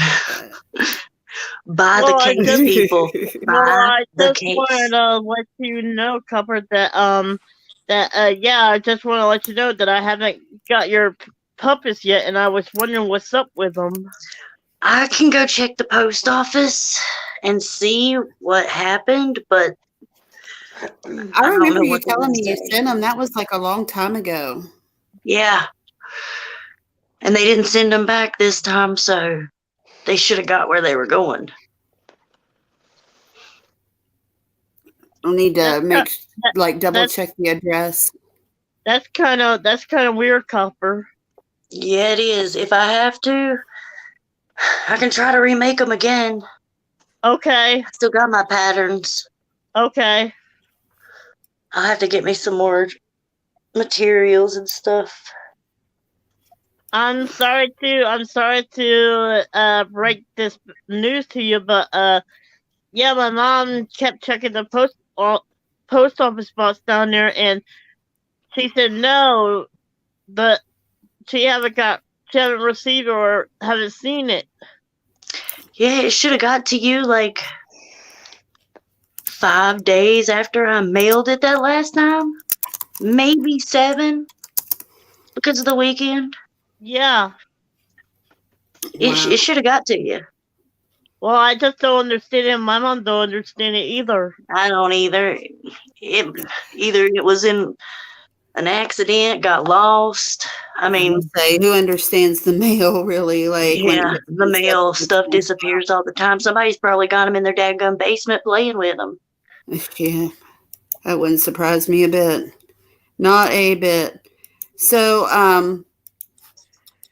Buy the case, people. I the just case. wanted to let you know, Copper, that I just want to let you know that I haven't got your puppets yet, and I was wondering what's up with them. I can go check the post office and see what happened, but I remember you telling me you sent them. That was like a long time ago. Yeah. And they didn't send them back this time, so they should have got where they were going. I'll need to double check the address. That's kind of weird, Copper. Yeah, it is. If I have to, I can try to remake them again. Okay. I still got my patterns. Okay. I'll have to get me some more materials and stuff. I'm sorry to break this news to you, but yeah, my mom kept checking the post office box down there, and she said no, but she haven't received or haven't seen it. Yeah, it should have got to you like 5 days after I mailed it that last time. Maybe 7 because of the weekend. Yeah. It should have got to you. Well, I just don't understand it. My mom don't understand it either. I don't either. Either it was in an accident, got lost. I mean, say, who understands the mail really? Like, yeah, the mail stuff disappears all the time. Somebody's probably got them in their dadgum basement playing with them. Yeah, that wouldn't surprise me a bit. Not a bit. So,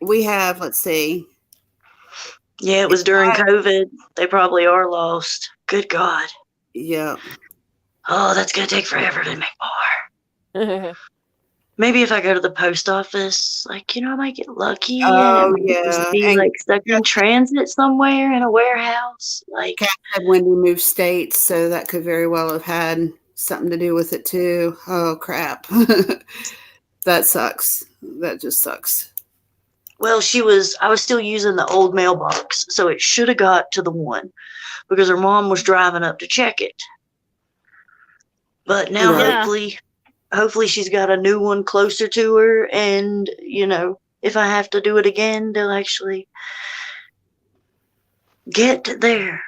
we have, let's see. Yeah, it was during COVID. They probably are lost. Good God. Yeah. Oh, that's going to take forever to make more. Maybe if I go to the post office, like, I might get lucky and it might just be like stuck in transit somewhere in a warehouse. Like, Kat had Wendy move states, so that could very well have had something to do with it too. Oh, crap. That sucks. That just sucks. Well, I was still using the old mailbox, so it should have got to the one because her mom was driving up to check it. But now hopefully she's got a new one closer to her, and, if I have to do it again, they'll actually get there.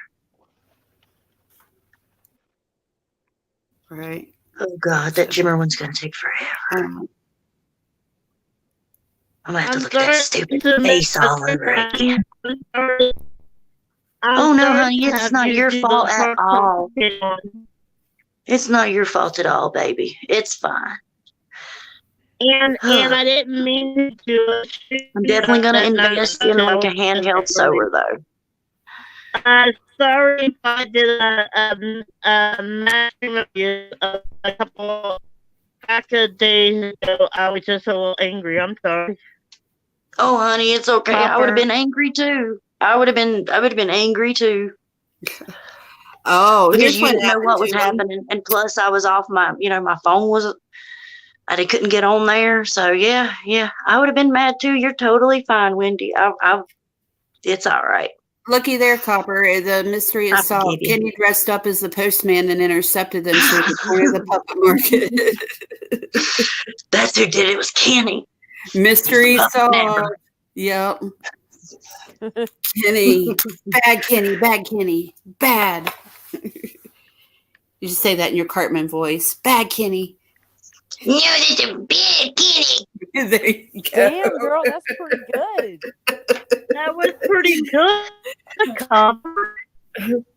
Right. Oh, God, that Jimmer one's going to take forever. I'm going to have to look at that stupid face all over again. Oh, no, honey, it's not your fault at all. It's not your fault at all, baby. It's fine. And I didn't mean to do it. I'm definitely going to invest in like a handheld sewer, though. Sorry if I did a matching review a couple days ago. I was just a little angry. I'm sorry. Oh, honey, it's okay. Copper. I would have been angry too. I would have been angry too. Oh, because you didn't know what was happening, and plus I was off my phone I couldn't get on there. So yeah, I would have been mad too. You're totally fine, Wendy. It's all right. Looky there, Copper. The mystery is solved. Kenny dressed up as the postman and intercepted them so he could clear the puppet market. That's who did it. It was Kenny. Mystery solved. Yep. Kenny. Bad Kenny. Bad Kenny. Bad. You just say that in your Cartman voice. Bad Kenny. No, that's a bad Kenny. There you go. Damn, girl, that's pretty good. That was pretty good, Copper.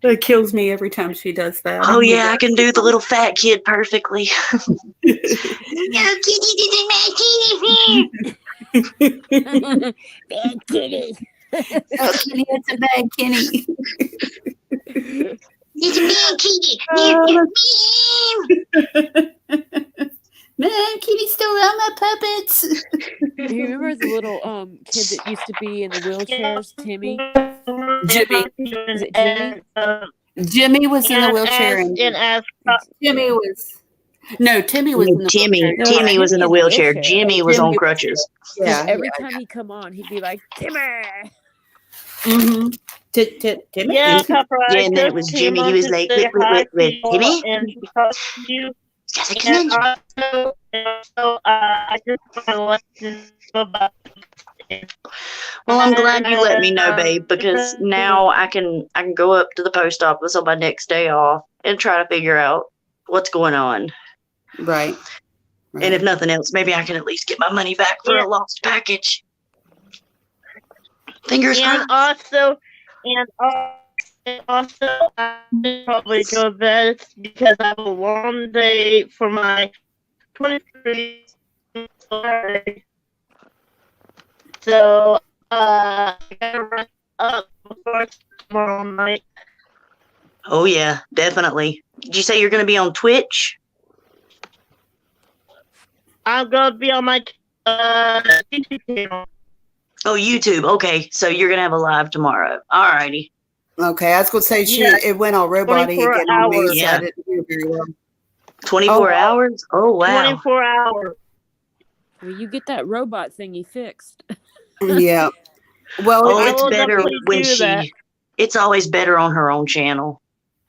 That kills me every time she does that. Oh yeah, I can do the little fat kid perfectly. No, Kitty, this is my kitty. Bad kitty. Oh, Kenny, it's a bad Kenny. It's a bad kitty. Man, Kitty stole all my puppets. Do you remember the little kid that used to be in the wheelchairs, Timmy? Jimmy. Is it Jimmy? Jimmy was in the wheelchair. Timmy was. No, Timmy was in the wheelchair. Timmy was in the wheelchair. Jimmy was on crutches. Yeah. Every time he'd come on, he'd be like, Timmy. Mm-hmm. Timmy? Yeah, Copper. Yeah, and then it was Jimmy. He was like, wait, Timmy? And you. And also, I just want to let you know about it. Well, I'm glad you let me know, babe, because now I can go up to the post office on my next day off and try to figure out what's going on. Right. And if nothing else, maybe I can at least get my money back for a lost package. Fingers crossed. And also, I should probably go to bed because I have a long day for my 23 Saturday. So I gotta rest up before tomorrow night. Oh yeah, definitely. Did you say you're going to be on Twitch? I'm gonna be on my YouTube channel. Oh, YouTube. Okay, so you're going to have a live tomorrow. Alrighty. Okay, I was going to say it went all robot-y 24 again on me, hours. so Yeah. I didn't hear very well. 24 Oh. hours? Oh, wow. 24 hours. Well, you get that robot thingy fixed. Yeah. Well, Oh, I it's will better definitely when do that. it's always better on her own channel.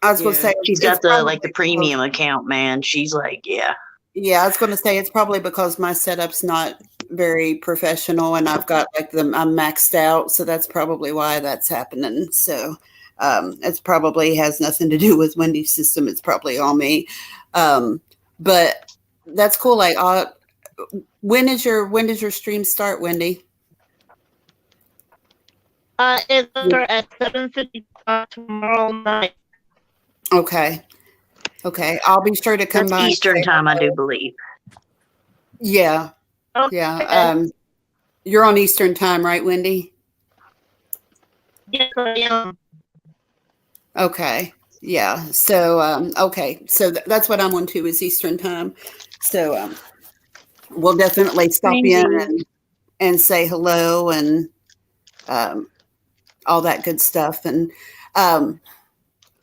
I was going to Yeah. say She's it's got the probably like the premium account, man. She's like, yeah. Yeah, I was going to say it's probably because my setup's not very professional, and I've got like I'm maxed out, so that's probably why that's happening. So it's probably has nothing to do with Wendy's system. It's probably all me. But that's cool. Like, when does your stream start, Wendy? It's at 7:55 tomorrow night. Okay. I'll be sure to come That's by. and Eastern say time, I hello. do believe. Yeah. Okay. Yeah. You're on Eastern time, right, Wendy? Yes, I am. Okay. Yeah. So, okay. So that's what I'm on too, is Eastern time. So, we'll definitely stop in and say hello and, all that good stuff. And,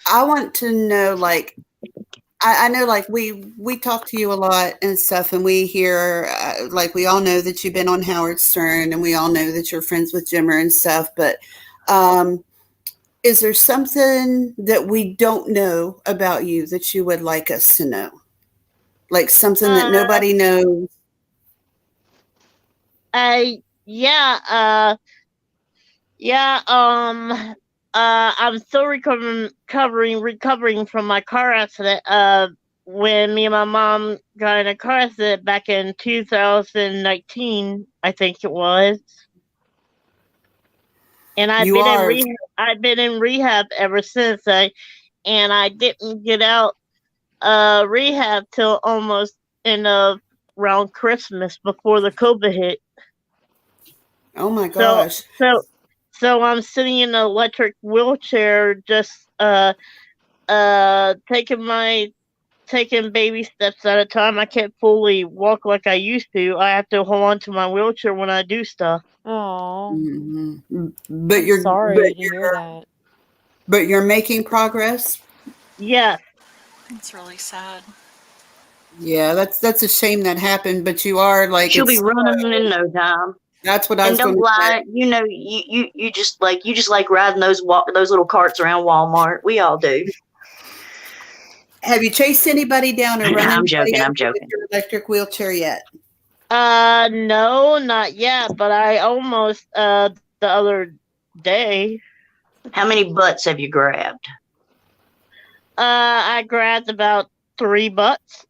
I want to know, like, I know, like, we talk to you a lot and stuff, and we hear, like, we all know that you've been on Howard Stern, and we all know that you're friends with Jimmer and stuff, but, is there something that we don't know about you that you would like us to know? Like something that nobody knows? I'm still recovering from my car accident. When me and my mom got in a car accident back in 2019, I think it was. And I've been in rehab ever since. And I didn't get out rehab till almost around Christmas before the COVID hit. Oh my gosh. So I'm sitting in an electric wheelchair, just taking baby steps at a time. I can't fully walk like I used to. I have to hold on to my wheelchair when I do stuff. Oh, Mm-hmm. But I'm sorry to hear that. But you're making progress? Yeah. It's really sad. Yeah, that's a shame that happened, but you are like She'll be running in no time. That's what I was going to lie. You know, you just like riding those little carts around Walmart. We all do. Have you chased anybody down or run I'm anybody joking. over I'm joking. with your electric wheelchair yet? No, not yet. But I almost the other day. How many butts have you grabbed? I grabbed about 3 butts.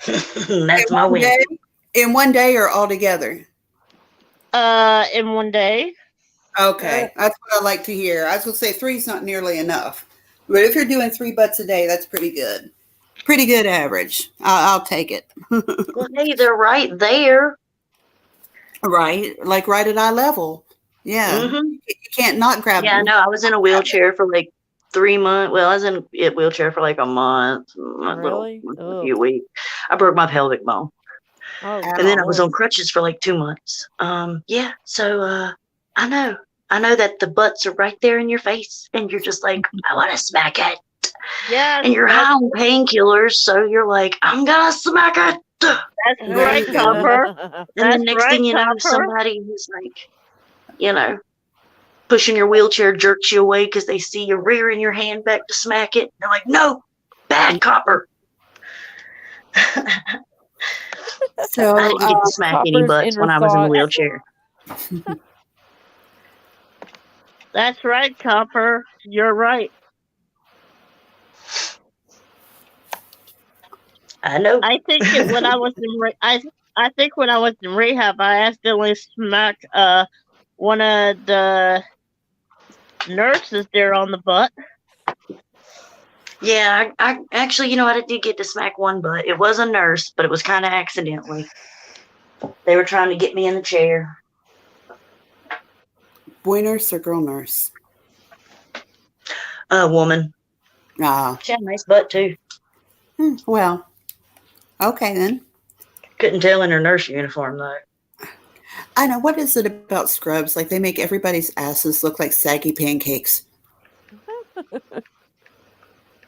That's my win. In one day or all together? In one day. Okay, that's what I like to hear. I was going to say 3 is not nearly enough, but if you're doing 3 butts a day, that's pretty good. Pretty good average. I'll take it. Well, hey, they're right there. Right, like right at eye level. Yeah, you can't not grab them. Yeah, no, I was in a wheelchair for like 3 months. Well, I was in a wheelchair for like a month, Really? a few weeks. I broke my pelvic bone. Oh, and then I was on crutches for like 2 months. Yeah, so I know that the butts are right there in your face, and you're just like, I want to smack it. Yeah, and you're high on painkillers, so you're like, I'm gonna smack it. That's right, Copper. And the next thing you know, somebody who's like, you know, pushing your wheelchair jerks you away because they see you rearing your hand back to smack it. They're like, no, bad Copper. So I didn't get to smack any butts when I was in the wheelchair. That's right, Copper. You're right. I know. I think when I was in rehab, I accidentally smacked one of the nurses there on the butt. Yeah, I actually, you know what? I did get to smack one butt. It was a nurse, but it was kind of accidentally. They were trying to get me in the chair. Boy nurse or girl nurse? A woman. Ah, She had a nice butt, too. well, okay then. Couldn't tell in her nurse uniform, though. I know. What is it about scrubs? Like, they make everybody's asses look like saggy pancakes.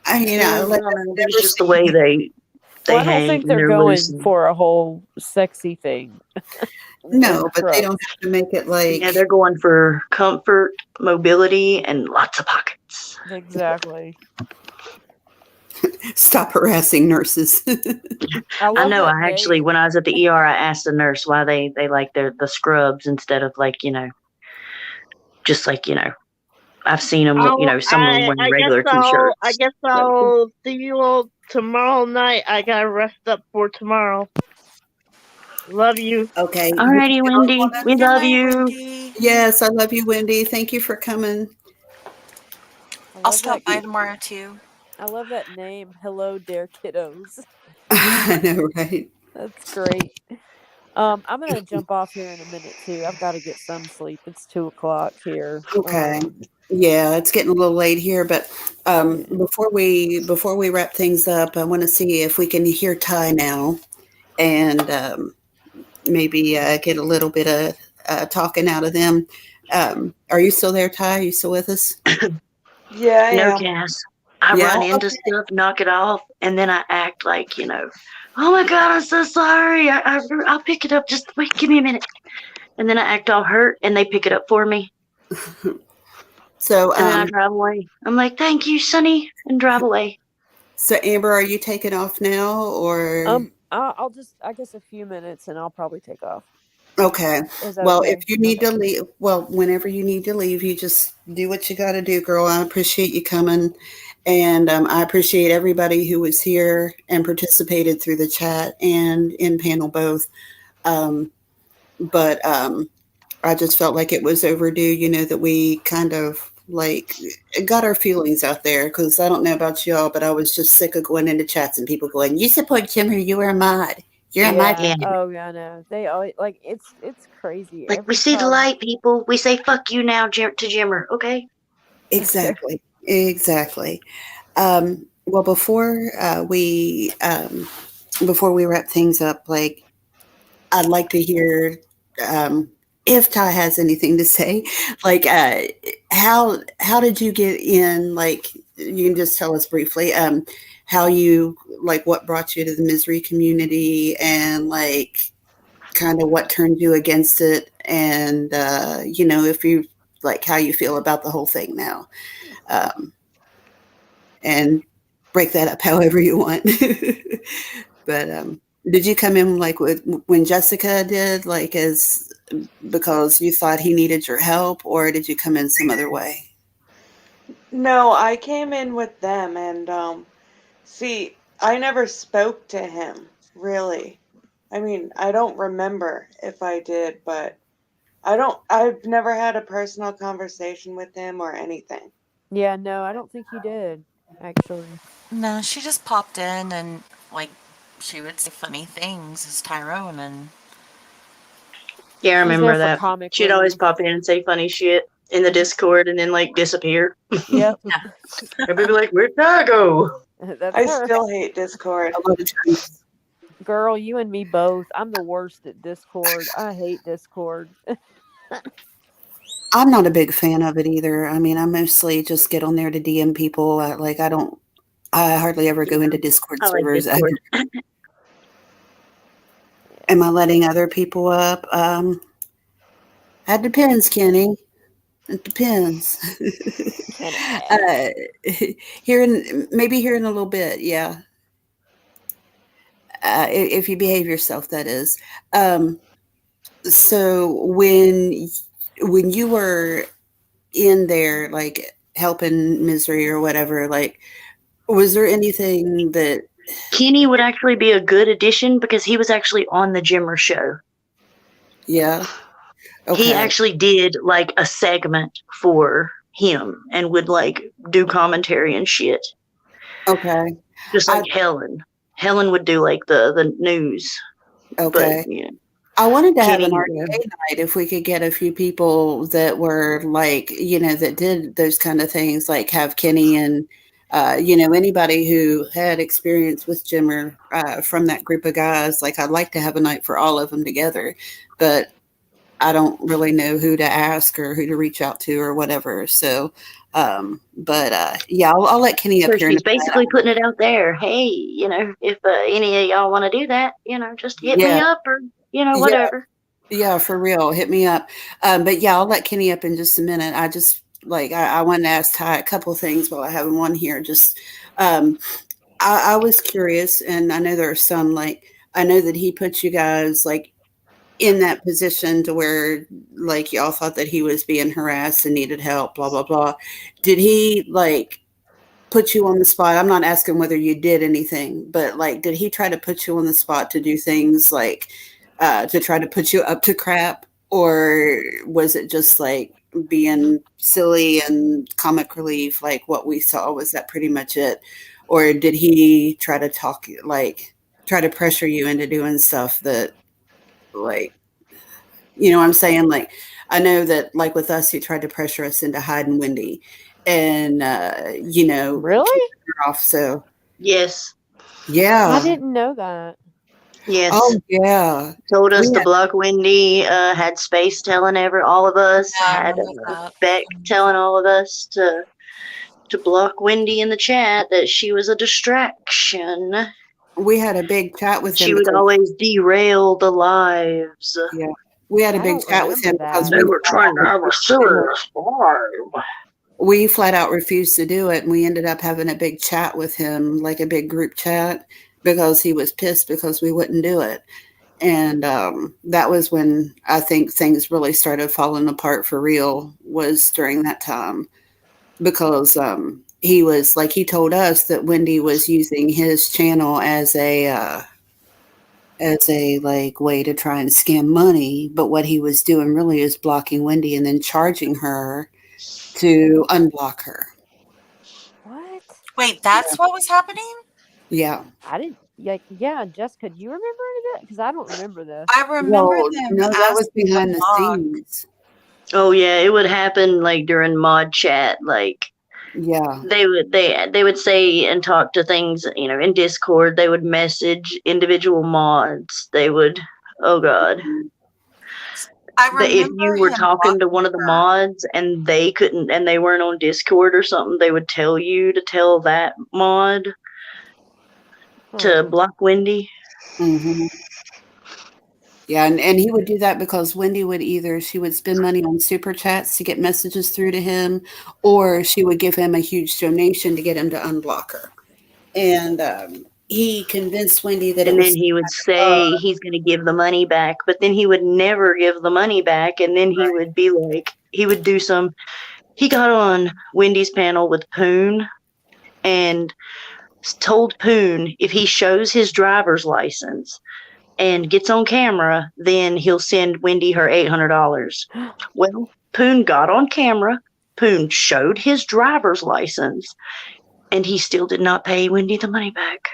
It's just the way they Well, I don't hang think and they're they're going loose and- for a whole sexy thing. No, With but they don't scrubs. have to make it like. Yeah, they're going for comfort, mobility, and lots of pockets. Exactly. Stop harassing nurses. I know. that I actually, name. when I was at the ER, I asked the nurse why they like the scrubs instead of like, just like, I've seen them, some of them wearing regular t-shirts. I guess I'll see you all tomorrow night. I gotta rest up for tomorrow. Love you. Okay. Alrighty, Wendy. We Good love night, you. Wendy. Yes, I love you, Wendy. Thank you for coming. I'll stop by tomorrow too. I love that name. Hello, Dare Kiddos. I know, right? That's great. I'm gonna jump off here in a minute too. I've got to get some sleep. It's 2:00 here. Okay. Yeah, it's getting a little late here, but before we wrap things up, I want to see if we can hear Ty now, and maybe get a little bit of talking out of them. Are you still there, Ty? Are you still with us? Yeah, I No, am. Cass. I Yeah? run into stuff, knock it off, and then I act like, oh my God, I'm so sorry. I'll pick it up. Just wait, give me a minute. And then I act all hurt, and they pick it up for me. So, and then I drive away. I'm like, thank you, Sonny, and drive away. So, Amber, are you taking off now, or? I'll just, I guess, a few minutes, and I'll probably take off. Okay. Is that Well, okay? if you need to leave, whenever you need to leave, you just do what you got to do, girl. I appreciate you coming. And I appreciate everybody who was here and participated through the chat and in panel both. But I just felt like it was overdue, that we kind of like got our feelings out there, because I don't know about y'all, but I was just sick of going into chats and people going, you support Jimmer, you are a mod. You're a mod. Yeah. Oh, yeah, I know. They always, like, it's crazy. Like, we see the light, people. We say, fuck you now to Jimmer, okay? Exactly. Well, before we wrap things up, like, I'd like to hear if Ty has anything to say. Like, how did you get in? Like, you can just tell us briefly how you, like, what brought you to the misery community, and like kind of what turned you against it, and if you like how you feel about the whole thing now. And break that up however you want. But did you come in like when Jessica did, like because you thought he needed your help, or did you come in some other way? No, I came in with them, and see, I never spoke to him, really. I mean, I don't remember if I did, but I've never had a personal conversation with him or anything. Yeah, no, I don't think you did, actually. No, she just popped in and, like, she would say funny things as Tyrone, and Yeah, I remember that. She'd relief. always pop in and say funny shit in the Discord and then, like, disappear. Yep. Everybody be like, where'd Ty go? That's I her. still hate Discord. Girl, you and me both. I'm the worst at Discord. I hate Discord. I'm not a big fan of it either. I mean, I mostly just get on there to DM people. I hardly ever go into Discord servers. Discord. Am I letting other people up? That depends, Kenny. It depends. Here in a little bit, yeah. If you behave yourself, that is. So when you were in there, like helping misery or whatever, like, was there anything that Kenny would actually be a good addition because he was actually on the Jimmer show. Yeah. Okay. He actually did like a segment for him and would like do commentary and shit. Okay. Just like Helen. Helen would do like the news. Okay. But, yeah. I wanted to have Kenny, an RDA night if we could get a few people that were like, that did those kind of things, like have Kenny and, anybody who had experience with Jimmer from that group of guys. Like, I'd like to have a night for all of them together, but I don't really know who to ask or who to reach out to or whatever. So, yeah, I'll let Kenny up so here. she's basically putting it out there. Hey, if any of y'all want to do that, just hit me up or, whatever. Yeah, for real. Hit me up. But yeah, I'll let Kenny up in just a minute. I just I wanted to ask Ty a couple things while I have him on here. Just I was curious, and I know there are some I know that he put you guys in that position to where y'all thought that he was being harassed and needed help, blah blah blah. Did he put you on the spot? I'm not asking whether you did anything, but did he try to put you on the spot to do things to try to put you up to crap, or was it just being silly and comic relief like what we saw? Was that pretty much it, or did he try to try to pressure you into doing stuff that what I'm saying? I know that with us, he tried to pressure us into hiding Wendy and Really? her off. So Yes. Yeah. I didn't know that. Yes. Oh yeah. Told us to block Wendy, had Space telling all of us, Yeah, I had remember that. Beck telling all of us to block Wendy in the chat, that she was a distraction. We had a big chat with him. She would always derail the lives. Yeah. We had a big chat with him because they were trying to have a serious live. We flat out refused to do it, and we ended up having a big chat with him, a big group chat, because he was pissed because we wouldn't do it. And that was when I think things really started falling apart for real, was during that time, because he was he told us that Wendy was using his channel as a way to try and scam money, but what he was doing really is blocking Wendy and then charging her to unblock her. What? Wait, that's what was happening? Yeah. I didn't. Yeah, Jessica, do you remember any of that? Because I don't remember this. I remember them. No, that was behind the scenes. Oh yeah, it would happen during mod chat. Yeah. They would say and talk to things, in Discord. They would message individual mods. They would, oh god. If you were talking to one of the mods and they couldn't, and they weren't on Discord or something, they would tell you to tell that mod to block Wendy. Mm-hmm. Yeah, and he would do that because Wendy would she would spend money on super chats to get messages through to him, or she would give him a huge donation to get him to unblock her. And he convinced Wendy that and then he would say he's going to give the money back, but then he would never give the money back. And then he would be he would do he got on Wendy's panel with Poon and told Poon if he shows his driver's license and gets on camera, then he'll send Wendy her $800. Well, Poon got on camera. Poon showed his driver's license, and he still did not pay Wendy the money back.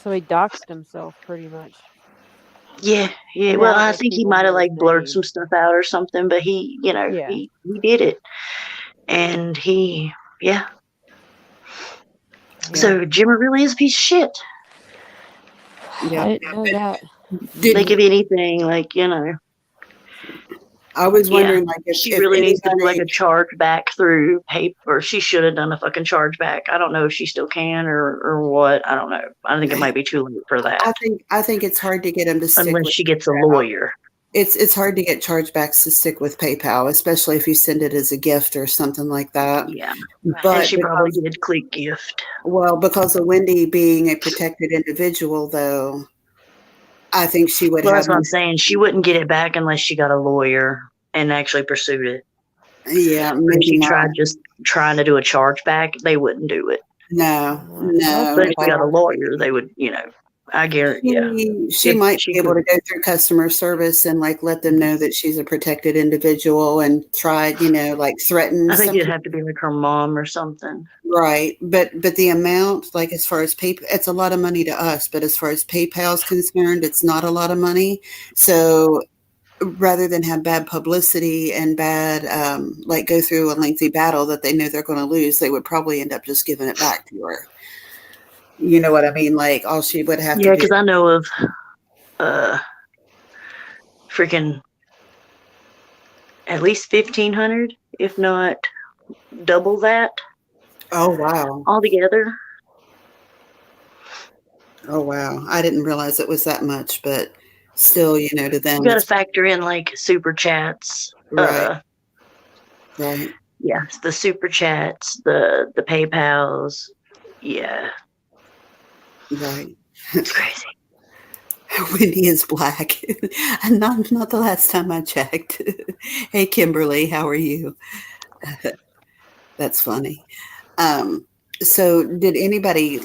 So he doxed himself pretty much. Yeah. Well, I think he might have blurred some stuff out or something, but he, he did it. And So Jimmer really is a piece of shit. Yeah. I didn't know that. Think of anything, I was wondering, if she really needs to do a chargeback through paper. She should have done a fucking chargeback. I don't know if she still can or what. I don't know. I think it might be too late for that. I think it's hard to get him to stick unless she gets a lawyer. It's hard to get chargebacks to stick with PayPal, especially if you send it as a gift or something like that. Yeah, but and she probably did click gift. Well, because of Wendy being a protected individual, though, I think she would. Well, that's what I'm saying. She wouldn't get it back unless she got a lawyer and actually pursued it. Yeah, if she tried just trying to do a chargeback, they wouldn't do it. No. But if she got a lawyer, they would, I guarantee. Yeah, She might be able to go through customer service and like let them know that she's a protected individual and try, like threaten. I think something. it'd have to be like her mom or something. Right, but the amount, like as far as it's a lot of money to us, but as far as PayPal's concerned, it's not a lot of money. So rather than have bad publicity and bad, like go through a lengthy battle that they know they're going to lose, they would probably end up just giving it back to her. You know what I mean? Like all she would have to do. Yeah, because I know of freaking at least 1,500, if not double that. Oh, wow. Altogether. Oh, wow. I didn't realize it was that much, but still, to them. You got to factor in like super chats. Right. Right. Yeah, the super chats, the PayPals. Yeah. Right. It's crazy. Wendy is black. not the last time I checked. Hey, Kimberly, how are you? That's funny. So did anybody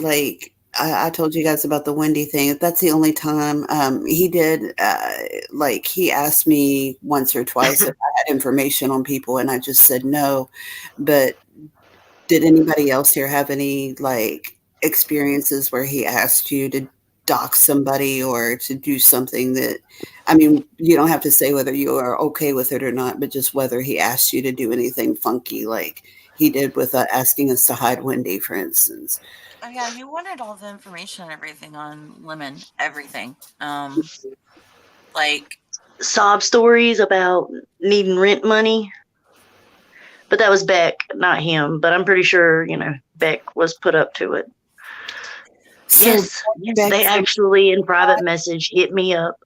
I told you guys about the Wendy thing. That's the only time he did, he asked me once or twice if I had information on people, and I just said no. But did anybody else here have any experiences where he asked you to dox somebody or to do something that, I mean, you don't have to say whether you are okay with it or not, but just whether he asked you to do anything funky like he did with asking us to hide Wendy, for instance. Oh yeah, he wanted all the information and everything on Lemon, everything. Like sob stories about needing rent money. But that was Beck, not him. But I'm pretty sure, Beck was put up to it. So yes, they actually in private message hit me up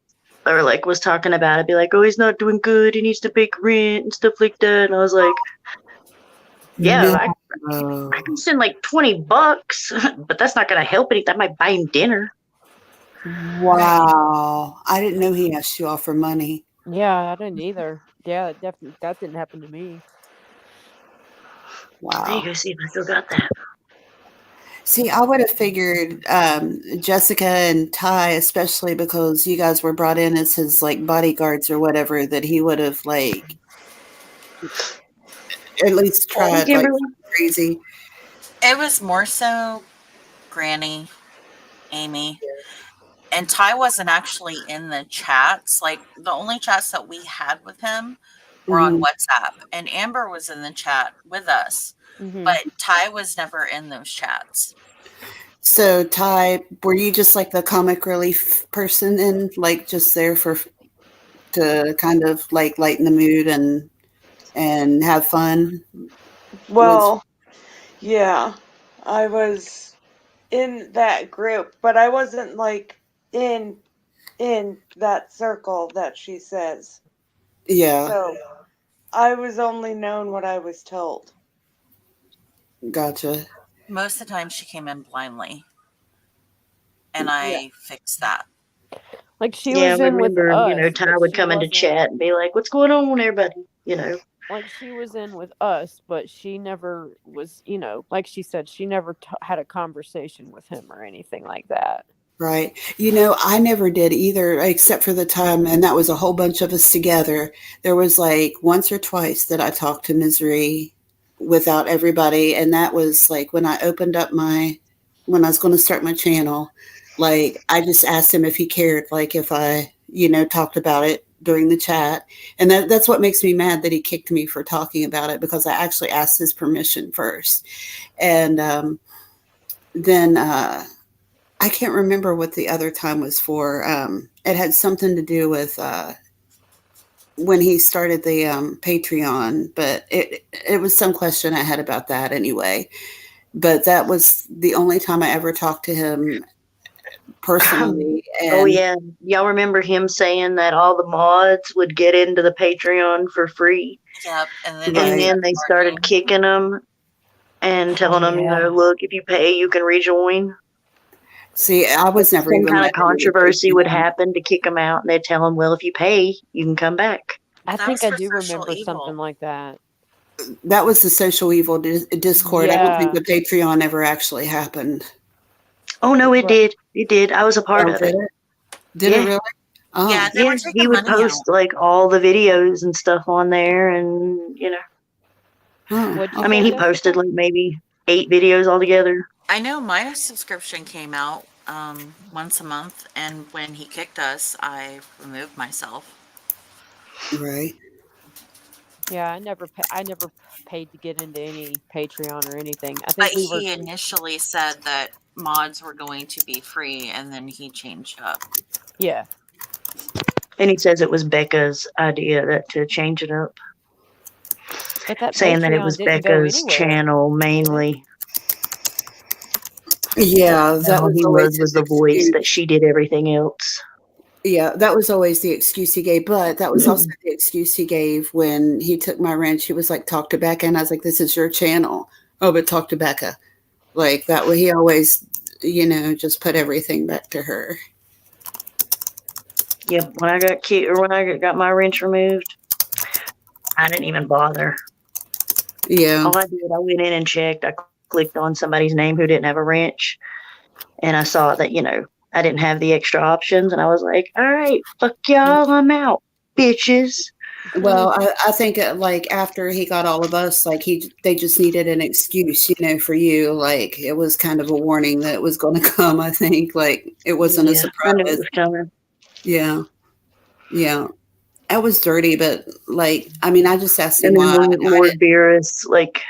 or was talking about it, be like, oh, he's not doing good, he needs to pay rent and stuff like that. And I was like, yeah, no. I can send $20, but that's not gonna help anything. That might buy him dinner. Wow. I didn't know he asked you all for money. Yeah, I didn't either. Yeah, definitely that didn't happen to me. Wow. There you go, see if I still got that. See, I would have figured Jessica and Ty, especially because you guys were brought in as his bodyguards or whatever, that he would have at least tried crazy. It was more so Granny, Amy, and Ty wasn't actually in the chats. The only chats that we had with him were on WhatsApp, and Amber was in the chat with us. But Ty was never in those chats. So Ty, were you just the comic relief person and just there to kind of lighten the mood and have fun? Well, yeah, I was in that group, but I wasn't in that circle that she says. Yeah. So I was only known what I was told. Gotcha. Most of the time she came in blindly. And I fixed that. She was in with us. Ty would come into chat and be like, what's going on, everybody? She was in with us, but she never was, like she said, she never had a conversation with him or anything like that. Right. I never did either, except for the time, and that was a whole bunch of us together. There was once or twice that I talked to Misery without everybody, and that was when I opened up when I was going to start my channel. I just asked him if he cared, if I, talked about it during the chat. And that's what makes me mad that he kicked me for talking about it, because I actually asked his permission first. And then I can't remember what the other time was for. It had something to do with when he started the Patreon, but it was some question I had about that anyway. But that was the only time I ever talked to him personally. And yeah, y'all remember him saying that all the mods would get into the Patreon for free? Yep. And then they started kicking them and telling them, look, if you pay, you can rejoin. See, I was never some kind of controversy would happen to kick them out, and they'd tell them, well, if you pay, you can come back. I think I do remember something like that. That was the social evil Discord. Yeah. I don't think the Patreon ever actually happened. Oh no, it did. It did. I was a part of did it. it? Did it really? Oh. Yeah, they Yeah, were he taking would money post out. like all the videos and stuff on there, and Oh, What'd you I mean, say, he posted Jessica? like maybe 8 videos altogether. I know my subscription came out once a month, and when he kicked us, I removed myself. right. Yeah, I never paid to get into any Patreon or anything. I think But we were. he initially said that mods were going to be free, and then he changed up. Yeah. And he says it was Becca's idea to change it up, But that saying that it Patreon was didn't go Becca's anywhere. channel mainly. Yeah, that All was he always was his the voice, excuse. that she did everything else. Yeah, that was always the excuse he gave. But that was also the excuse he gave when he took my wrench. He was like, "Talk to Becca," and I was like, "This is your channel." Oh, but talk to Becca. Like that way, he always, just put everything back to her. Yep, when I got my wrench removed, I didn't even bother. Yeah. All I did, I went in and checked. I clicked on somebody's name who didn't have a wrench, and I saw that, I didn't have the extra options, and I was like, all right, fuck y'all, I'm out, bitches. Well, I think like after he got all of us, like they just needed an excuse, for you. Like it was kind of a warning that it was going to come. I think like it wasn't a Yeah, I knew it surprise. was coming. Yeah, yeah. That was dirty, but like, I mean, I just asked him And then why. Lord Beerus, like,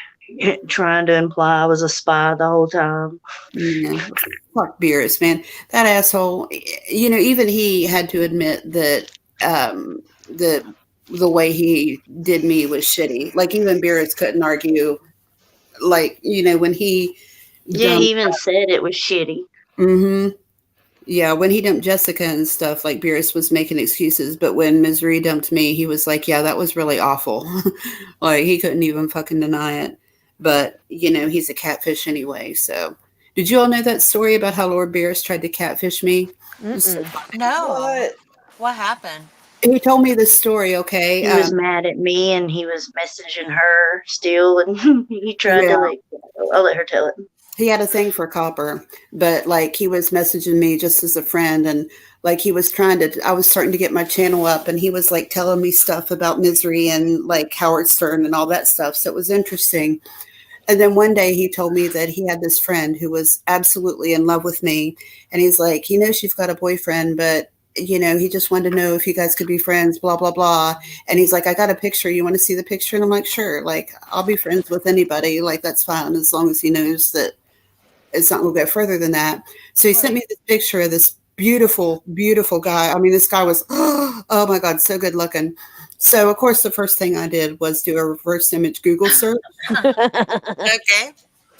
trying to imply I was a spy the whole time. Yeah, fuck Beerus, man. That asshole. Even he had to admit that the way he did me was shitty. Like even Beerus couldn't argue. Like when he Yeah, dumped. he even said it was shitty. Mm-hmm. Yeah, when he dumped Jessica and stuff, like Beerus was making excuses, but when Misery dumped me, he was like, "Yeah, that was really awful." Like he couldn't even fucking deny it. But he's a catfish anyway. So, did you all know that story about how Lord Beerus tried to catfish me? So No. What happened? he told me this story. Okay, He was mad at me, and he was messaging her still, and he tried to I'll let her tell it. He had a thing for copper, but like he was messaging me just as a friend, and like he was I was starting to get my channel up, and he was like telling me stuff about Misery and like Howard Stern and all that stuff. So it was interesting. And then one day he told me that he had this friend who was absolutely in love with me. And he's like, he knows you've got a boyfriend, but he just wanted to know if you guys could be friends, blah, blah, blah. And he's like, I got a picture. You want to see the picture? And I'm like, sure. Like, I'll be friends with anybody. Like, that's fine. As long as he knows that it's not going to go further than that. So he sent me this picture of this beautiful, beautiful guy. I mean, this guy was, oh my God, so good looking. So, of course, the first thing I did was do a reverse image Google search. Okay.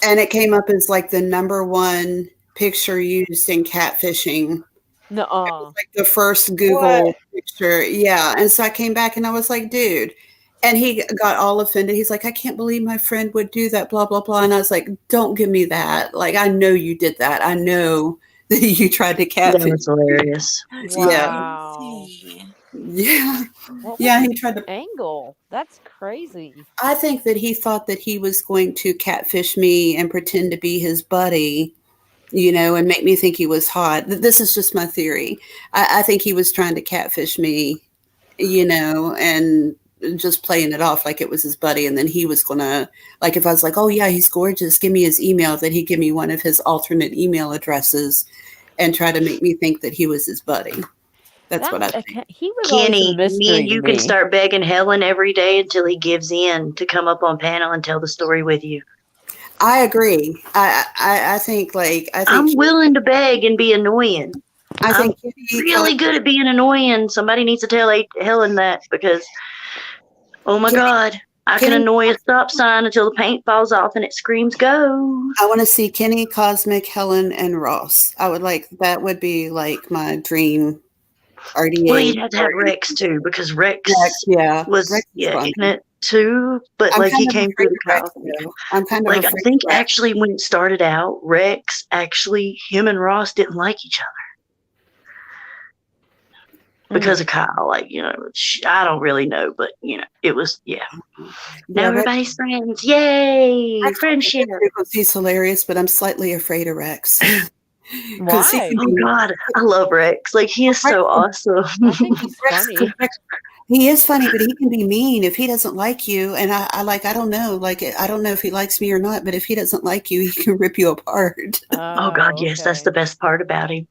And it came up as like the number one picture used in catfishing. Nuh-uh. Like the first Google picture. Yeah. And so I came back and I was like, dude. And he got all offended. He's like, I can't believe my friend would do that, blah, blah, blah. And I was like, don't give me that. Like, I know you did that. I know that you tried to catfish. That was hilarious. Wow. Yeah. What was Yeah, he his tried to angle? That's crazy. I think that he thought that he was going to catfish me and pretend to be his buddy, and make me think he was hot. This is just my theory. I think he was trying to catfish me, and just playing it off like it was his buddy. And then he was going to, like, if I was like, oh, yeah, he's gorgeous, give me his email, that he'd give me one of his alternate email addresses and try to make me think that he was his buddy. That's what I think. He was Kenny, always a mystery me and you to can me. start begging Helen every day until he gives in to come up on panel and tell the story with you. I agree. I think I'm willing to beg and be annoying. I'm really good at being annoying. Somebody needs to tell Helen that, because, oh my God, I can annoy a stop sign until the paint falls off and it screams go. I want to see Kenny, Cosmic, Helen, and Ross. That would be like my dream RDA. Well, you'd have to have Rex too, because Rex was Rex in it too, but I'm like he kind of came through the Rex, crowd. though. I'm kind of like, I think actually when it started out, him and Ross didn't like each other because of Kyle. Like, I don't really know, but it was, now everybody's friends. Yay! Friendship. He's hilarious, but I'm slightly afraid of Rex. 'Cause he Why? can Oh be- God, I love Rex. Like he is so awesome. I think he's funny. He is funny, but he can be mean if he doesn't like you. And I don't know, like I don't know if he likes me or not, but if he doesn't like you, he can rip you apart. Oh God, yes, that's the best part about him.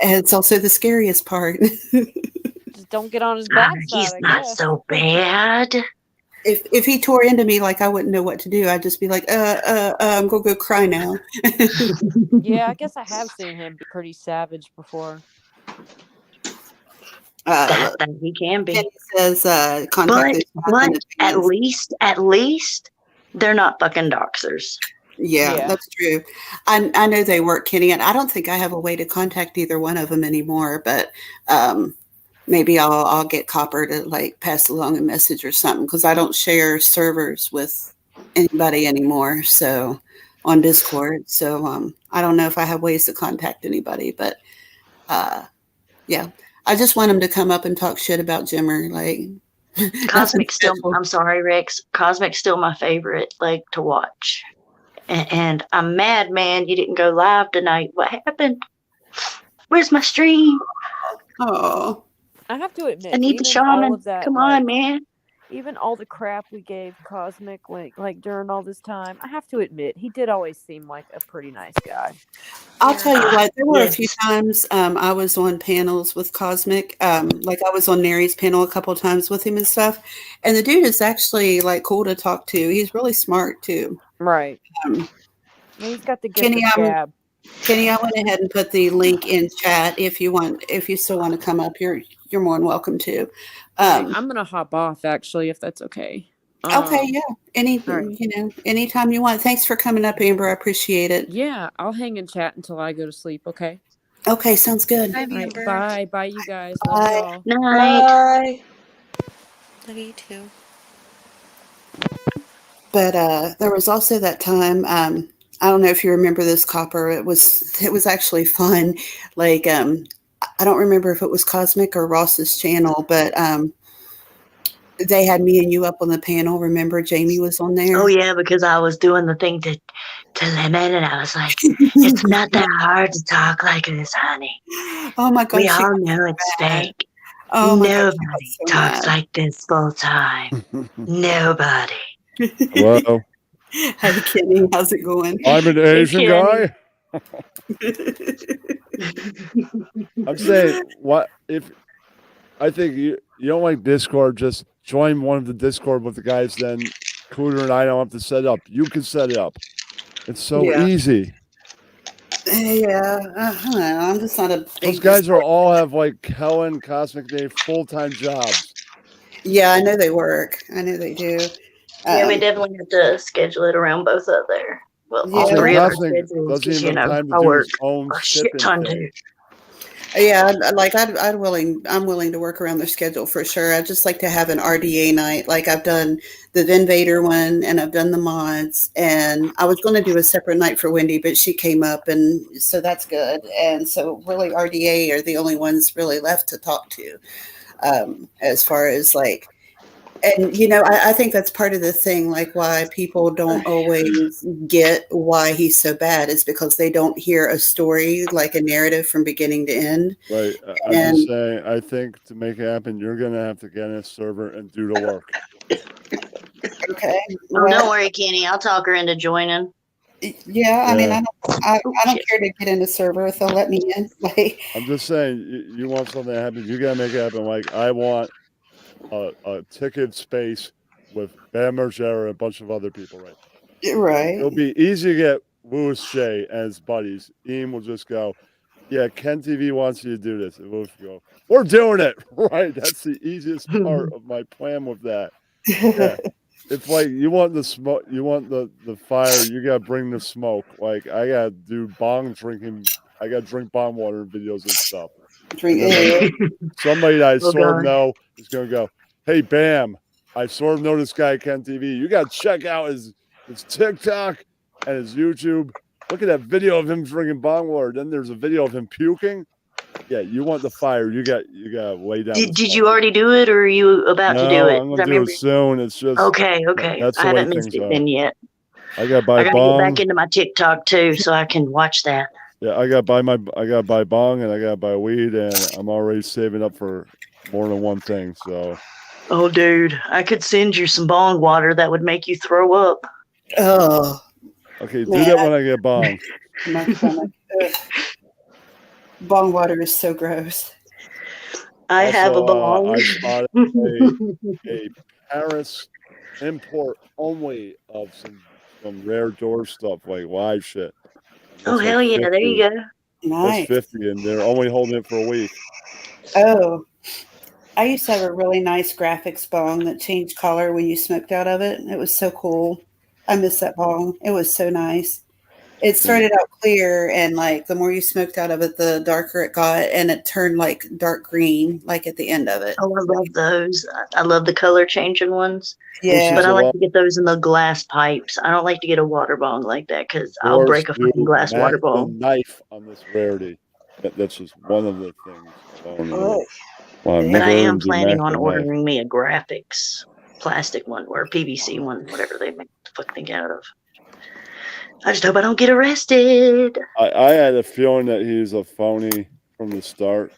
And it's also the scariest part. Just don't get on his bad side. He's I not guess. so bad. If he tore into me, like I wouldn't know what to do. I'd just be like, I'm gonna go cry now. Yeah, I guess I have seen him be pretty savage before. That he can be. Kenny says, contact But at least they're not fucking doxers. Yeah, that's true. I know they work, Kenny, and I don't think I have a way to contact either one of them anymore. But maybe I'll get Copper to like pass along a message or something, because I don't share servers with anybody anymore. So on Discord, so I don't know if I have ways to contact anybody. But yeah, I just want him to come up and talk shit about Jimmer, like. Cosmic's still. I'm sorry, Rex. Cosmic's still my favorite, like to watch. And I'm mad, man. You didn't go live tonight. What happened? Where's my stream? Oh, I have to admit, I need the even all shaman. of that, Come like, on, man. Even all the crap we gave Cosmic, like during all this time, I have to admit, he did always seem like a pretty nice guy. I'll tell you what, there were a Yes. few times I was on panels with Cosmic. Like I was on Neri's panel a couple of times with him and stuff. And the dude is actually like cool to talk to. He's really smart too. Right. He's got the gift Kenny, of gab. Kenny, I went ahead and put the link in chat. If you still want to come up, you're more than welcome to. I'm gonna hop off actually, if that's okay. Okay, yeah. Anytime you want. Thanks for coming up, Amber. I appreciate it. Yeah, I'll hang and chat until I go to sleep. Okay. Okay, sounds good. Bye, All right, Amber. bye, you guys. Bye. Love you all. Night. Bye. Love you too. But there was also that time. I don't know if you remember this, Copper. It was actually fun. Like I don't remember if it was Cosmic or Ross's channel, but they had me and you up on the panel. Remember, Jamie was on there. Oh yeah, because I was doing the thing to Lemon, and I was like, "It's not that hard to talk like this, honey. Oh my gosh, We all know it's fake. Oh my gosh, Nobody talks like this full time. Nobody." Hello. Hey Kenny, how's it going? I'm an Asian guy. I'm saying, what if I think you don't like Discord, just join one of the Discord with the guys, then Cooter and I don't have to set up. You can set it up. It's so easy. Yeah, I don't know. I'm just not a big Those guys are all have like Helen, Cosmic Dave, full-time jobs. Yeah, I know they work. I know they do. Yeah, we definitely have to schedule it around both of their. Well, all Yeah. three of our Cosmic schedules. doesn't 'Cause, even have time to I do work his own a shit shipping ton thing. too. Yeah, I'm willing to work around their schedule for sure. I just like to have an RDA night. Like I've done the Vinvader one and I've done the mods, and I was going to do a separate night for Wendy, but she came up, and so that's good. And so really RDA are the only ones really left to talk to, as far as like, and I think that's part of the thing, like why people don't always get why he's so bad is because they don't hear a story, like a narrative from beginning to end. Right. I'm just saying, I think to make it happen, you're going to have to get in a server and do the work. Okay. Oh, don't worry, Kenny. I'll talk her into joining. Yeah, I mean, Yeah. I don't care to get in the server if they'll let me in. Like, I'm just saying, you want something to happen, you got to make it happen. Like, I want a ticket space with Bam Margera and a bunch of other people, right? right. It'll be easy to get Louis Shea and his buddies. Ian will just go, yeah, Ken TV wants you to do this. And we'll go, we're doing it. Right. That's the easiest part of my plan with that. Yeah. It's like you want the smoke, you want the fire, you got to bring the smoke. Like, I got to do bong drinking. I got to drink bong water videos and stuff. Somebody that I sort of know is going to go, hey, Bam, I sort of know this guy, Ken TV. You got to check out his TikTok and his YouTube. Look at that video of him drinking bong water. Then there's a video of him puking. Yeah, you want the fire. You got to lay down. Did you already do it, or are you about to do it? I'm going to do it soon. It's just. Okay. That's I haven't missed it then yet. I got to buy I gotta bong. get back into my TikTok too, so I can watch that. Yeah, I gotta buy bong and I gotta buy weed, and I'm already saving up for more than one thing. So, Oh, dude, I could send you some bong water that would make you throw up. Oh, okay, do man, that when I get bong. my stomach. Ugh. Bong water is so gross. I have a Also, bong. I spotted a Paris import only of some rare door stuff like live shit. And Oh, that's hell like yeah, there you 50. go. That's Nice. 50, and they're only holding it for a week. Oh, I used to have a really nice graphics bong that changed color when you smoked out of it. It was so cool. I miss that bong. It was so nice. It started out clear, and like the more you smoked out of it, the darker it got, and it turned like dark green, like at the end of it. Oh, I love those. I love the color changing ones. Yeah. But I a like lot to get those in the glass pipes. I don't like to get a water bong like that because I'll stores break a do fucking glass match water the bong. knife on this rarity. That's just one of the things alone. Oh, Well, But I am learned to planning match on the knife. ordering me a graphics plastic one or a PVC one, whatever they make the fuck thing out of. I just hope I don't get arrested. I had a feeling that he was a phony from the start,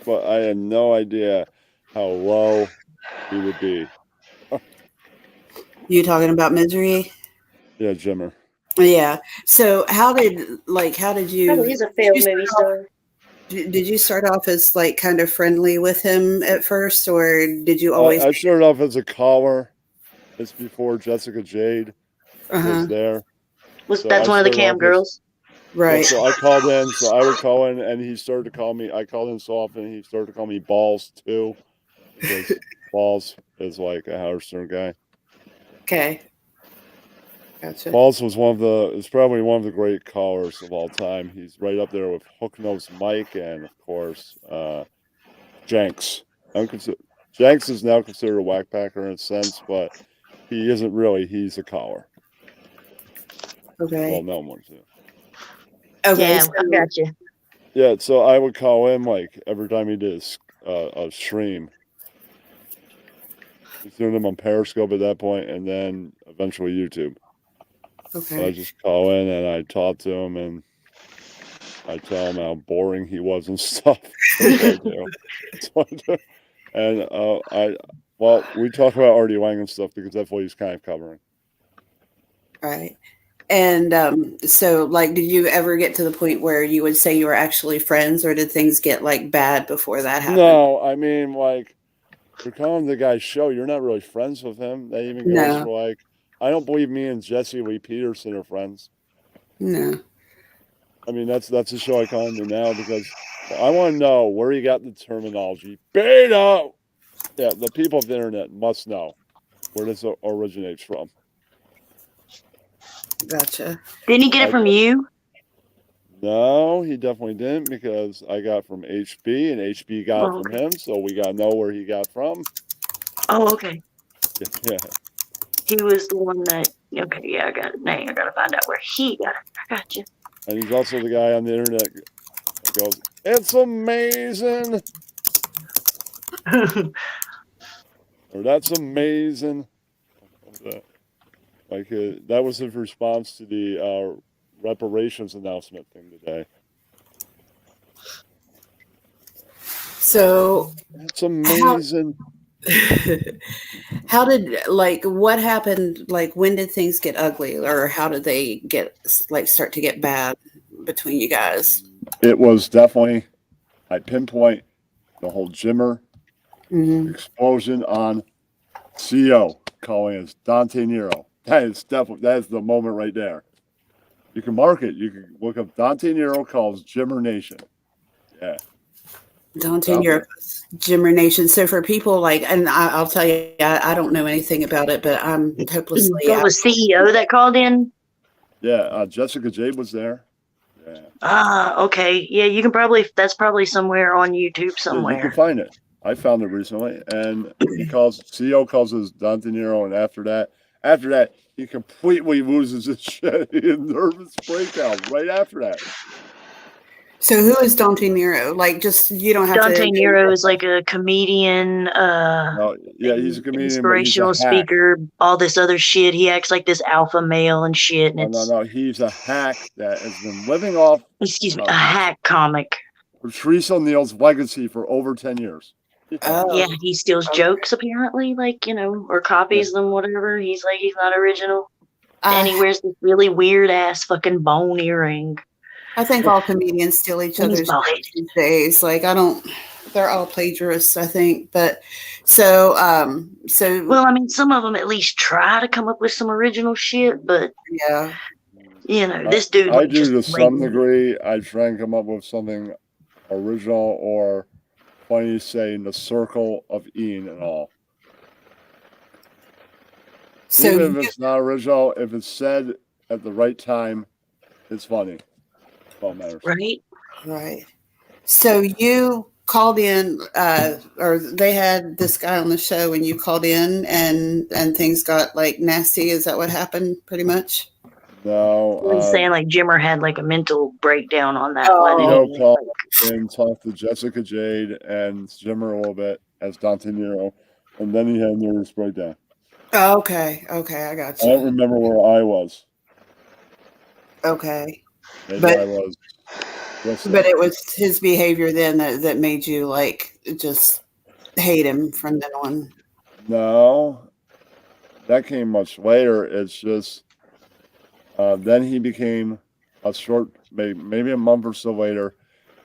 but I had no idea how low he would be. you talking about Misery? Yeah, Jimmer. Yeah. So how did you? Probably is a Did failed you movie start off, star. did you start off as like kind of friendly with him at first, or did you always? I started off as a caller. It's before Jessica Jade was there. So That's I one of the started cam off as- girls. Right. So I called in. So I would call in, and he started to call me. I called in so often, he started to call me Balls too, because Balls is like a Howard Stern guy. Okay. Gotcha. Balls was probably one of the great callers of all time. He's right up there with Hook-Nosed Mike and, of course, Jenks. Jenks is now considered a whackpacker in a sense, but he isn't really. He's a caller. Okay. Well, known one too. Okay. Yeah, So, I got you. Yeah, so I would call him like every time he did a stream. He's doing them on Periscope at that point, and then eventually YouTube. So I okay. just call in and I talk to him and I tell him how boring he was and stuff. That's what I do. And we talk about Artie Lang and stuff because that's what he's kind of covering. Right. And so, like, did you ever get to the point where you would say you were actually friends, or did things get like bad before that happened? No, I mean, like, you're calling the guy's show. You're not really friends with him. That even goes No. for like, I don't believe me and Jesse Lee Peterson are friends. No. I mean, that's the show I call him to now because I want to know where he got the terminology. Beta! Yeah, the people of the internet must know where this originates from. Gotcha. Didn't he get it from you? No, he definitely didn't because I got from HB and HB got it from him, so we got to know where he got from. Oh, okay. Yeah. He was the one that. Okay, yeah, I got it. Now I got to find out where he got it. I got you. And he's also the guy on the internet that goes, "It's amazing," or "That's amazing." Like that was his response to the reparations announcement thing today. So it's amazing. How did what happened? Like, when did things get ugly, or how did they start to get bad between you guys? It was definitely, I pinpoint the whole Jimmer explosion on CEO calling us Dante Nero. That is the moment right there. You can mark it. You can look up Dante Nero calls Jimmer Nation. Yeah. Dante Nero, Jimmer Nation. So for people and I'll tell you, I don't know anything about it, but I'm hopelessly What was CEO that called in? Yeah, Jessica Jade was there. Yeah. Ah, okay. Yeah, you can that's probably somewhere on YouTube somewhere. Yeah, you can find it. I found it recently, and CEO calls us Dante Nero, and after that, he completely loses his shit. He had a nervous breakdown right after that. So who is Dante Nero? Like, just you don't have Dante to. Nero is like a comedian, No, yeah, he's a comedian, but he's a inspirational hack. speaker, all this other shit. He acts like this alpha male and shit. And No, he's a hack that has been living off. Excuse me, a hack comic. Patrice O'Neal's legacy for over 10 years. Oh. Yeah, he steals jokes apparently, like, you know, or copies them, whatever. He's like, he's not original. And he wears this really weird ass fucking bone earring. I think all comedians steal each And he's other's bald. jokes these days. Like, I don't. They're all plagiarists, I think. But so. Well, I mean, some of them at least try to come up with some original shit, but yeah, you know, this dude. I like, do just to some degree. I try and come up with something original or funny, say in the circle of Ian and all. So even if it's not original, if it's said at the right time, it's funny. That's all matters. Right. So you called in, or they had this guy on the show, and you called in, and things got like nasty. Is that what happened? Pretty much. No. I was saying like Jimmer had like a mental breakdown on that Leo one. called and talked to Jessica Jade and Jimmer a little bit as Dante Nero, and then he had a nervous breakdown. Oh, okay, I got you. I don't remember where I was. Okay, Maybe I was. But it was his behavior then that made you like just hate him from then on. No, that came much later. It's just then he became a short, maybe a month or so later.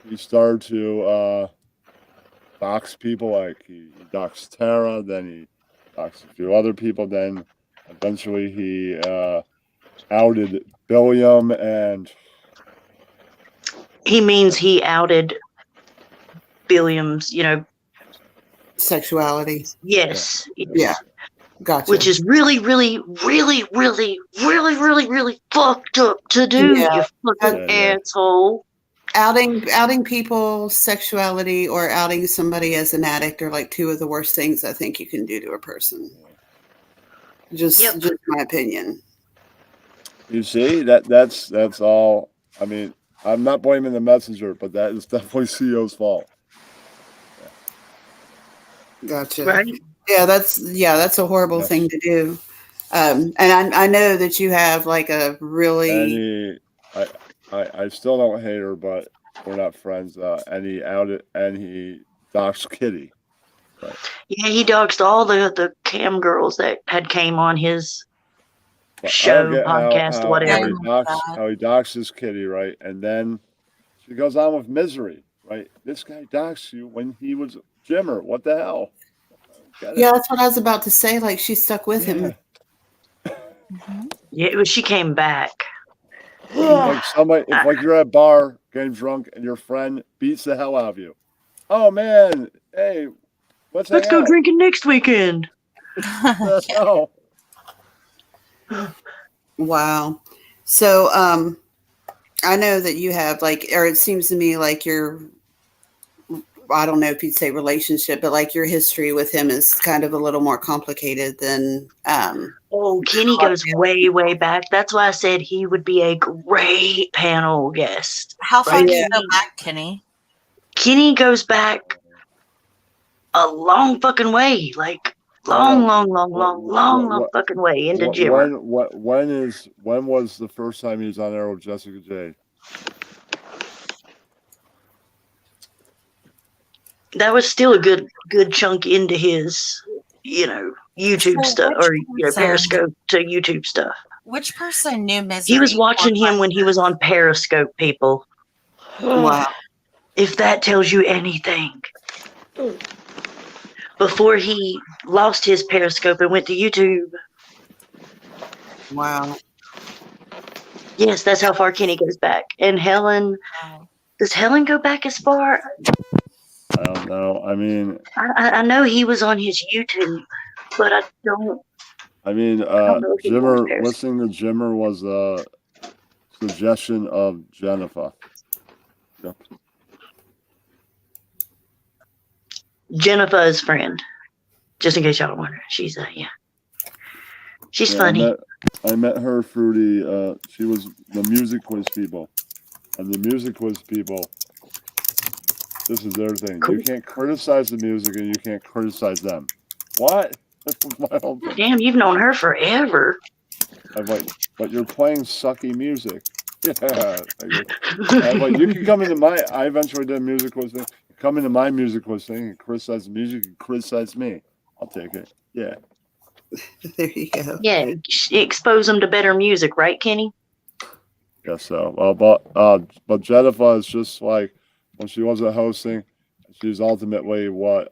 He started to dox people, like he doxed Tara, then he doxed a few other people. Then eventually he outed Billiam, and He means he outed Billiam's, you know, sexuality. Yes. Yeah. Gotcha. Which is really, really, really, really, really, really, really fucked up to do, you fucking asshole. Outing people's sexuality or outing somebody as an addict are like two of the worst things I think you can do to a person. Just my opinion. You see, that's all. I mean, I'm not blaming the messenger, but that is definitely CEO's fault. Gotcha. Right? Yeah, that's a horrible thing to do. And I know that you have like a really. I still don't hate her, but we're not friends. And he outed and he doxed Kitty. Right. Yeah, he doxed all the cam girls that had came on his show, podcast, whatever. How he doxes Kitty, right? And then she goes on with Misery, right? This guy doxed you when he was Jimmer. What the hell? Yeah, that's what I was about to say. Like, she stuck with him. Yeah, she came back. If you're at a bar getting drunk and your friend beats the hell out of you. Oh man, hey, let's go drinking next weekend. Wow. So I know that you have like, or it seems to me like your, I don't know if you'd say relationship, but like your history with him is kind of a little more complicated than Kenny goes way, way back. That's why I said he would be a great panel guest. How far do you go back, Kenny? Kenny goes back a long fucking way. Like long fucking way into Jimmer. When was the first time he was on air with Jessica Jade? That was still a good chunk into his, YouTube stuff or Periscope to YouTube stuff. Which person knew Misery? He was watching him when he was on Periscope, people. Wow. If that tells you anything. Before he lost his Periscope and went to YouTube. Wow. Yes, that's how far Kenny goes back. And Helen, does Helen go back as far? I don't know. I mean, I know he was on his YouTube, but I don't. I mean, Jimmer, listening to Jimmer was a suggestion of Jennifer. Yep. Jennifer's friend, just in case y'all don't wonder. She's she's funny. I met her through she was the music quiz people, and the music quiz people this is their thing. You can't criticize the music and you can't criticize them. What? That was my whole thing. Damn, you've known her forever. I'm like, but you're playing sucky music. Yeah. I'm like, you can come into my. I eventually did a music listening. Come into my music listening and criticize the music and criticize me. I'll take it. Yeah. There you go. Yeah, expose them to better music, right, Kenny? Guess so. Well, but Jennifer is just like when she wasn't hosting. She's ultimately what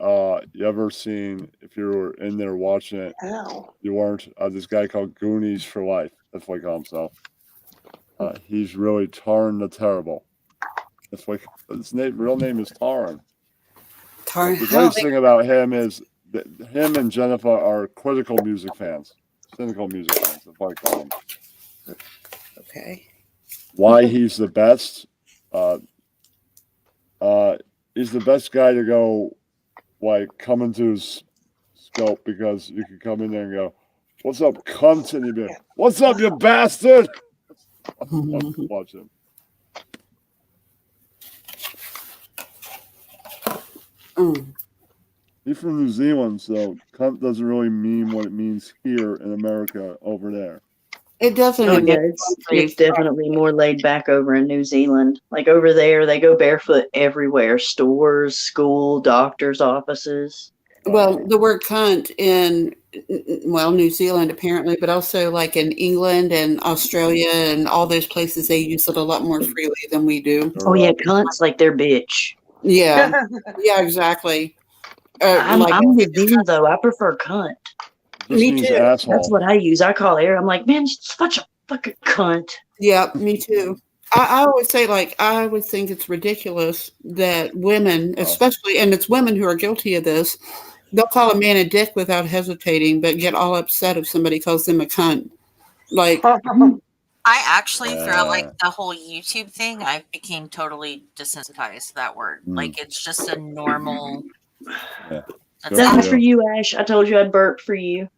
you ever seen if you were in there watching it. Ow. You weren't. This guy called Goonies for Life. That's what he called himself. He's really Taran the Terrible. That's what his real name is Taran. Taran. The nice thing about him is that him and Jennifer are critical music fans, cynical music fans. That's what I call him. Okay. Why he's the best? He's the best guy to go, like, come into his scope because you can come in there and go, "What's up, cunt?" And you'd be like, "What's up, you bastard?" Watch him. He's from New Zealand, so cunt doesn't really mean what it means here in America over there. It doesn't. Oh, yeah, it's definitely more laid back over in New Zealand. Like over there, they go barefoot everywhere. Stores, school, doctors' offices. Well, the word cunt in, well, New Zealand apparently, but also like in England and Australia and all those places, they use it a lot more freely than we do. Oh, yeah, cunt's like their bitch. Yeah. Yeah, exactly. I'm with you, though. I prefer cunt. Me too. Asshole. That's what I use. I call Air. I'm like, man, she's such a fucking cunt. Yeah, me too. I always say, like, I would think it's ridiculous that women, especially, and it's women who are guilty of this, they'll call a man a dick without hesitating, but get all upset if somebody calls them a cunt. Like, I actually, throughout like the whole YouTube thing, I became totally desensitized to that word. Like, it's just a normal. That's for you, Ash. I told you I'd burp for you.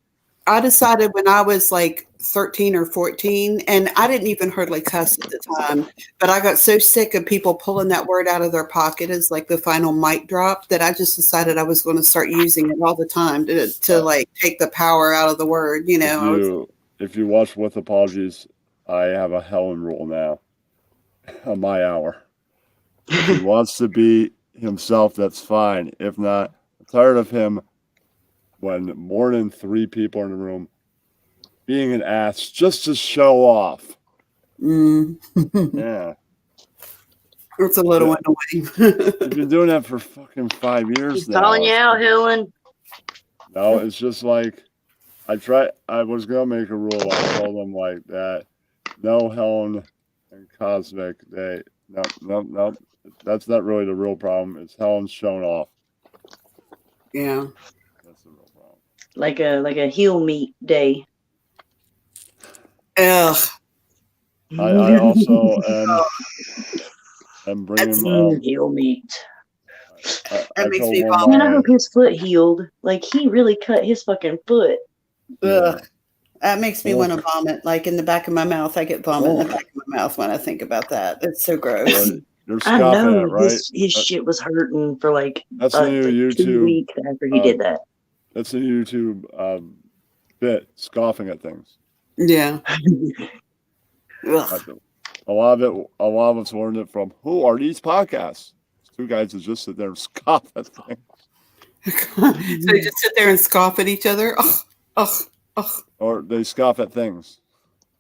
I decided when I was like 13 or 14, and I didn't even hardly cuss at the time, but I got so sick of people pulling that word out of their pocket as like the final mic drop that I just decided I was going to start using it all the time to like take the power out of the word, you know. If you watch With Apologies, I have a Helen rule now on my hour. If he wants to be himself, that's fine. If not, I'm tired of him when more than 3 people are in the room being an ass just to show off. Yeah. It's a little annoying. You've been doing that for fucking 5 years He's now. calling you out, Helen. No, it's just like I was gonna make a rule. I told them like that. No Helen and Cosmic. No. That's not really the real problem. It's Helen showing off. Yeah. That's the real problem. Like a heel meat day. Ugh. I also am bringing heel meat. That makes me vomit. Man, I hope his foot healed. Like, he really cut his fucking foot. Ugh. That makes me want to vomit. Like in the back of my mouth, I get vomit in the back of my mouth when I think about that. It's so gross. I know, right? His shit was hurting for like that's the new YouTube 2 weeks after he did that. That's a YouTube bit, scoffing at things. Yeah. A lot of us learned it from who are these podcasts? 2 guys that just sit there and scoff at things. So they just sit there and scoff at each other. Or they scoff at things.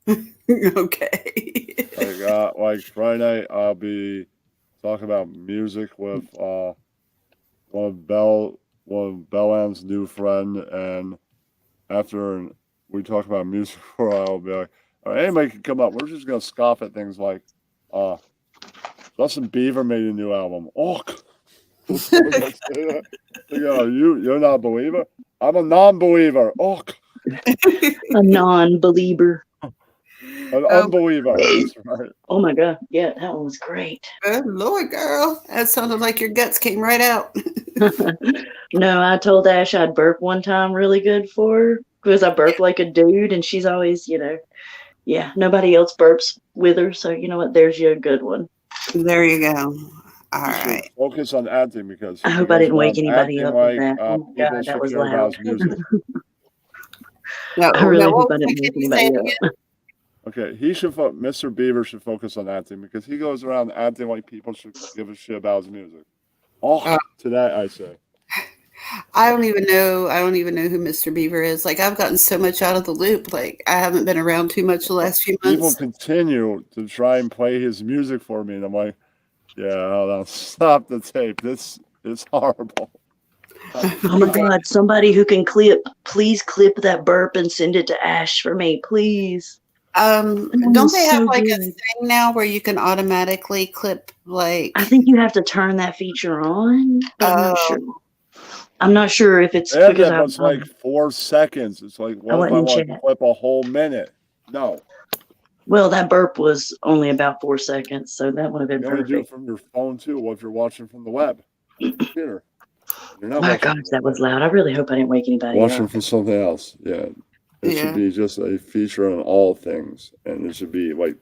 Okay. Like Friday, I'll be talking about music with one of Bellann's new friend, and after we talk about music for a while, I'll be like, all right, anybody can come up. We're just gonna scoff at things like Justin Bieber made a new album. Oh, you're not a believer? I'm a non-believer. Oh, a non-believer. An unbeliever. That's right. Oh my god, yeah, that one was great. Good Lord, girl. That sounded like your guts came right out. No, I told Ash I'd burp one time really good for her because I burp like a dude, and she's always, nobody else burps with her. So you know what? There's your good one. There you go. All He should right. focus on acting because I he hope I goes didn't wake around anybody acting up with like that. Oh my people God, that should was care about loud. his music. No, I really no, hope what I was didn't that? wake Can you say anybody it up. again? Okay, he should. Mr. Beaver should focus on acting because he goes around acting like people should give a shit about his music. Oh, to that I say. I don't even know. I don't even know who Mr. Beaver is. Like I've gotten so much out of the loop. Like I haven't been around too much the last few People months. continue to try and play his music for me, and I'm like, yeah, hold on, stop the tape. This is horrible. Oh my God, somebody who can please clip that burp and send it to Ash for me, please. That Don't was they have so like a good. thing now where you can automatically clip like? I think you have to turn that feature on, but I'm not sure. I'm not sure if it's They have because that, but it's like 4 seconds. It's like, what if I want to clip a whole minute? No. Well, that burp was only about 4 seconds, so that would have been You only perfect. do it from your phone too. What if you're watching from the web, computer? You're not My watching. gosh, that was loud. I really hope I didn't wake anybody Watching up. from something else. Yeah. It should be just a feature on all things, and it should be like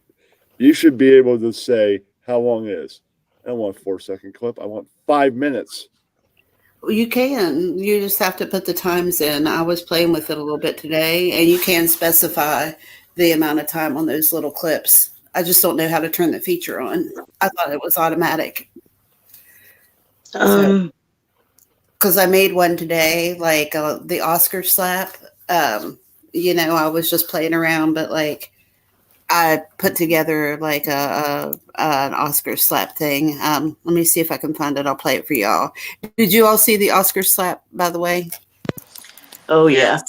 you should be able to say how long it is. I don't want a 4-second clip. I want 5 minutes. You can. You just have to put the times in. I was playing with it a little bit today, and you can specify the amount of time on those little clips. I just don't know how to turn the feature on. I thought it was automatic. Because I made one today, like the Oscar slap. I was just playing around, but like I put together like an Oscar slap thing. Let me see if I can find it. I'll play it for y'all. Did you all see the Oscar slap, by the way? Oh, yeah.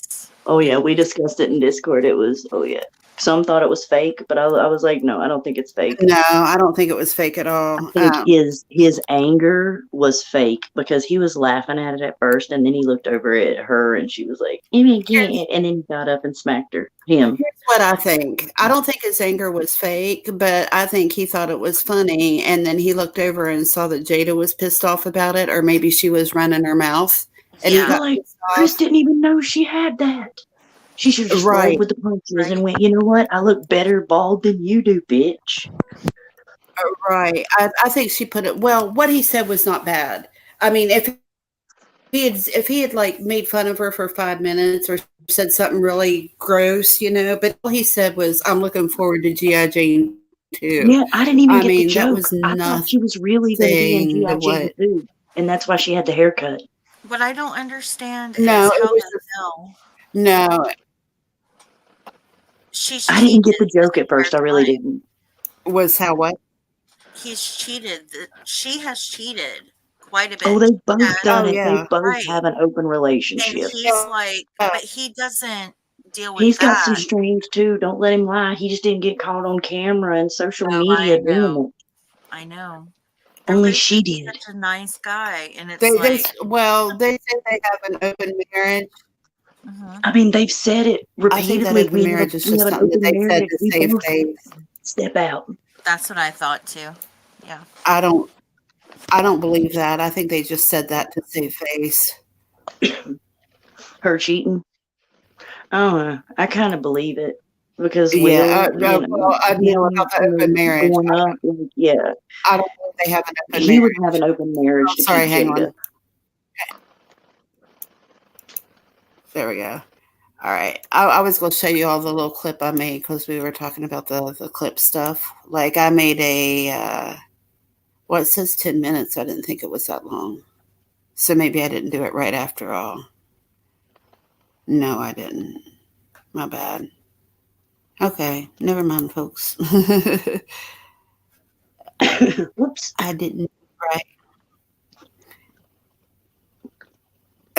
Oh, yeah. We discussed it in Discord. It was, oh, yeah. Some thought it was fake, but I was like, no, I don't think it's fake. No, I don't think it was fake at all. I think his anger was fake because he was laughing at it at first, and then he looked over at her, and she was like, and then he got up and smacked her. Here's what I think. I don't think his anger was fake, but I think he thought it was funny, and then he looked over and saw that Jada was pissed off about it, or maybe she was running her mouth, and he got like, pissed off. Chris didn't even know she had that. She should have just rolled with the punches and went, you know what? I look better bald than you do, bitch. Right. I think she put it well. What he said was not bad. I mean, if he had like made fun of her for 5 minutes or said something really gross, but all he said was, "I'm looking forward to GI Jane 2." Yeah, I didn't even get the joke. That was I thought she was really going to be in GI Jane 2, and that's why she had the haircut. What I don't understand is how the hell. No. I didn't get the joke at first. I really didn't. Was how what? He's cheated. She has cheated quite a bit. Oh, they both done it. They both have an open And relationship. he's like, but he doesn't deal with He's that. got some strings too. Don't let him lie. He just didn't get caught on camera and social media doing it. I know. Only she did. Such a nice guy, and it's they like, they say they have an open marriage. I mean, they've said it repeatedly. I think that open marriage is just something that they said to save face. Step out. That's what I thought too. Yeah. I don't believe that. I think they just said that to save face. Her cheating. Oh, I kind of believe it because I know about the open marriage. Yeah, I don't think they have an open marriage. He would have an open marriage. To sorry, keep hang Jada. on. There we go. All right. I was going to show you all the little clip I made because we were talking about the clip stuff. Like I made it says 10 minutes. I didn't think it was that long. So maybe I didn't do it right after all. No, I didn't. My bad. Okay. Never mind, folks. Whoops. I didn't. Right.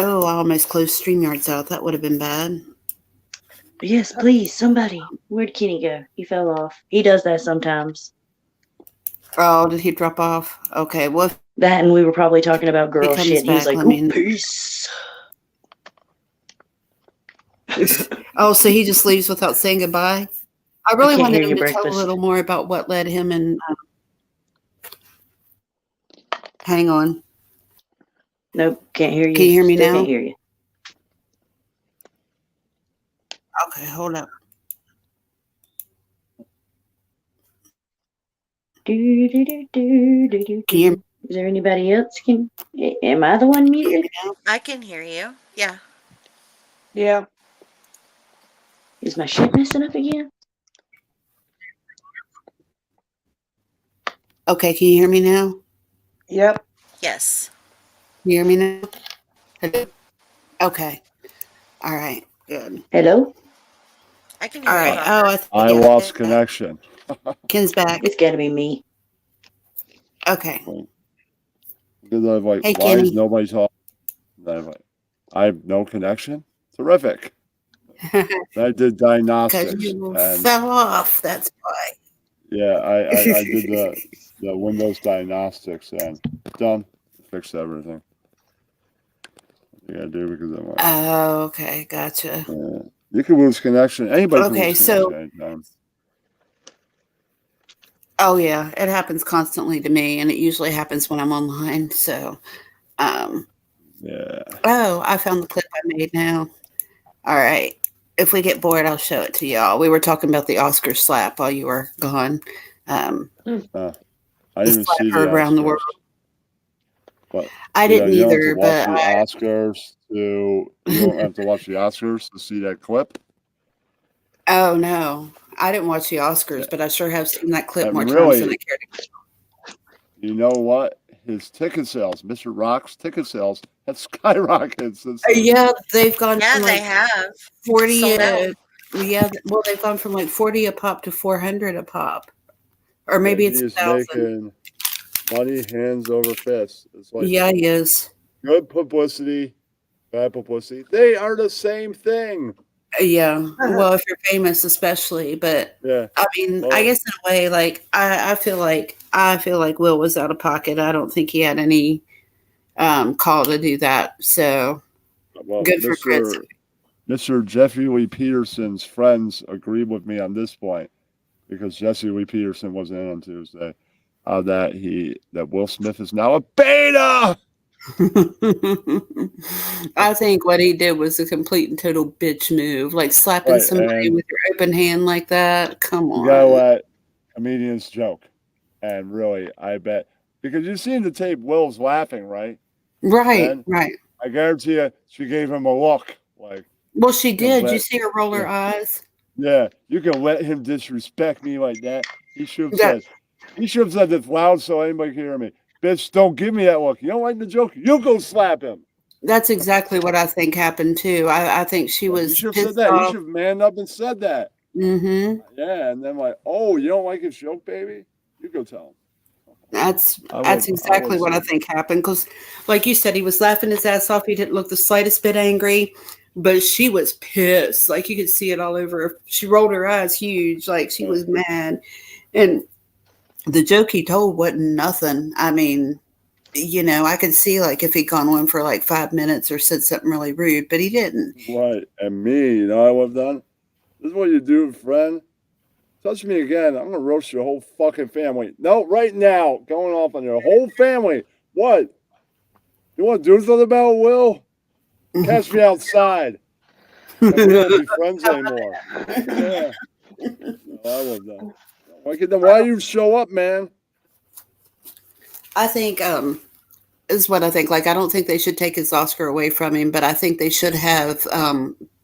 Oh, I almost closed StreamYards out. That would have been bad. Yes, please, somebody. Where'd Kenny go? He fell off. He does that sometimes. Oh, did he drop off? Okay, well. That and we were probably talking about girl shit. He was like, peace. Oh, so he just leaves without saying goodbye? I really wanted him to tell a little more about what led him and... hang on. Nope, can't hear you. Can you hear me now? Can't hear you. Okay, hold up. Can you hear me? Is there anybody else? Am I the one muted? I can hear you. Yeah. Yeah. Is my shit messing up again? Okay, can you hear me now? Yep. Yes. Can you hear me now? Hello? Okay. All right. Good. Hello? I can hear All you right. talking. Oh, I lost connection. Ken's back. It's gotta be me. Okay. Because I'm like, Hey, why is Kenny. nobody talking? And I'm like, I have no connection? Terrific. And I did Because diagnostics. you And fell off. That's why. yeah, I did the Windows diagnostics and done. Fixed everything. You gotta do because I'm like, Oh, okay. Gotcha. you can lose connection. Anybody can Okay, lose so connection anytime. oh yeah, it happens constantly to me, and it usually happens when I'm online. So, Yeah. oh, I found the clip I made now. All right. If we get bored, I'll show it to y'all. We were talking about the Oscar slap while you were gone. I The didn't even slap see the heard around the world. Oscars. But I you didn't don't have to either, watch but the Oscars you don't have to watch the Oscars to see that clip. oh no, I didn't watch the Oscars, Yeah. but I sure have seen that clip And more times than I really, care to. you know what? His ticket sales, Mr. Rock's ticket sales, have skyrocketed since then. Yeah, they've gone Yeah, from they like have 40. sold out. Yeah, well, they've gone from like 40 a pop to 400 a pop, or Yeah, maybe he it's is 1,000. making money hands over fist. It's like Yeah, he is. good publicity, bad publicity. They are the same thing. Yeah. Well, if you're famous, especially, but Yeah. I mean, I Well, guess in a way, like I feel like Will was out of pocket. I don't think he had any call to do that. So well, good for Chris. Mr. Jeffrey Lee Peterson's friends agreed with me on this point because Jesse Lee Peterson wasn't in on Tuesday. That Will Smith is now a beta. I think what he did was a complete and total bitch move, like slapping Right, somebody and with your open hand like that. Come you gotta on. let comedians joke. And really, I bet because you've seen the tape, Will's laughing, right? Right, Then right. I guarantee you, she gave him a look like, Well, she you can did. You let, see her roll her yeah, eyes? yeah, you can let him disrespect me like that. He should have That said it loud so anybody can hear me. Bitch, don't give me that look. You don't like the joke? You go slap him. that's exactly what I think happened too. I think she You was should have said pissed that. You off. should have manned up and said that. Mm-hmm. Yeah, and then like, oh, you don't like his joke, baby? You go tell him. That's I would exactly what I say think happened. Because, like you said, he was laughing his ass off. He didn't look the slightest bit angry, but she was pissed. Like you could see it all over her. She rolled her eyes huge, like she was mad. And the joke he told wasn't nothing. I mean, I could see like if he'd gone on for like 5 minutes or said something really rude, but he didn't. right. And me, you know what I've done? This is what you do, friend. Touch me again, I'm gonna roast your whole fucking family. No, right now, going off on your whole family. What? You want to do something about it, Will? Catch me outside. And we won't be friends anymore. Yeah. No, I would not. Why you show up, man? I think is what I think. Like, I don't think they should take his Oscar away from him, but I think they should have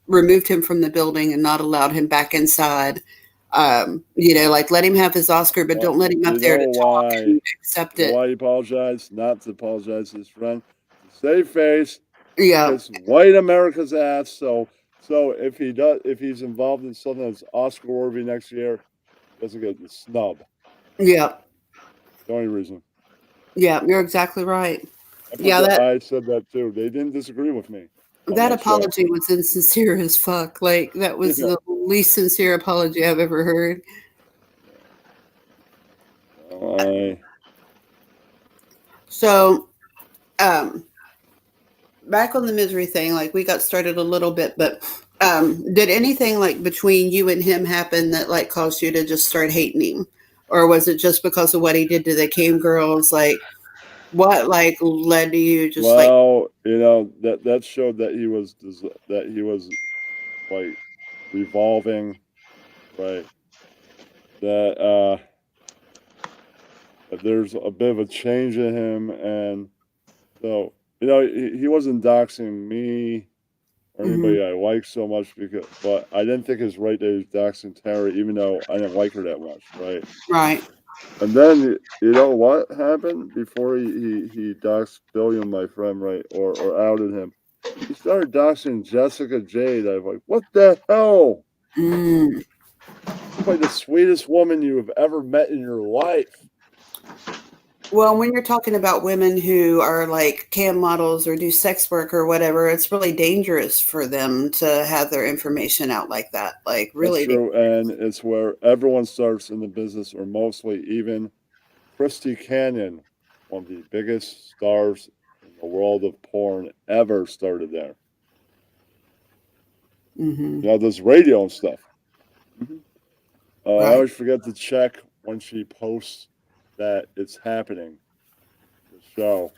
removed him from the building and not allowed him back inside. Like let him have his Oscar, but don't let him up there to talk and accept You know it. why he apologized? Not to apologize to his friend. To save face. Yeah. It's white America's ass. So if he's involved in something that's Oscar worthy next year, he doesn't get the snub. Yeah. The only reason. Yeah, you're exactly right. I said that too. They didn't disagree with me. That apology was insincere as fuck. Like that was the least sincere apology I've ever heard. So, back on the misery thing, like we got started a little bit, but did anything like between you and him happen that like caused you to just start hating him? Or was it just because of what he did to the cam girls? Like what like led to you just that showed that he was like revolving, right? That that there's a bit of a change in him, and so he wasn't doxing me or anybody I like so much but I didn't think it's right that he was doxing Tara, even though I didn't like her that much, right? Right. And then you know what happened before he doxed Billiam, my friend, right, or outed him. He started doxing Jessica Jade. I was like, what the hell? Mm. She's like the sweetest woman you have ever met in your life. Well, when you're talking about women who are like cam models or do sex work or whatever, it's really dangerous for them to have their information out like that. Like, really. That's true, and it's where everyone starts in the business, or mostly. Even Christy Canyon, one of the biggest stars in the world of porn ever, started there. Does radio and stuff. I always forget to check when she posts that it's happening. The show.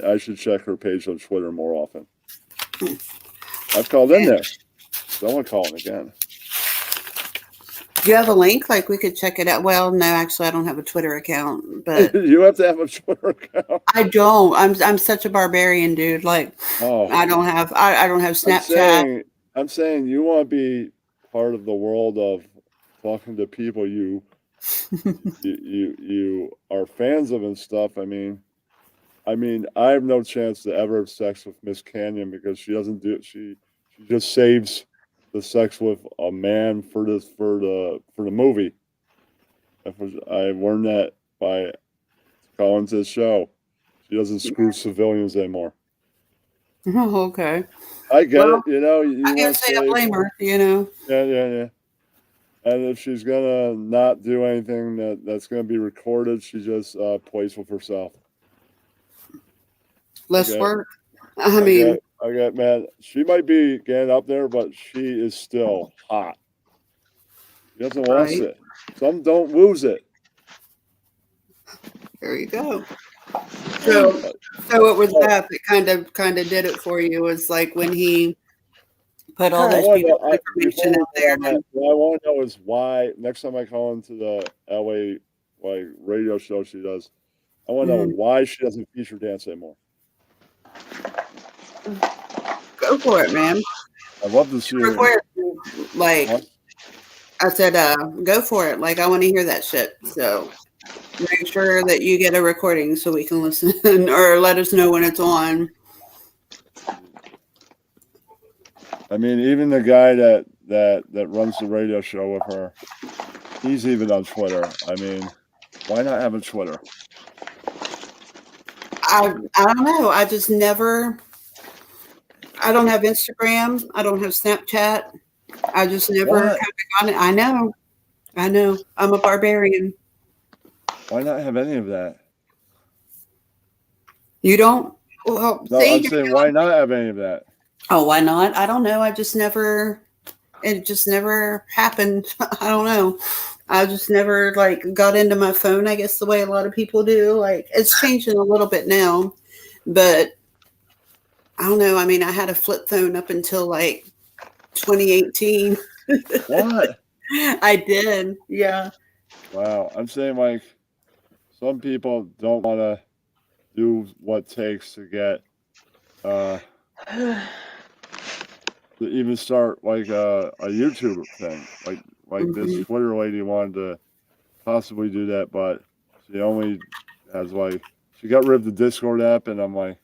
I should check her page on Twitter more often. I've called in there. Someone calling again. Do you have a link? Like we could check it out. Well, no, actually, I don't have a Twitter account, but you have to have a Twitter account. I don't. I'm such a barbarian, dude. Like, I don't have Snapchat. I'm saying you want to be part of the world of talking to people you are fans of and stuff. I mean, I have no chance to ever have sex with Miss Canyon because she doesn't do it. She just saves the sex with a man for the movie. I learned that by calling to the show. She doesn't screw civilians anymore. Oh, okay. I get it. You I can't say I blame her. Yeah. And if she's gonna not do anything that's gonna be recorded, she just plays with herself. Less work. I get mad. She might be getting up there, but she is still hot. She doesn't want it. Some don't lose it. There you go. So it was that kind of did it for you. Was like when he put all those people's information out there. What I want to know is why next time I call into the LA radio show she does, I want to know why she doesn't feature dance anymore. Go for it, man. I love to see her. Like I said, go for it. Like I want to hear that shit. So make sure that you get a recording so we can listen or let us know when it's on. I mean, even the guy that runs the radio show with her, he's even on Twitter. I mean, why not have a Twitter? I don't know. I just never. I don't have Instagram. I don't have Snapchat. I just never have on it. I know. I'm a barbarian. Why not have any of that? You don't? Well, no, I'm saying why not have any of that? Oh, why not? I don't know. It just never happened. I don't know. I just never got into my phone, I guess the way a lot of people do. Like it's changing a little bit now, but I don't know. I mean, I had a flip phone up until 2018. What? I did. Yeah. Wow. I'm saying some people don't want to do what it takes to get to even start a YouTube thing. Like this Twitter lady wanted to possibly do that, but she only has she got rid of the Discord app, and I'm like,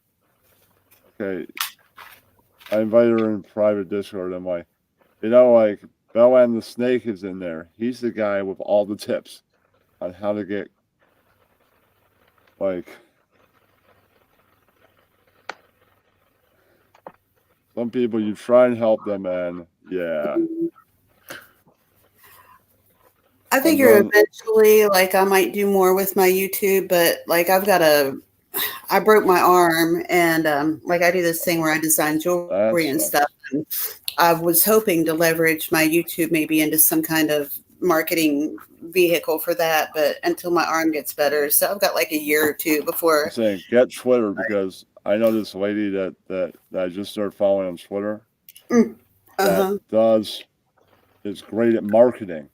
okay. I invited her in private Discord. I'm like, Bella and the Snake is in there. He's the guy with all the tips on how to get some people you try and help them, and yeah. I figure eventually, I might do more with my YouTube, but I broke my arm, and I do this thing where I design jewelry and stuff. And I was hoping to leverage my YouTube maybe into some kind of marketing vehicle for that, but until my arm gets better, so I've got a year or two before. I'm saying get Twitter, because I know this lady that I just started following on Twitter that is great at marketing.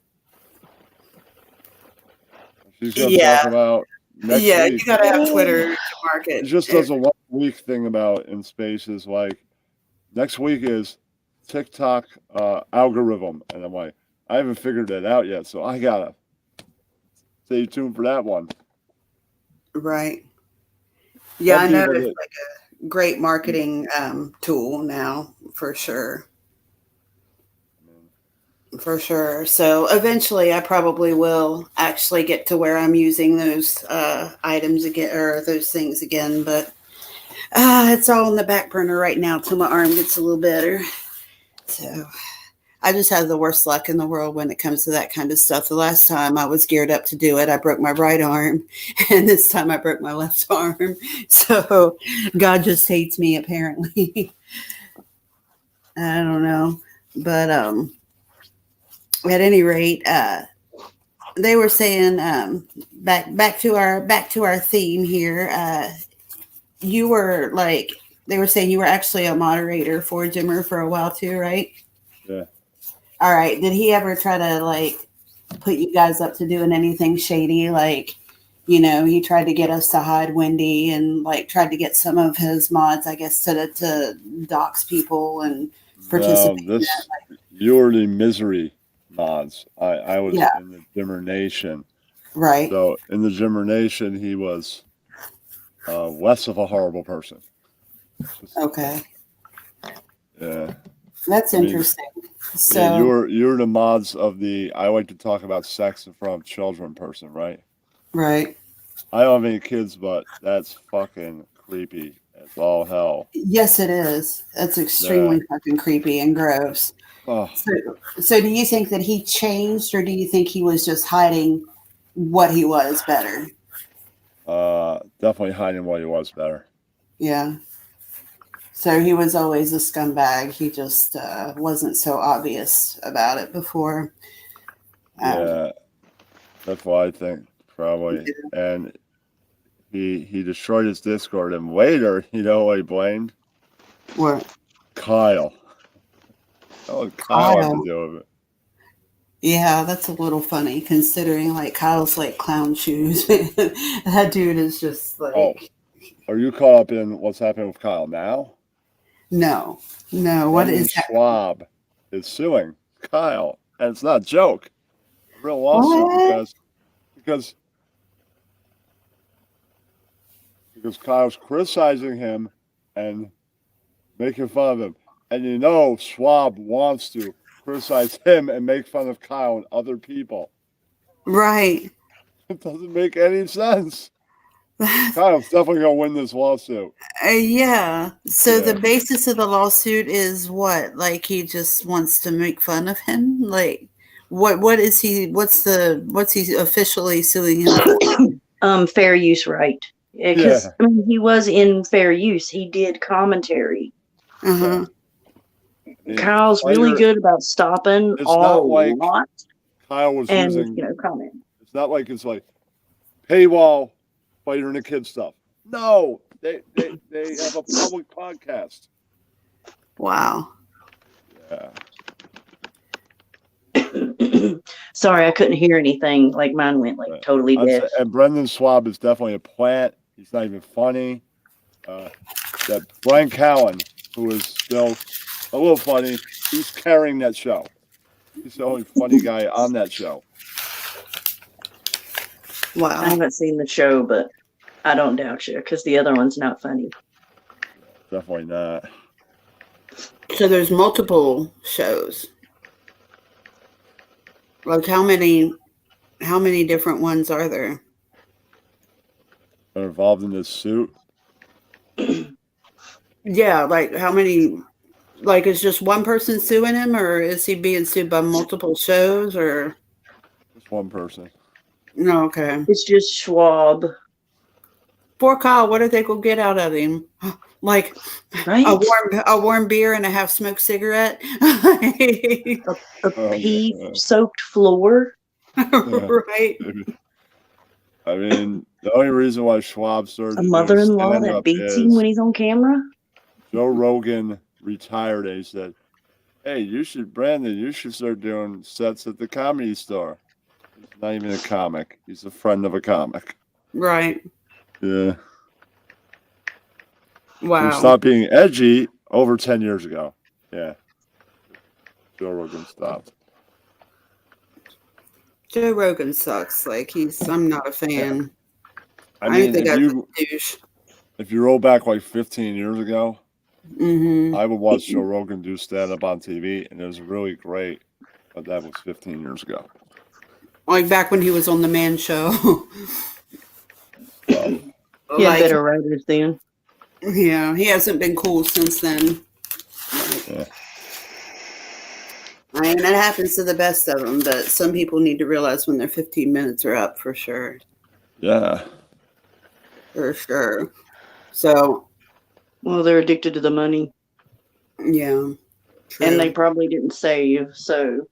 She's going to Yeah. talk about next Yeah, week. you gotta have Twitter to market. It just does a 1 week thing about in spaces. Like next week is TikTok algorithm, and I'm like, I haven't figured that out yet, so I gotta stay tuned for that one. Right. Yeah, Some I know people it's that- like a great marketing tool now, for sure. For sure. So eventually I probably will actually get to where I'm using those items again, or those things again, but it's all in the back burner right now till my arm gets a little better. So I just have the worst luck in the world when it comes to that kind of stuff. The last time I was geared up to do it, I broke my right arm, and this time I broke my left arm. So God just hates me, apparently. I don't know. But at any rate, they were saying back to our theme here. You were like, they were saying you were actually a moderator for Jimmer for a while too, right? Yeah. All right. Did he ever try to like put you guys up to doing anything shady? Like, you know, he tried to get us to hide Wendy and like tried to get some of his mods, I guess, to dox people and participate. No, you were the misery mods. I was Yeah. in the Jimmer Nation. Right. So in the Jimmer Nation, he was less of a horrible person. Okay. Yeah. That's I mean, interesting. So yeah, you're the mods of the I like to talk about sex in front of children person, right? right. I don't have any kids, but that's fucking creepy as all hell. Yes, it is. That's extremely fucking creepy and gross. Oh, So do you think that he changed, or do you think he was just hiding what he was better? definitely hiding what he was better. Yeah. So he was always a scumbag. He just wasn't so obvious about it before. Yeah, that's what I think probably. And he destroyed his Discord, and later, you know what he blamed? What? Kyle. Oh, Kyle had to do with it. Yeah, that's a little funny considering like Kyle's like clown shoes. That dude is just like Oh, are you caught up in what's happening with Kyle now? no. What Brendan is that? Schwab is suing Kyle, and it's not a joke. A real lawsuit What? because Kyle's criticizing him and making fun of him. And you know Schwab wants to criticize him and make fun of Kyle and other people. Right. It doesn't make any sense. Kyle's definitely going to win this lawsuit. Yeah. So Yeah. the basis of the lawsuit is what? Like he just wants to make fun of him? Like what is he what's he officially suing him for? Fair use right. Because I mean, he was in fair use. He did commentary. Uh-huh. Kyle's really good about stopping all like lot Kyle was and using comment. It's not like it's like paywall fighter and the kid stuff. No, they have a public podcast. Wow. Yeah. Sorry, I couldn't hear anything. Like mine went like totally dead. And Brendan Schwab is definitely a plant. He's not even funny. That Brian Callen, who is still a little funny, he's carrying that show. He's the only funny guy on that show. Wow. I haven't seen the show, but I don't doubt you because the other one's not funny. Definitely not. So there's multiple shows. Like how many different ones are there? Are involved in this suit. Yeah, like how many? Like is just one person suing him, or is he being sued by multiple shows, or Just one person? no? Okay. It's just Schwab. Poor Kyle. What did they go get out of him? Like right? a warm beer and a half smoked cigarette. a pee-soaked floor. Right. I mean, the only reason why Schwab started A mother-in-law that beats him when he's on camera. Joe Rogan retired and he said, "Hey, Brandon, you should start doing sets at the Comedy Store." Not even a comic. He's a friend of a comic. Right. Yeah. Wow. He stopped being edgy over 10 years ago. Yeah. Joe Rogan stopped. Joe Rogan sucks. Like I'm not a fan. I mean, think that's a douche. if you roll back like 15 years ago, Mm-hmm. I would watch Joe Rogan do stand-up on TV, and it was really great. But that was 15 years ago. Like back when he was on the Man Show. He had better writers then. Yeah, he hasn't been cool since then. Yeah. I mean, that happens to the best of them, but some people need to realize when their 15 minutes are up, for sure. Yeah. For sure. So. Well, they're addicted to the money. Yeah. True. And they probably didn't save, so.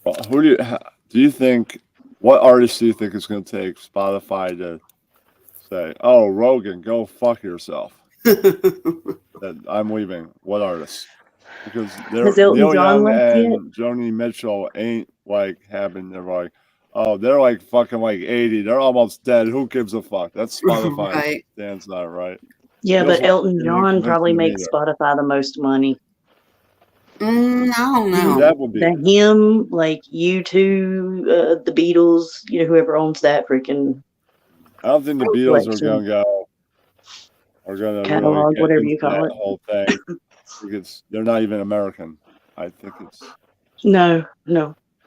Well, who do you think, what artist do you think is going to take Spotify to say, oh, Rogan, go fuck yourself? That I'm leaving. What artist? Because Neil Young and Joni Mitchell ain't like having, they're like, oh, they're like fucking like 80. They're almost dead. Who gives a fuck? That's Spotify. Right. Stands out, right? Yeah, but Elton John probably makes Spotify the most money. I don't know. That would be him, like U2, the Beatles, whoever owns that freaking. I don't think the Beatles are gonna go. Are gonna catalog, really whatever you call that it. whole thing. Because they're not even American. I think it's no,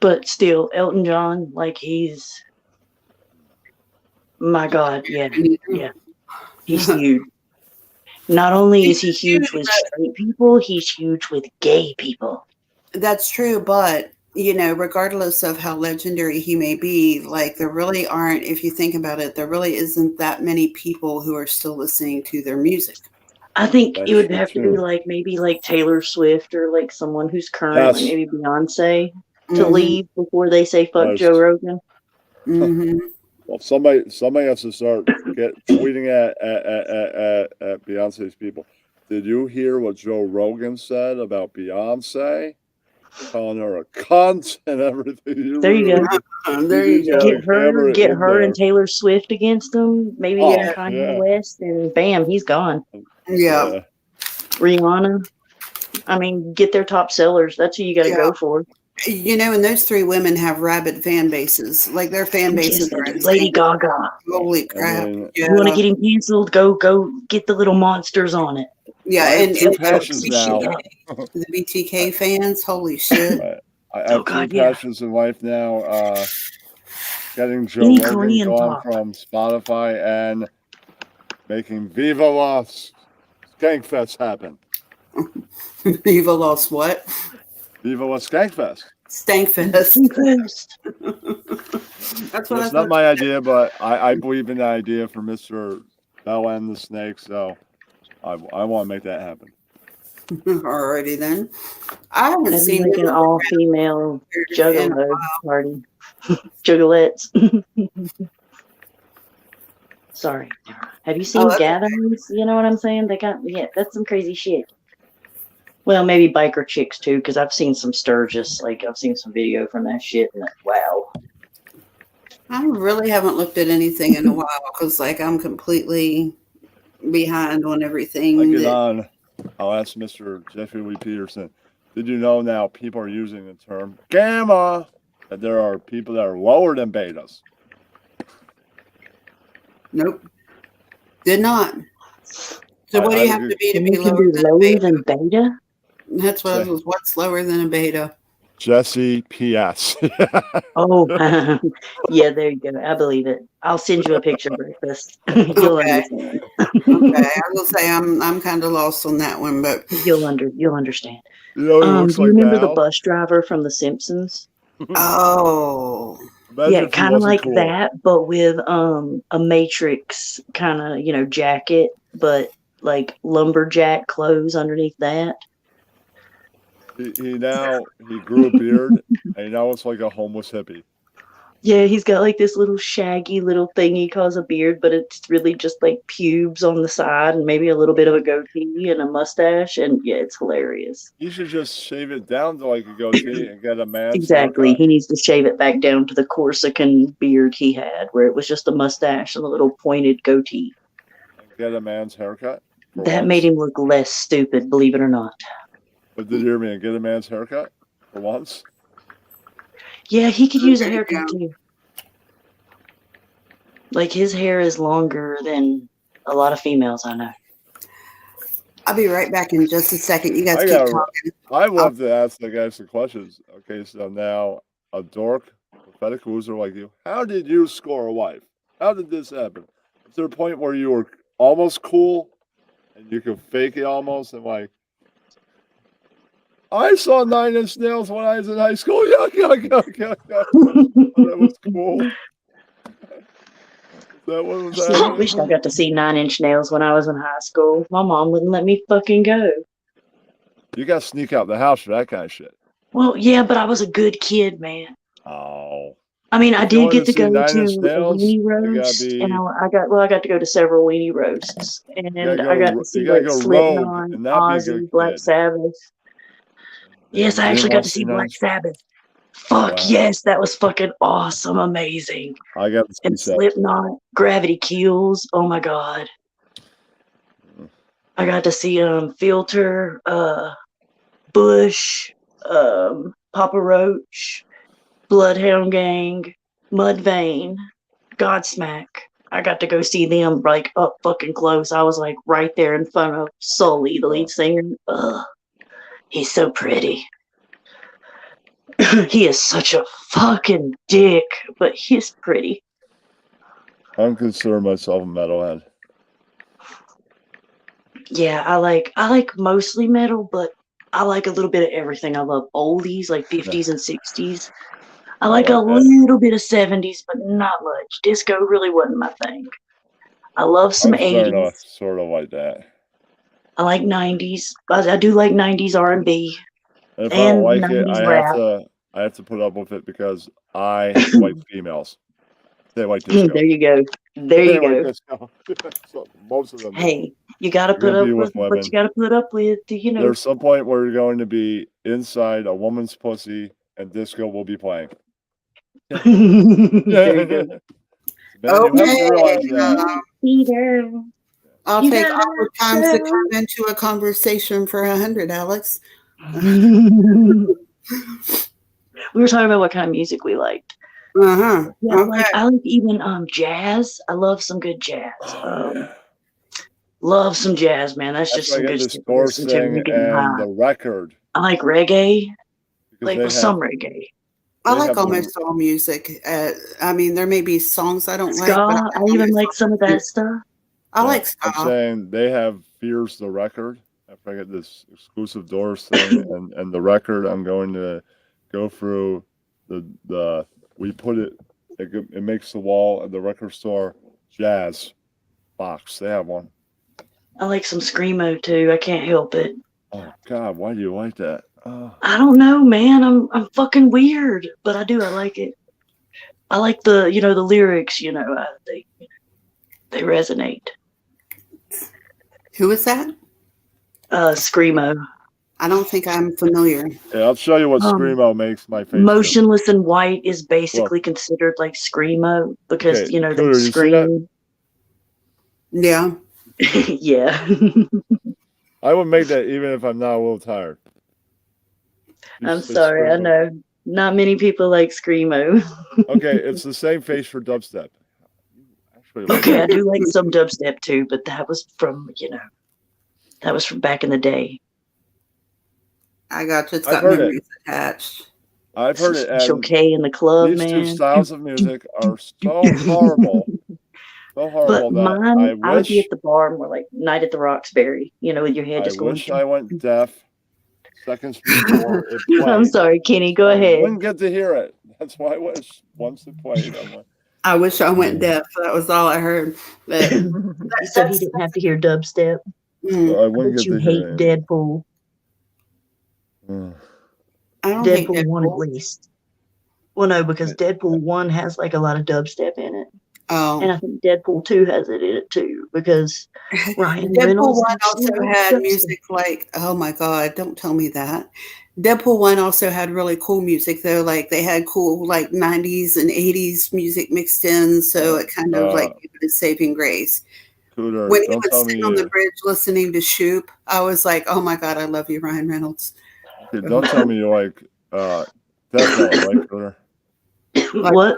but still, Elton John, like he's. My God, yeah, he's huge. Not only is he huge with straight people, he's huge with gay people. That's true, but regardless of how legendary he may be, like there really aren't, if you think about it, there really isn't that many people who are still listening to their music. I think it would have to be like maybe like Taylor Swift or like someone who's current, like maybe Beyonce, to leave before they say fuck Joe Rogan. Mm-hmm. Well, somebody has to start tweeting at Beyonce's people. Did you hear what Joe Rogan said about Beyonce? Calling her a cunt and everything. There you go. There you go. Get her and Taylor Swift against him. Maybe Kanye West, and bam, he's gone. Yeah. Rihanna. I mean, get their top sellers. That's who you got to go for. And those three women have rabid fan bases. Like their fan bases are insane. Lady Gaga. Holy crap! You want to get him canceled? Go get the little monsters on it. Yeah, and passions now. The BTK fans, holy shit! Right. I have two passions in life now. Getting Joe Rogan gone from Spotify and making Viva Las Skankfest happen. Viva Las what? Viva Las Skankfest. Stankfest. That's what it's not my idea, but I believe in the idea for Mr. Bell and the Snake, so I want to make that happen. Alrighty then. I haven't seen like an all-female juggalo party. Juggalettes. Sorry. Have you seen gatherings? You know what I'm saying? They got that's some crazy shit. Well, maybe biker chicks too, because I've seen some Sturgis. Like I've seen some video from that shit, and wow. I really haven't looked at anything in a while because, like, I'm completely behind on everything. I get on. I'll ask Mr. Jeffrey Lee Peterson. Did you know now people are using the term gamma? That there are people that are lower than betas. Nope. Did not. So what do you have to be lower than beta? That's what I was. What's lower than a beta? Jesse P.S. Oh, yeah, there you go. I believe it. I'll send you a picture of breakfast. You'll understand. Okay, I will say I'm kind of lost on that one, but you'll understand. You know what it looks do you like remember now? the bus driver from The Simpsons? Oh, yeah, kind of like that, but with a Matrix kind of jacket, but like lumberjack clothes underneath that. He grew a beard, and now it's like a homeless hippie. Yeah, he's got like this little shaggy little thing he calls a beard, but it's really just like pubes on the side and maybe a little bit of a goatee and a mustache. And yeah, it's hilarious. You should just shave it down to like a goatee and get a man's Exactly. haircut. He needs to shave it back down to the Corsican beard he had, where it was just a mustache and a little pointed goatee. Get a man's haircut. That once. made him look less stupid, believe it or not. But did you hear me? Get a man's haircut for once. Yeah, he could use a There you haircut go. too. Like his hair is longer than a lot of females I know. I'll be right back in just a second. You guys I keep got- talking. I love to ask the guys some questions. Okay, so now a dork, pathetic loser like you, how did you score a wife? How did this happen? Is there a point where you were almost cool and you could fake it almost and like, I saw 9 Inch Nails when I was in high school. Yuck, yuck, yuck, yuck, yuck. That was cool. That one was I wished I got to see 9 Inch Nails when I was in high school. My mom wouldn't let me fucking go. You got to sneak out the house for that kind of shit. Well, yeah, but I was a good kid, man. Oh. I mean, I If you did wanted get to to see go 9 to Inch a Nails, weenie you gotta roast, be- and I got to go to several weenie roasts, and gotta I go- got to see you gotta like go Slipknot, rogue and not be a Ozzy, good Black kid. Sabbath. Yes, You I didn't actually wanna got to see Nine Black Inch- Sabbath. Fuck Wow. yes, that was fucking awesome, amazing. I got to see And that. Slipknot, Gravity Kills. Oh my god. I got to see Filter, Bush, Papa Roach, Bloodhound Gang, Mudvayne, Godsmack. I got to go see them like up fucking close. I was like right there in front of Sully, the lead singer. Ugh, he's so pretty. He is such a fucking dick, but he's pretty. I'm considering myself a metalhead. Yeah, I like mostly metal, but I like a little bit of everything. I love oldies like 50s and 60s. I like a like that. little bit of 70s, but not much. Disco really wasn't my thing. I love some I'm starting 80s. to sort of like that. I like 90s. I do like 90s R&B And if I don't and like it, 90s I rap. have to put up with it because I like females. They like disco. There you go. There They you like go. disco. So most of them. do. Hey, you got to You're put gonna up be with with what women. you got to put up with. You know. There's some point where you're going to be inside a woman's pussy and disco will be playing. There you go. Ben, you have to realize that. Peter. I'll You take got awkward times to to come into a conversation for 100, Alex. We were talking about what kind of music we liked. Uh-huh. Yeah, Okay. I like even jazz. I love some good jazz. Love some jazz, man. That's just That's why I some got good this shit to Doors listen to when thing you're getting and high. the record. I like reggae. Because Like they with some reggae. I they like have almost all music. I mean, there may be songs I don't like, Ska. but I even like some of that stuff. I like I'm ska. saying they have Fears the record. After I get this exclusive Doors thing and the record, I'm going to go through the we put it makes the wall at the record store jazz box. They have one. I like some screamo too. I can't help it. Oh God, why do you like that? Oh. I don't know, man. I'm fucking weird, but I do. I like it. I like the the lyrics. They resonate. Who is that? Screamo. I don't think I'm familiar. Yeah, I'll show you what Um, screamo makes my face do. Motionless in White is basically considered like screamo because Okay, they Cooter, you see that? scream. Yeah. Yeah. I would make that even if I'm not a little tired. I'm sorry. I know not many people like screamo. Okay, it's the same face for dubstep. Actually, Okay, I do like some dubstep too, but that was from back in the day. I got just I've got heard memories attached. I've heard it. Special And K in the club, these man. two styles of music are so horrible. So horrible But that mine, I would be wish at the bar more like Night at the Roxbury, with your head I just going. wish I went deaf seconds before it played. I'm sorry, Kenny. Go I ahead. wouldn't get to hear it. That's why I wish once it played. I'm like, I wish I went deaf. That was all I heard. But So he didn't have to hear dubstep. so I wouldn't But get you to hate hear it. Deadpool. Mm. I don't hate Deadpool 1 at Deadpool. least. Well, no, because Deadpool 1 has like a lot of dubstep in it. And Oh, I think Deadpool 2 has it in it too, because Ryan Deadpool Reynolds 1 actually also likes had dubstep. music like, oh my God, don't tell me that. Deadpool 1 also had really cool music though. Like they had cool like 90s and 80s music mixed in. So it kind of like gave it a saving grace. Cooter, When he don't would tell sit me on the you. bridge listening to Shoop, I was like, oh my God, I love you, Ryan Reynolds. Don't tell me you like death metal, right, Cooter? Like, What?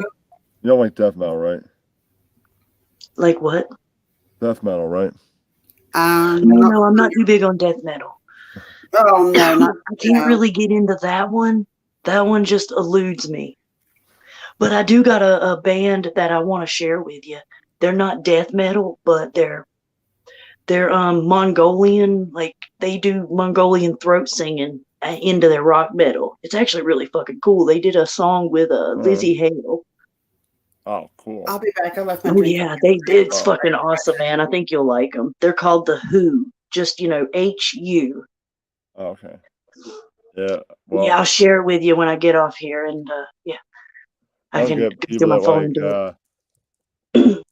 You don't like death metal, right? Like what? Death metal, right? No, I'm not too big on death metal. Oh no, not I can't no. really get into that one. That one just eludes me. But I do got a band that I want to share with you. They're not death metal, but they're Mongolian. Like they do Mongolian throat singing into their rock metal. It's actually really fucking cool. They did a song with Lizzie Hale. Oh, cool. I'll be back. I left my Oh drink. yeah, they did. It's fucking awesome, man. I think you'll like them. They're called the Who. Just HU. Okay. Yeah. Well, Yeah, I'll share it with you when I get off here, and yeah, I I'll can get go people through my that phone and do it.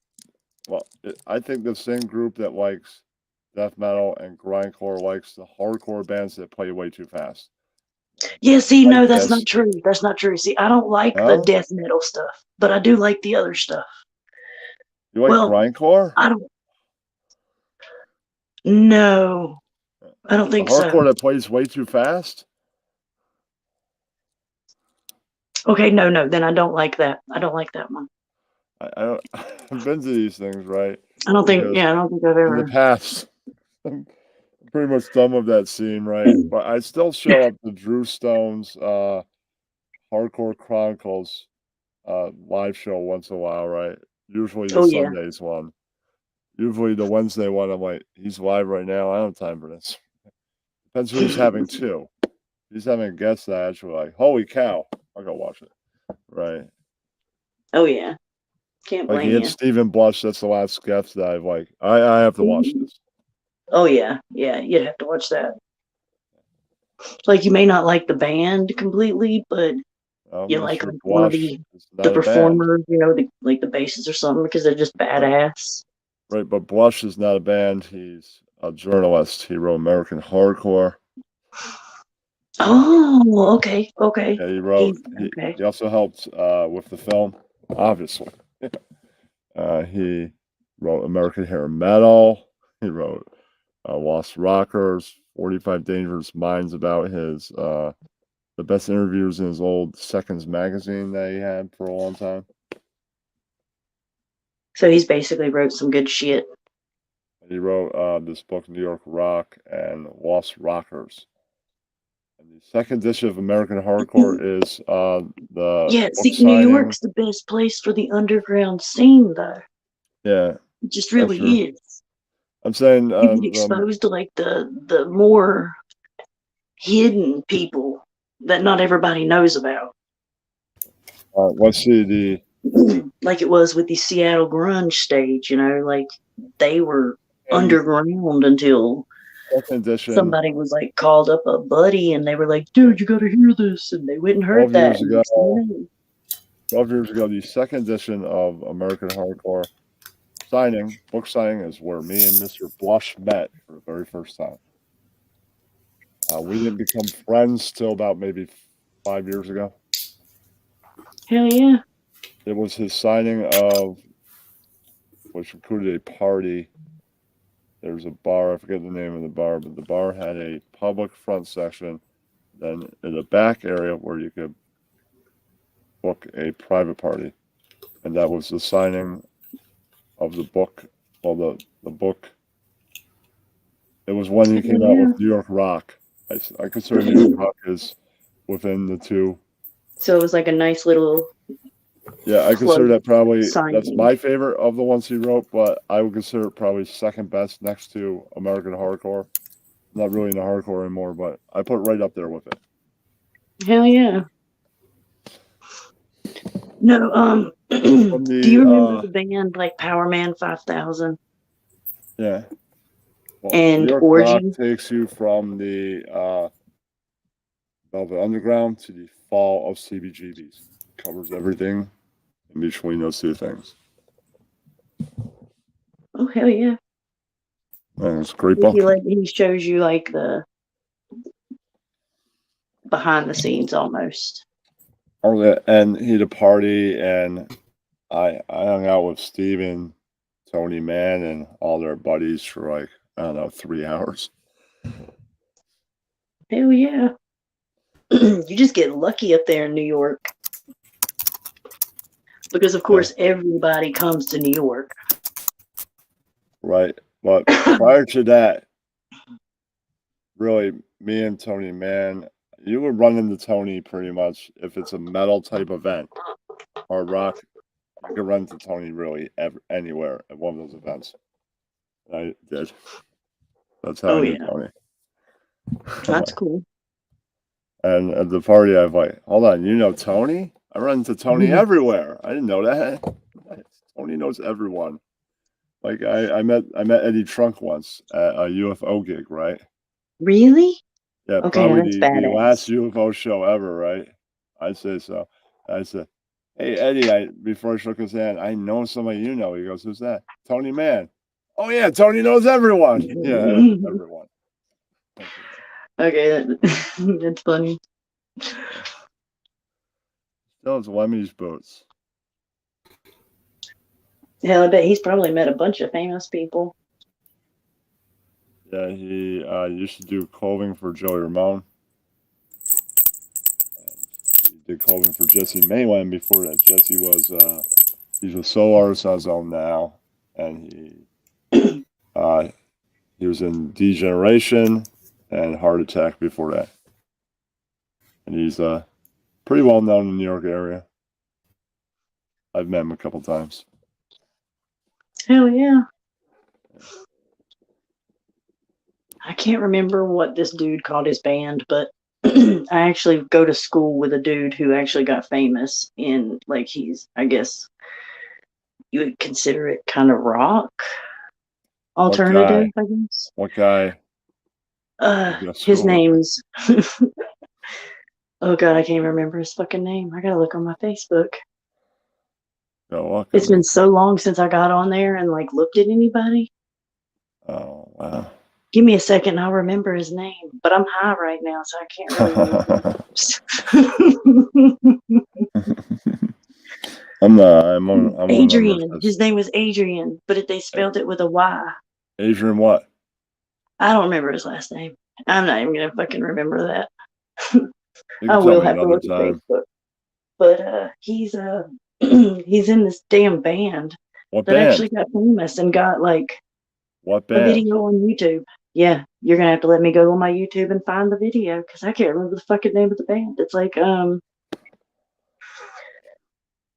well, I think the same group that likes death metal and grindcore likes the hardcore bands that play way too fast. Yeah, see, Like no, that's this. not true. That's not true. See, I don't like the No? death metal stuff, but I do like the other stuff. You like grindcore? I don't. No, I don't think the hardcore so. that plays way too fast? Okay, no, then I don't like that. I don't like that one. I don't. I've been to these things, right? I don't think. Because Yeah, I don't think I've in ever. the past, I'm pretty much done with that scene, right? But I still show up to Drew Stone's Hardcore Chronicles live show once in a while, right? Usually the Sundays one. Usually the Wednesday one, I'm like, he's live right now. I don't have time for this. Depends who he's having too. He's having a guest that I actually like, holy cow, I'll go watch it. Right. Oh yeah. Can't Like blame he had you. Stephen Blush, that's the last guest that I've like, I have to watch this. Oh yeah, you'd have to watch that. Like you may not like the band completely, but you like Mr. one of Blush is the not a band. performers, like the bassists or something, because they're just badass. Right, but Blush is not a band. He's a journalist. He wrote American Hardcore. Oh, okay. Yeah, he wrote. He also helped with the film, obviously. He wrote American Hair Metal. He wrote Lost Rockers, 45 Dangerous Minds about his the best interviews in his old Seconds magazine that he had for a long time. So he's basically wrote some good shit. He wrote this book, New York Rock and Lost Rockers. And the second edition of American Hardcore is the see, book signing. New York's the best place for the underground scene, though. Yeah, it just really is. I'm saying you get exposed to like the more hidden people that not everybody knows about. Let's see the like it was with the Seattle grunge stage, like they were underground until somebody was like called up a buddy and they were like, dude, you gotta hear this, and they went and heard 12 that. Years ago, the second edition of American Hardcore book signing is where me and Mr. Blush met for the very first time. We didn't become friends till about maybe 5 years ago. Hell yeah. It was his signing of, which included a party. There's a bar, I forget the name of the bar, but the bar had a public front section, then in the back area where you could book a private party. And that was the signing of the book. Well, the book. It was when he came out with New York Rock. I consider New York Rock is within the two. So it was like a nice little. Yeah, I consider that probably signing. That's my favorite of the ones he wrote, but I would consider it probably second best next to American Hardcore. Not really into hardcore anymore, but I put it right up there with it. Hell yeah. No, do you remember the band like Power Man 5000? Yeah. Well, and New York Origin Rock takes you from the Velvet Underground to the fall of CBGBs. covers everything in between those two things. Oh hell yeah! And it's a great book. He shows you like the behind the scenes almost. Oh, yeah, and he had a party, and I hung out with Steven, Tony Mann, and all their buddies for like, I don't know, 3 hours. Hell yeah! You just get lucky up there in New York, because of course everybody comes to New York. Right, but prior to that, really, me and Tony Mann, you would run into Tony pretty much if it's a metal type event or rock. You could run into Tony really anywhere at one of those events. I did. That's how I knew Tony. That's cool. And at the party, I was like, hold on, you know Tony? I run into Tony everywhere. I didn't know that. Tony knows everyone. Like I met Eddie Trunk once at a UFO gig, right? Really? Yeah, Okay, probably that's the badass. last UFO show ever, right? I'd say so. I said, hey Eddie, before I shook his hand, I know somebody you know. He goes, who's that? Tony Mann. Oh yeah, Tony knows everyone. Yeah, everyone. Okay, that's funny. Still, it's Lemmy's boots. Hell, I bet he's probably met a bunch of famous people. Yeah, he used to do clothing for Joey Ramone. And he did clothing for Jesse Mayland before that. Jesse was he's a solo artist on his own now, and he was in Degeneration and Heart Attack before that. And he's pretty well known in the New York area. I've met him a couple times. Hell yeah. I can't remember what this dude called his band, but I actually go to school with a dude who actually got famous in, like, he's, I guess you would consider it kind of rock alternative, I guess. What guy? His name's oh god, I can't remember his fucking name. I gotta look on my Facebook. It's been so long since I got on there and like looked at anybody. Oh wow. Give me a second and I'll remember his name. But I'm high right now, so I can't really remember. Adrian. His name was Adrian, but they spelled it with a Y. Adrian what? I don't remember his last name. I'm not even gonna fucking remember that. I will have to look at Facebook. But he's he's in this damn band actually got famous and got like a video on YouTube. Yeah, you're gonna have to let me go on my YouTube and find the video because I can't remember the fucking name of the band. It's like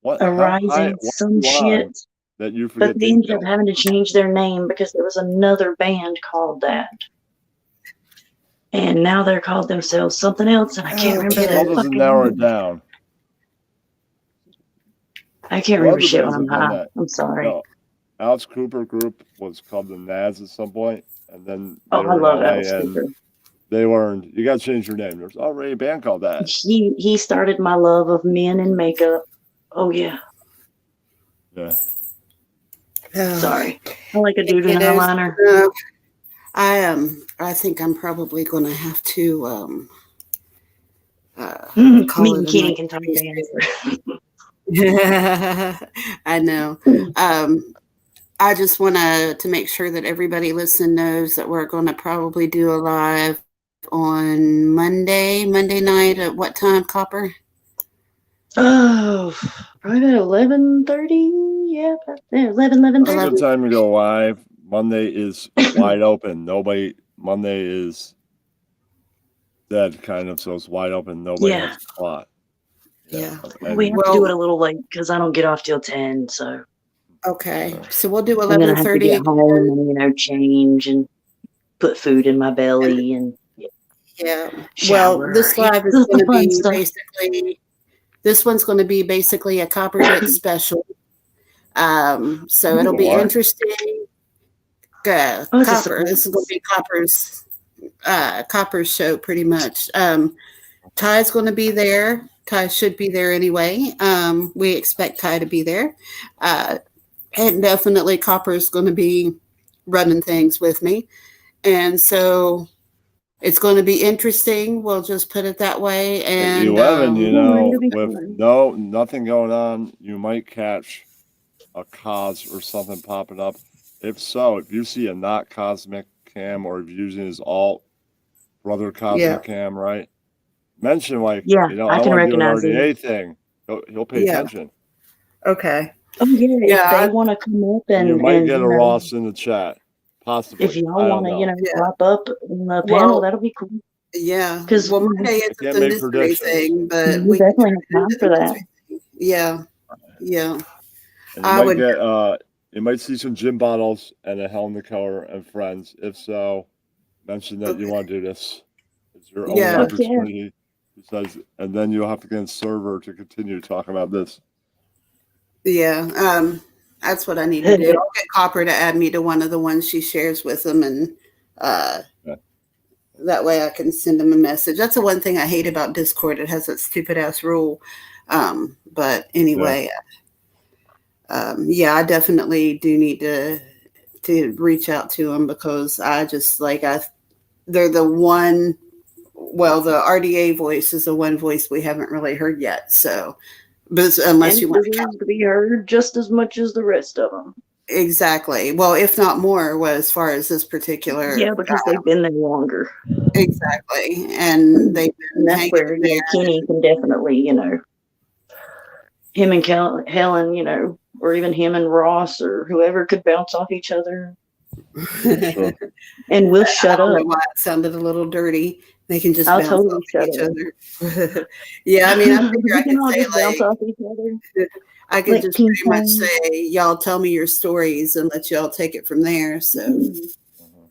Arising some shit. That you forget. But they ended up having to change their name because there was another band called that. And now they're called themselves something else, and I can't remember their fucking narrow name. it down. I can't remember shit when I'm high. I'm sorry. No, Alex Cooper group was called the Nads at some point, and then I love Alex Cooper. They learned you got to change your name. There's already a band called that. He started my love of men and makeup. Oh yeah. Yeah. Sorry, I like a dude in an eyeliner. I think I'm probably going to have to me and Kenny can talk I know. I just want to make sure that everybody listening knows that we're going to probably do a live on Monday night at what time, Copper? Oh, probably about 11:30. Yeah, 11:30. That's a good time to go live. Monday is wide open. Monday is dead, kind of, so it's wide open. Nobody has a plot. Yeah. We have to do it a little late because I don't get off till 10. So. Okay, so we'll do 11:30. And then I have to get home and change and put food in my belly and. Yeah. Shower. Well, this live is going to be basically. This one's going to be basically a Copper Dick special. So it'll be interesting. Copper. This is going to be Copper's show pretty much. Ty's going to be there. Ty should be there anyway. We expect Ty to be there. And definitely Copper is going to be running things with me. And so it's going to be interesting. We'll just put it that way. At And 11, you know, it'll be with fun. nothing going on, you might catch a cos or something popping up. If so, if you see a not cosmic cam or if you're using his alt brother cosmic Yeah. cam, right? Mention like, Yeah, you know, I I can want to do an recognize it. RDA thing. He'll pay Yeah. attention. Okay. Oh yeah, Yeah, if they I- want to come up And you and might get you a know, Ross in the chat, possibly. if y'all I want don't to, you know. know, Yeah. pop up in the Well, panel, that'll be cool. Yeah. Because Well, Monday I isn't can't the make mystery predictions. thing, but we we can definitely turn have it time into for the that. mystery thing. Yeah. Yeah. And you I might would. get you might see some gin bottles and a Helen the Color and friends. If so, mention that you Okay. want to do this. It's your Yeah. own Fuck yeah. opportunity. Besides, and then you'll have to get a server to continue talking about this. Yeah. That's what I need to do. I'll get Copper to add me to one of the ones she shares with them, and Yeah. that way I can send them a message. That's the one thing I hate about Discord. It has that stupid ass rule. But anyway, yeah, I definitely do need to reach out to them because I just like they're the one. Well, the RDA voice is the one voice we haven't really heard yet. So, but unless And you it want to count. deserves to be heard just as much as the rest of them. Exactly. Well, if not more, as far as this particular. Yeah, because they've been there longer. Exactly. And they've been And that's hanging where, you know, there. Kenny can definitely, you know, him and Helen, you know, or even him and Ross or whoever could bounce off each other. Sure. And we'll I shut don't know up. why it sounded a little dirty. They can just I'll bounce totally off shut each up. other. Yeah, I mean, I figure I We can could all say just bounce like, off each other. I could Like just ping pretty much pong. say, y'all tell me your stories and let y'all take it from there. So, Mm-hmm.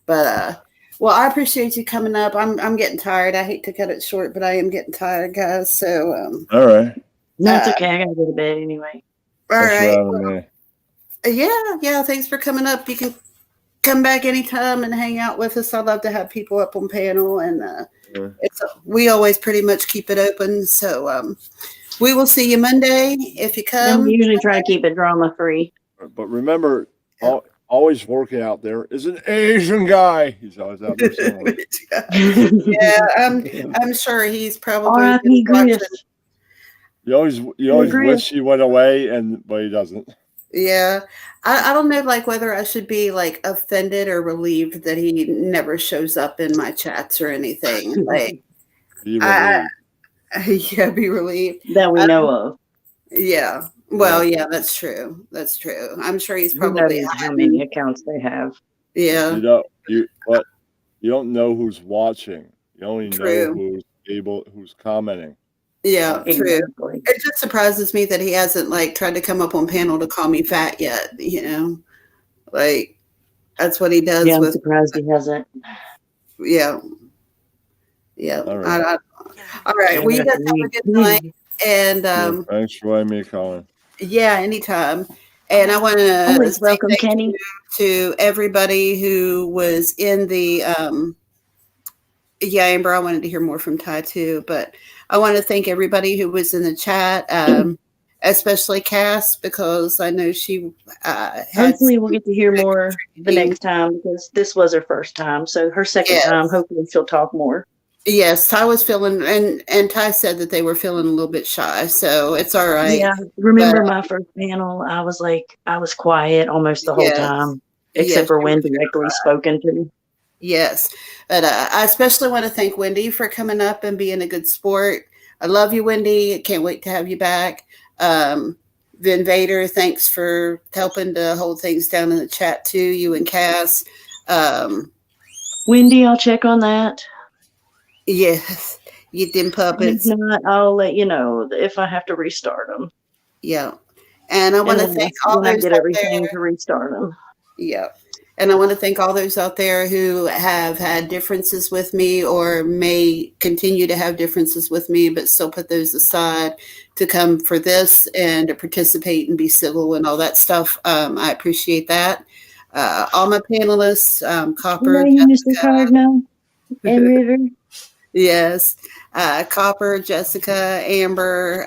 but well, I appreciate you coming up. I'm getting tired. I hate to cut it short, but I am getting tired, guys. So, All right. No, it's okay. I gotta go to bed anyway. all Thanks for right. having me. Yeah. Thanks for coming up. You can come back anytime and hang out with us. I love to have people up on panel, and we always pretty much keep it open. So we will see you Monday if you And come. we usually try to keep it drama free. But remember, always working out there is an Asian guy. He's always out there somewhere. Yeah, I'm sure he's probably R.I.P. watching. Griff. You always wish he went away, but he doesn't. Yeah, I don't know, like whether I should be like offended or relieved that he never shows up in my chats or anything. Like, Be relieved. Yeah, be relieved that we know of. Yeah. Well, yeah, that's true. That's true. I'm sure he's Who probably knows how many accounts they have. Yeah. You don't know who's watching. You only True. know who's commenting. Yeah, true. Exactly. It just surprises me that he hasn't like tried to come up on panel to call me fat yet. You know, like that's what he does. Yeah, I'm with. surprised he hasn't. Yeah. Yeah. All right. All right. Well, you guys have a good night. And thanks for letting me call in. Yeah, anytime. And I want to always welcome, Kenny, to everybody who was in the Amber, I wanted to hear more from Ty too, but I want to thank everybody who was in the chat, especially Cass, because I know she hopefully we'll get to hear more the next time, because this was her first time. So her second time, hopefully she'll talk more. Yes, Ty was feeling, and Ty said that they were feeling a little bit shy, so it's all right. Yeah, remember my first panel? I was quiet almost the whole time, except for when directly spoken to. Yes, but I especially want to thank Wendy for coming up and being a good sport. I love you, Wendy. I can't wait to have you back. Vin Vader, thanks for helping to hold things down in the chat too, you and Cass. Wendy, I'll check on that. Yes, you them puppets. If not, I'll let you know if I have to restart them. Yeah, and I want to thank all those get out everything there to restart them. Yeah. And I want to thank all those out there who have had differences with me or may continue to have differences with me, but still put those aside to come for this and to participate and be civil and all that stuff. I appreciate that. All my panelists, Copper, Mr. Cardinal and River. Yes. Copper, Jessica, Amber.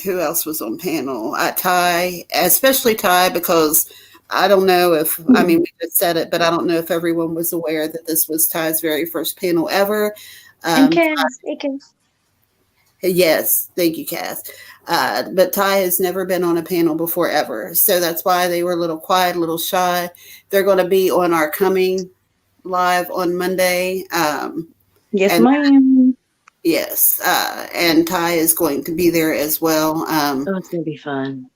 Who else was on panel? Ty, especially Ty, because I don't know if, I mean, we just said it, but I don't know if everyone was aware that this was Ty's very first panel ever. And Cass, hey Cass. Yes, thank you, Cass. But Ty has never been on a panel before ever. So that's why they were a little quiet, a little shy. They're going to be on our coming live on Monday. Yes, ma'am. Yes. And Ty is going to be there as well. Oh, it's going to be fun.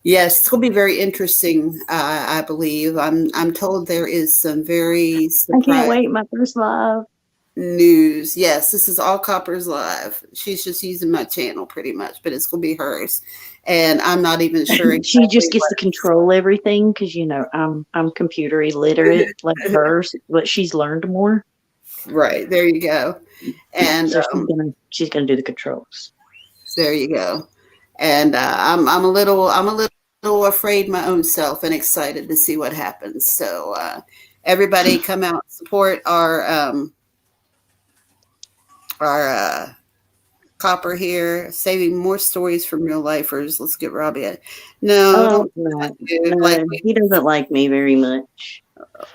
Yes, it's going to be very interesting, I believe. I'm told there is some very I can't wait, my first live. News. Yes, this is all Copper's live. She's just using my channel pretty much, but it's going to be hers. And I'm not even sure. Exactly she just gets to control everything because, you know, I'm computer illiterate like hers, but she's learned more. Right. There you go. And so she's gonna do the controls. There you go. And I'm a little afraid my own self and excited to see what happens. So everybody come out and support our Copper here, saving more stories from real lifers. Let's get Robbie. No, he doesn't like me very much.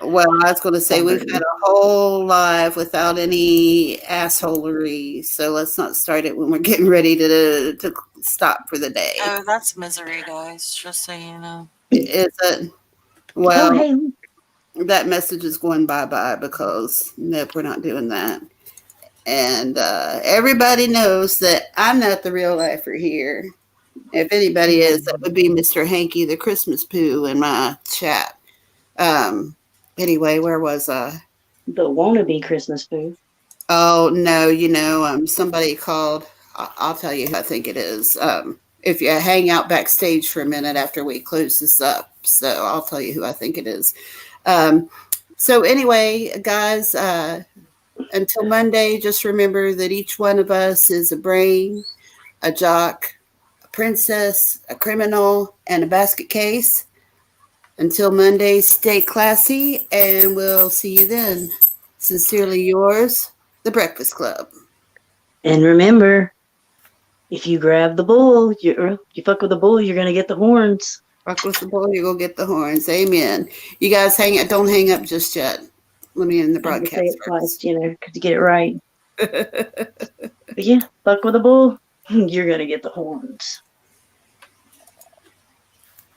Well, I was going to say we've had a whole live without any assholery, so let's not start it when we're getting ready to stop for the day. Oh, that's misery, guys. Just so you know. Is it? Well, that message is going bye-bye because nope, we're not doing that. And everybody knows that I'm not the real lifer here. If anybody is, that would be Mr. Hanky, the Christmas poo, in my chat. Anyway, where was I? The wannabe Christmas poo. Oh no, somebody called. I'll tell you who I think it is. If you hang out backstage for a minute after we close this up, so I'll tell you who I think it is. So anyway, guys. Until Monday, just remember that each one of us is a brain, a jock, a princess, a criminal, and a basket case. Until Monday, stay classy, and we'll see you then. Sincerely yours, The Breakfast Club. And remember, if you grab the bull, you fuck with the bull, you're going to get the horns. Fuck with the bull, you're going to get the horns. Amen. You guys don't hang up just yet. Let me end the broadcast. Say it twice, because you get it right. But yeah, fuck with a bull, you're gonna get the horns.